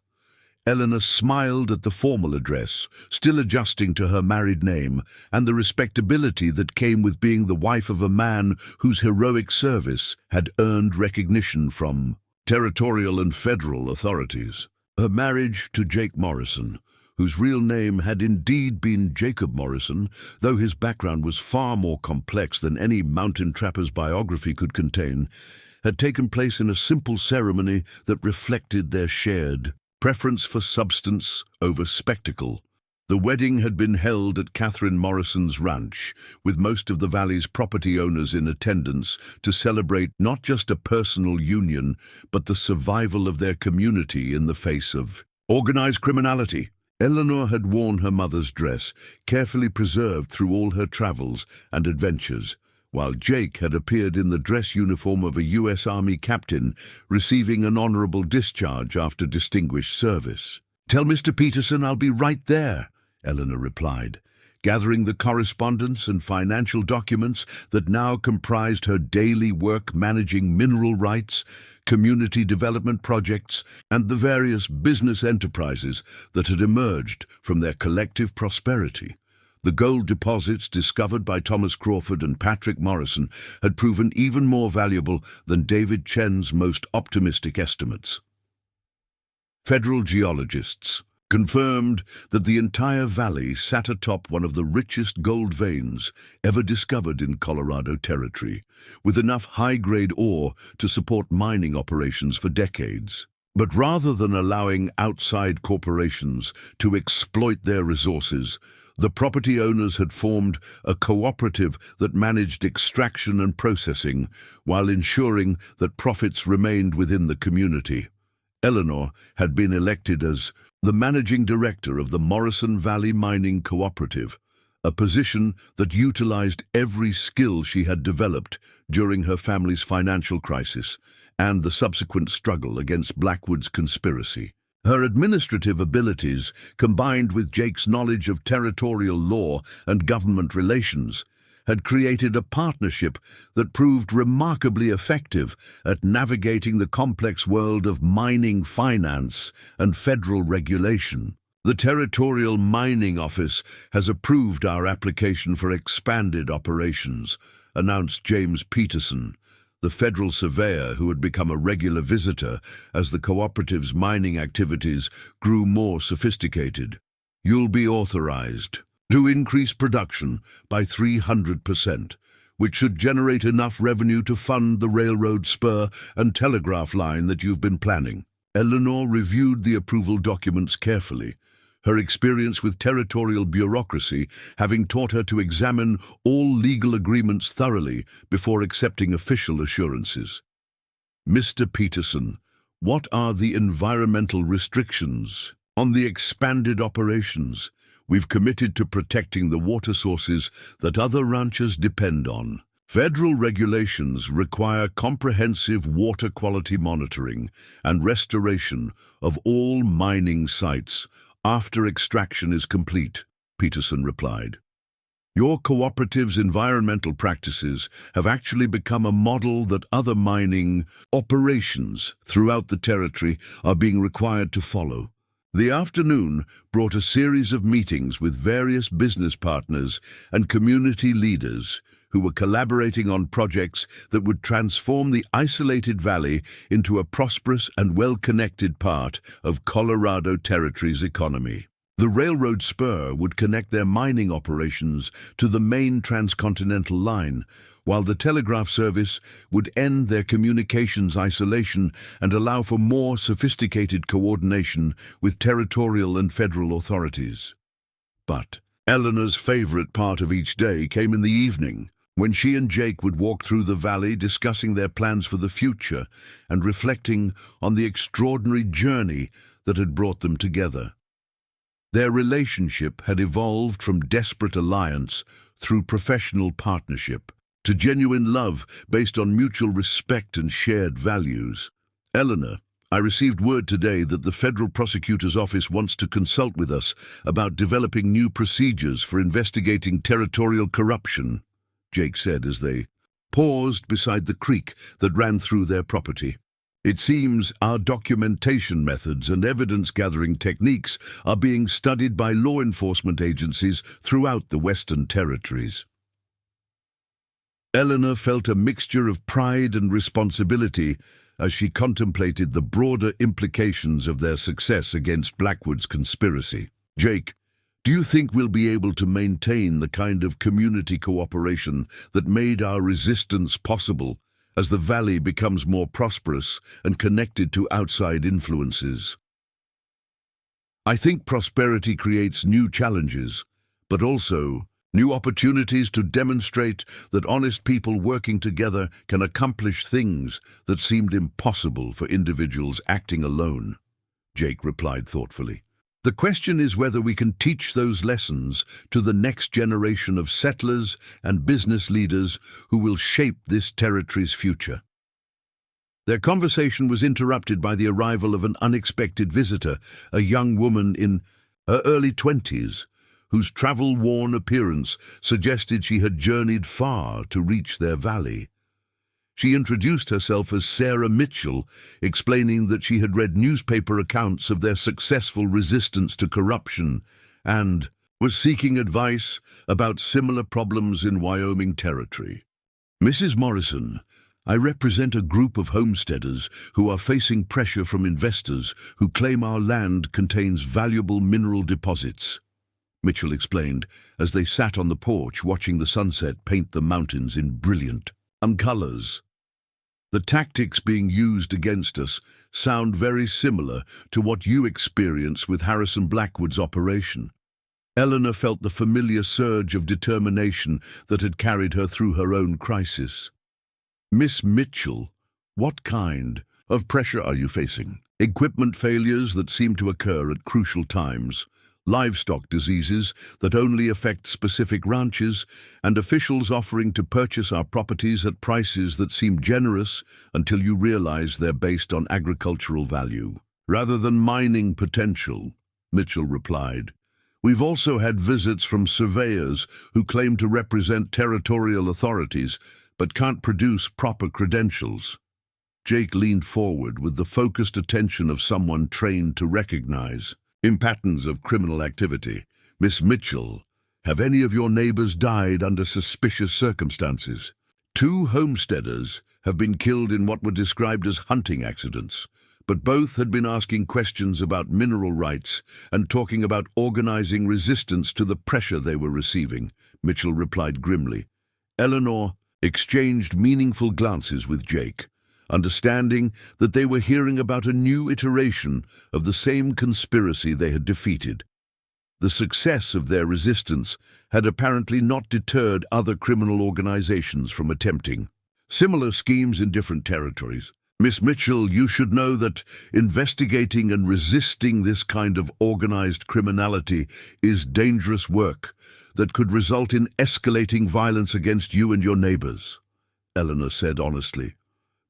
Eleanor smiled at the formal address, still adjusting to her married name and the respectability that came with being the wife of a man whose heroic service had earned recognition from territorial and federal authorities. Her marriage to Jake Morrison, whose real name had indeed been Jacob Morrison, though his background was far more complex than any mountain trapper's biography could contain, had taken place in a simple ceremony that reflected their shared preference for substance over spectacle. The wedding had been held at Catherine Morrison's ranch, with most of the valley's property owners in attendance to celebrate not just a personal union, but the survival of their community in the face of organized criminality. Eleanor had worn her mother's dress, carefully preserved through all her travels and adventures, while Jake had appeared in the dress uniform of a U.S. Army captain, receiving an honorable discharge after distinguished service. "Tell Mr. Peterson I'll be right there," Eleanor replied, gathering the correspondence and financial documents that now comprised her daily work managing mineral rights, community development projects, and the various business enterprises that had emerged from their collective prosperity. The gold deposits discovered by Thomas Crawford and Patrick Morrison had proven even more valuable than David Chen's most optimistic estimates. Federal geologists confirmed that the entire valley sat atop one of the richest gold veins ever discovered in Colorado Territory, with enough high-grade ore to support mining operations for decades. But rather than allowing outside corporations to exploit their resources, the property owners had formed a cooperative that managed extraction and processing while ensuring that profits remained within the community. Eleanor had been elected as the managing director of the Morrison Valley Mining Cooperative, a position that utilized every skill she had developed during her family's financial crisis and the subsequent struggle against Blackwood's conspiracy. Her administrative abilities, combined with Jake's knowledge of territorial law and government relations, had created a partnership that proved remarkably effective at navigating the complex world of mining finance and federal regulation. "The Territorial Mining Office has approved our application for expanded operations," announced James Peterson, the federal surveyor who had become a regular visitor as the cooperative's mining activities grew more sophisticated. "You'll be authorized to increase production by 300%, which should generate enough revenue to fund the railroad spur and telegraph line that you've been planning." Eleanor reviewed the approval documents carefully, her experience with territorial bureaucracy having taught her to examine all legal agreements thoroughly before accepting official assurances. "Mr. Peterson, what are the environmental restrictions on the expanded operations? We've committed to protecting the water sources that other ranchers depend on. Federal regulations require comprehensive water quality monitoring and restoration of all mining sites after extraction is complete," Peterson replied. Your cooperative's environmental practices have actually become a model that other mining operations throughout the territory are being required to follow. The afternoon brought a series of meetings with various business partners and community leaders who were collaborating on projects that would transform the isolated valley into a prosperous and well-connected part of Colorado Territory's economy. The railroad spur would connect their mining operations to the main transcontinental line, while the telegraph service would end their communications isolation and allow for more sophisticated coordination with territorial and federal authorities. But Eleanor's favorite part of each day came in the evening, when she and Jake would walk through the valley discussing their plans for the future and reflecting on the extraordinary journey that had brought them together. Their relationship had evolved from desperate alliance through professional partnership to genuine love based on mutual respect and shared values. Eleanor, I received word today that the federal prosecutor's office wants to consult with us about developing new procedures for investigating territorial corruption, Jake said as they paused beside the creek that ran through their property. It seems our documentation methods and evidence-gathering techniques are being studied by law enforcement agencies throughout the Western Territories. Eleanor felt a mixture of pride and responsibility as she contemplated the broader implications of their success against Blackwood's conspiracy. Jake, do you think we'll be able to maintain the kind of community cooperation that made our resistance possible as the valley becomes more prosperous and connected to outside influences? I think prosperity creates new challenges, but also new opportunities to demonstrate that honest people working together can accomplish things that seemed impossible for individuals acting alone, Jake replied thoughtfully. The question is whether we can teach those lessons to the next generation of settlers and business leaders who will shape this territory's future. Their conversation was interrupted by the arrival of an unexpected visitor, a young woman in her early 20s, whose travel-worn appearance suggested she had journeyed far to reach their valley. She introduced herself as Sarah Mitchell, explaining that she had read newspaper accounts of their successful resistance to corruption and was seeking advice about similar problems in Wyoming Territory. Mrs. Morrison, I represent a group of homesteaders who are facing pressure from investors who claim our land contains valuable mineral deposits, Mitchell explained as they sat on the porch watching the sunset paint the mountains in brilliant colors. The tactics being used against us sound very similar to what you experienced with Harrison Blackwood's operation. Eleanor felt the familiar surge of determination that had carried her through her own crisis. Miss Mitchell, what kind of pressure are you facing? Equipment failures that seem to occur at crucial times, livestock diseases that only affect specific ranches, and officials offering to purchase our properties at prices that seem generous until you realize they're based on agricultural value, rather than mining potential, Mitchell replied. We've also had visits from surveyors who claim to represent territorial authorities but can't produce proper credentials. Jake leaned forward with the focused attention of someone trained to recognize patterns of criminal activity. Miss Mitchell, have any of your neighbors died under suspicious circumstances? 2 homesteaders have been killed in what were described as hunting accidents, but both had been asking questions about mineral rights and talking about organizing resistance to the pressure they were receiving, Mitchell replied grimly. Eleanor exchanged meaningful glances with Jake, understanding that they were hearing about a new iteration of the same conspiracy they had defeated. The success of their resistance had apparently not deterred other criminal organizations from attempting similar schemes in different territories. Miss Mitchell, you should know that investigating and resisting this kind of organized criminality is dangerous work that could result in escalating violence against you and your neighbors, Eleanor said honestly.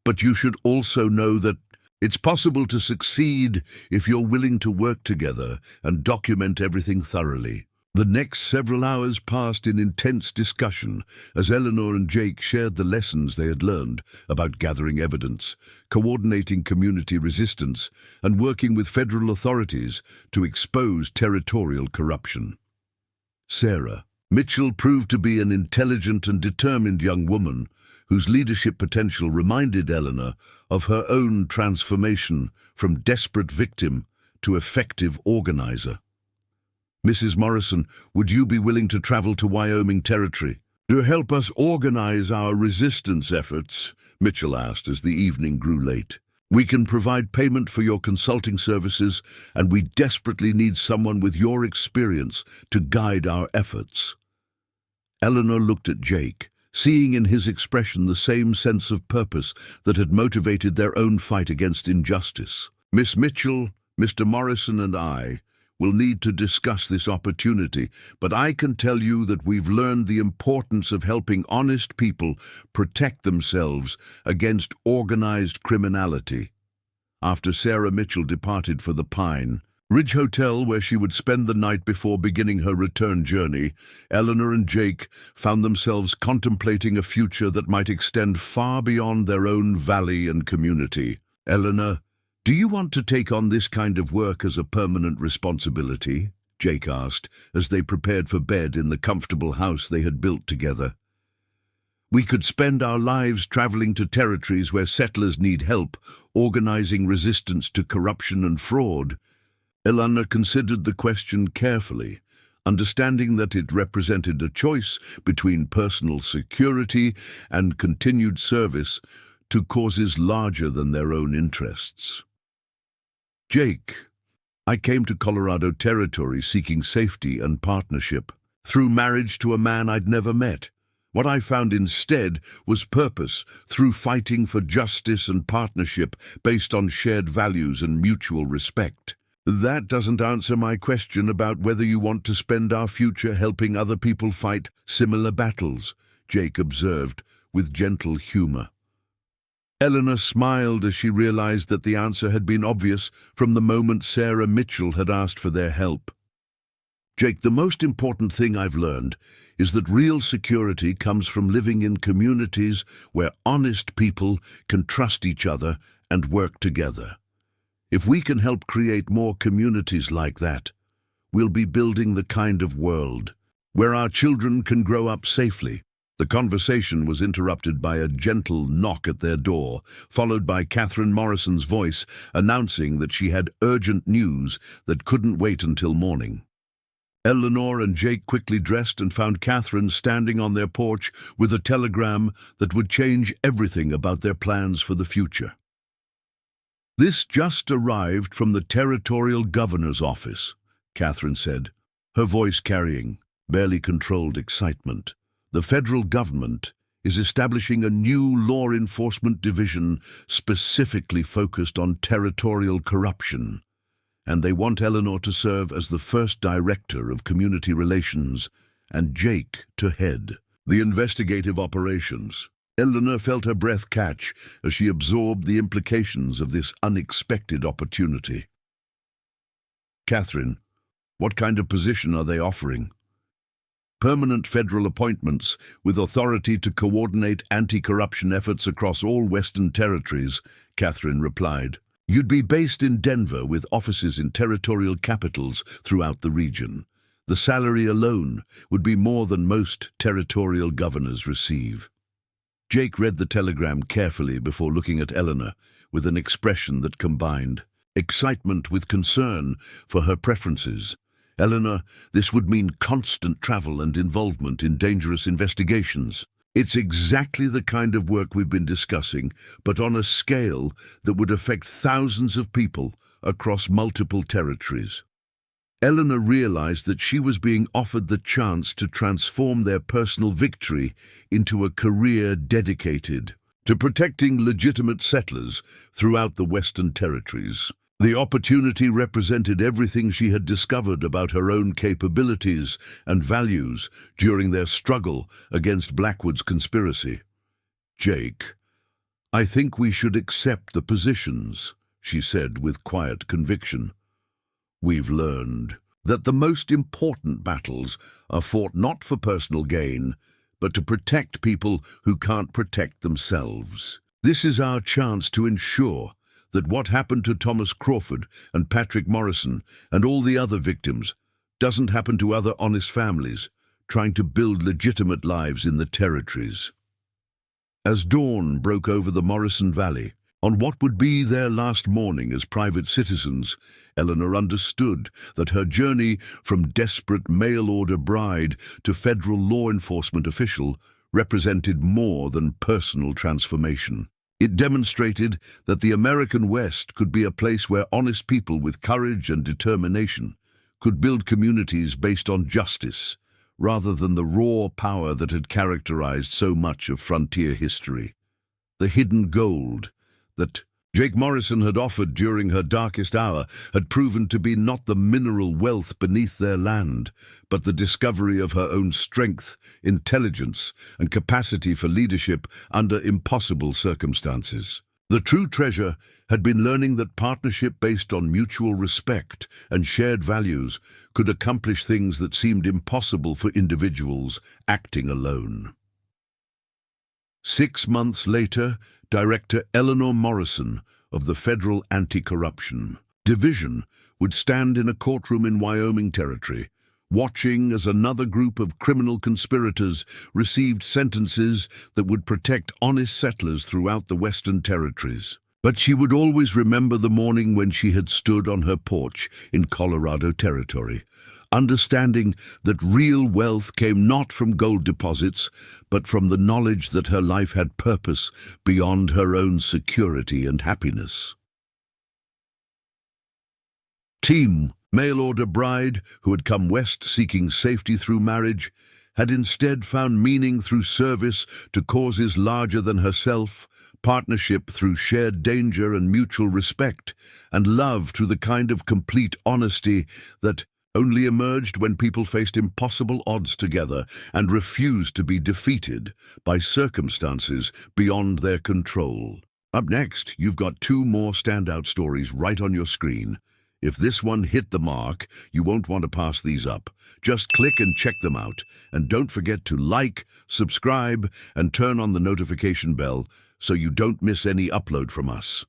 But you should also know that it's possible to succeed if you're willing to work together and document everything thoroughly. The next several hours passed in intense discussion as Eleanor and Jake shared the lessons they had learned about gathering evidence, coordinating community resistance, and working with federal authorities to expose territorial corruption. Sarah Mitchell proved to be an intelligent and determined young woman whose leadership potential reminded Eleanor of her own transformation from desperate victim to effective organizer. "Mrs. Morrison, would you be willing to travel to Wyoming Territory to help us organize our resistance efforts?" Mitchell asked as the evening grew late. "We can provide payment for your consulting services, and we desperately need someone with your experience to guide our efforts." Eleanor looked at Jake, seeing in his expression the same sense of purpose that had motivated their own fight against injustice. "Miss Mitchell, Mr. Morrison and I will need to discuss this opportunity, but I can tell you that we've learned the importance of helping honest people protect themselves against organized criminality." After Sarah Mitchell departed for the Pine Ridge Hotel, where she would spend the night before beginning her return journey, Eleanor and Jake found themselves contemplating a future that might extend far beyond their own valley and community. "Eleanor, do you want to take on this kind of work as a permanent responsibility?" Jake asked as they prepared for bed in the comfortable house they had built together. "We could spend our lives traveling to territories where settlers need help, organizing resistance to corruption and fraud." Eleanor considered the question carefully, understanding that it represented a choice between personal security and continued service to causes larger than their own interests. "Jake, I came to Colorado Territory seeking safety and partnership. Through marriage to a man I'd never met. What I found instead was purpose through fighting for justice and partnership based on shared values and mutual respect." "That doesn't answer my question about whether you want to spend our future helping other people fight similar battles," Jake observed with gentle humor. Eleanor smiled as she realized that the answer had been obvious from the moment Sarah Mitchell had asked for their help. "Jake, the most important thing I've learned is that real security comes from living in communities where honest people can trust each other and work together. If we can help create more communities like that, we'll be building the kind of world where our children can grow up safely." The conversation was interrupted by a gentle knock at their door, followed by Catherine Morrison's voice announcing that she had urgent news that couldn't wait until morning. Eleanor and Jake quickly dressed and found Catherine standing on their porch with a telegram that would change everything about their plans for the future. "This just arrived from the Territorial Governor's office," Catherine said, her voice carrying barely controlled excitement. "The federal government is establishing a new law enforcement division specifically focused on territorial corruption, and they want Eleanor to serve as the first director of community relations and Jake to head the investigative operations." Eleanor felt her breath catch as she absorbed the implications of this unexpected opportunity. "Catherine, what kind of position are they offering?" "Permanent federal appointments with authority to coordinate anti-corruption efforts across all Western territories," Catherine replied. "You'd be based in Denver with offices in territorial capitals throughout the region. The salary alone would be more than most territorial governors receive." Jake read the telegram carefully before looking at Eleanor with an expression that combined excitement with concern for her preferences. "Eleanor, this would mean constant travel and involvement in dangerous investigations. It's exactly the kind of work we've been discussing, but on a scale that would affect thousands of people across multiple territories." Eleanor realized that she was being offered the chance to transform their personal victory into a career dedicated to protecting legitimate settlers throughout the Western territories. The opportunity represented everything she had discovered about her own capabilities and values during their struggle against Blackwood's conspiracy. "Jake, I think we should accept the positions," she said with quiet conviction. "We've learned that the most important battles are fought not for personal gain, but to protect people who can't protect themselves. This is our chance to ensure that what happened to Thomas Crawford and Patrick Morrison and all the other victims doesn't happen to other honest families trying to build legitimate lives in the territories. As dawn broke over the Morrison Valley, on what would be their last morning as private citizens, Eleanor understood that her journey from desperate mail-order bride to federal law enforcement official represented more than personal transformation. It demonstrated that the American West could be a place where honest people with courage and determination could build communities based on justice, rather than the raw power that had characterized so much of frontier history. The hidden gold that Jake Morrison had offered during her darkest hour had proven to be not the mineral wealth beneath their land, but the discovery of her own strength, intelligence, and capacity for leadership under impossible circumstances. The true treasure had been learning that partnership based on mutual respect and shared values could accomplish things that seemed impossible for individuals acting alone. 6 months later, Director Eleanor Morrison of the Federal Anti-Corruption Division would stand in a courtroom in Wyoming Territory, watching as another group of criminal conspirators received sentences that would protect honest settlers throughout the Western Territories. But she would always remember the morning when she had stood on her porch in Colorado Territory, understanding that real wealth came not from gold deposits, but from the knowledge that her life had purpose beyond her own security and happiness. Team mail-order bride, who had come west seeking safety through marriage, had instead found meaning through service to causes larger than herself, partnership through shared danger and mutual respect, and love through the kind of complete honesty that only emerged when people faced impossible odds together and refused to be defeated by circumstances beyond their control. Up next, you've got 2 more standout stories right on your screen. If this one hit the mark, you won't want to pass these up. Just click and check them out. And don't forget to like, subscribe, and turn on the notification bell so you don't miss any upload from us.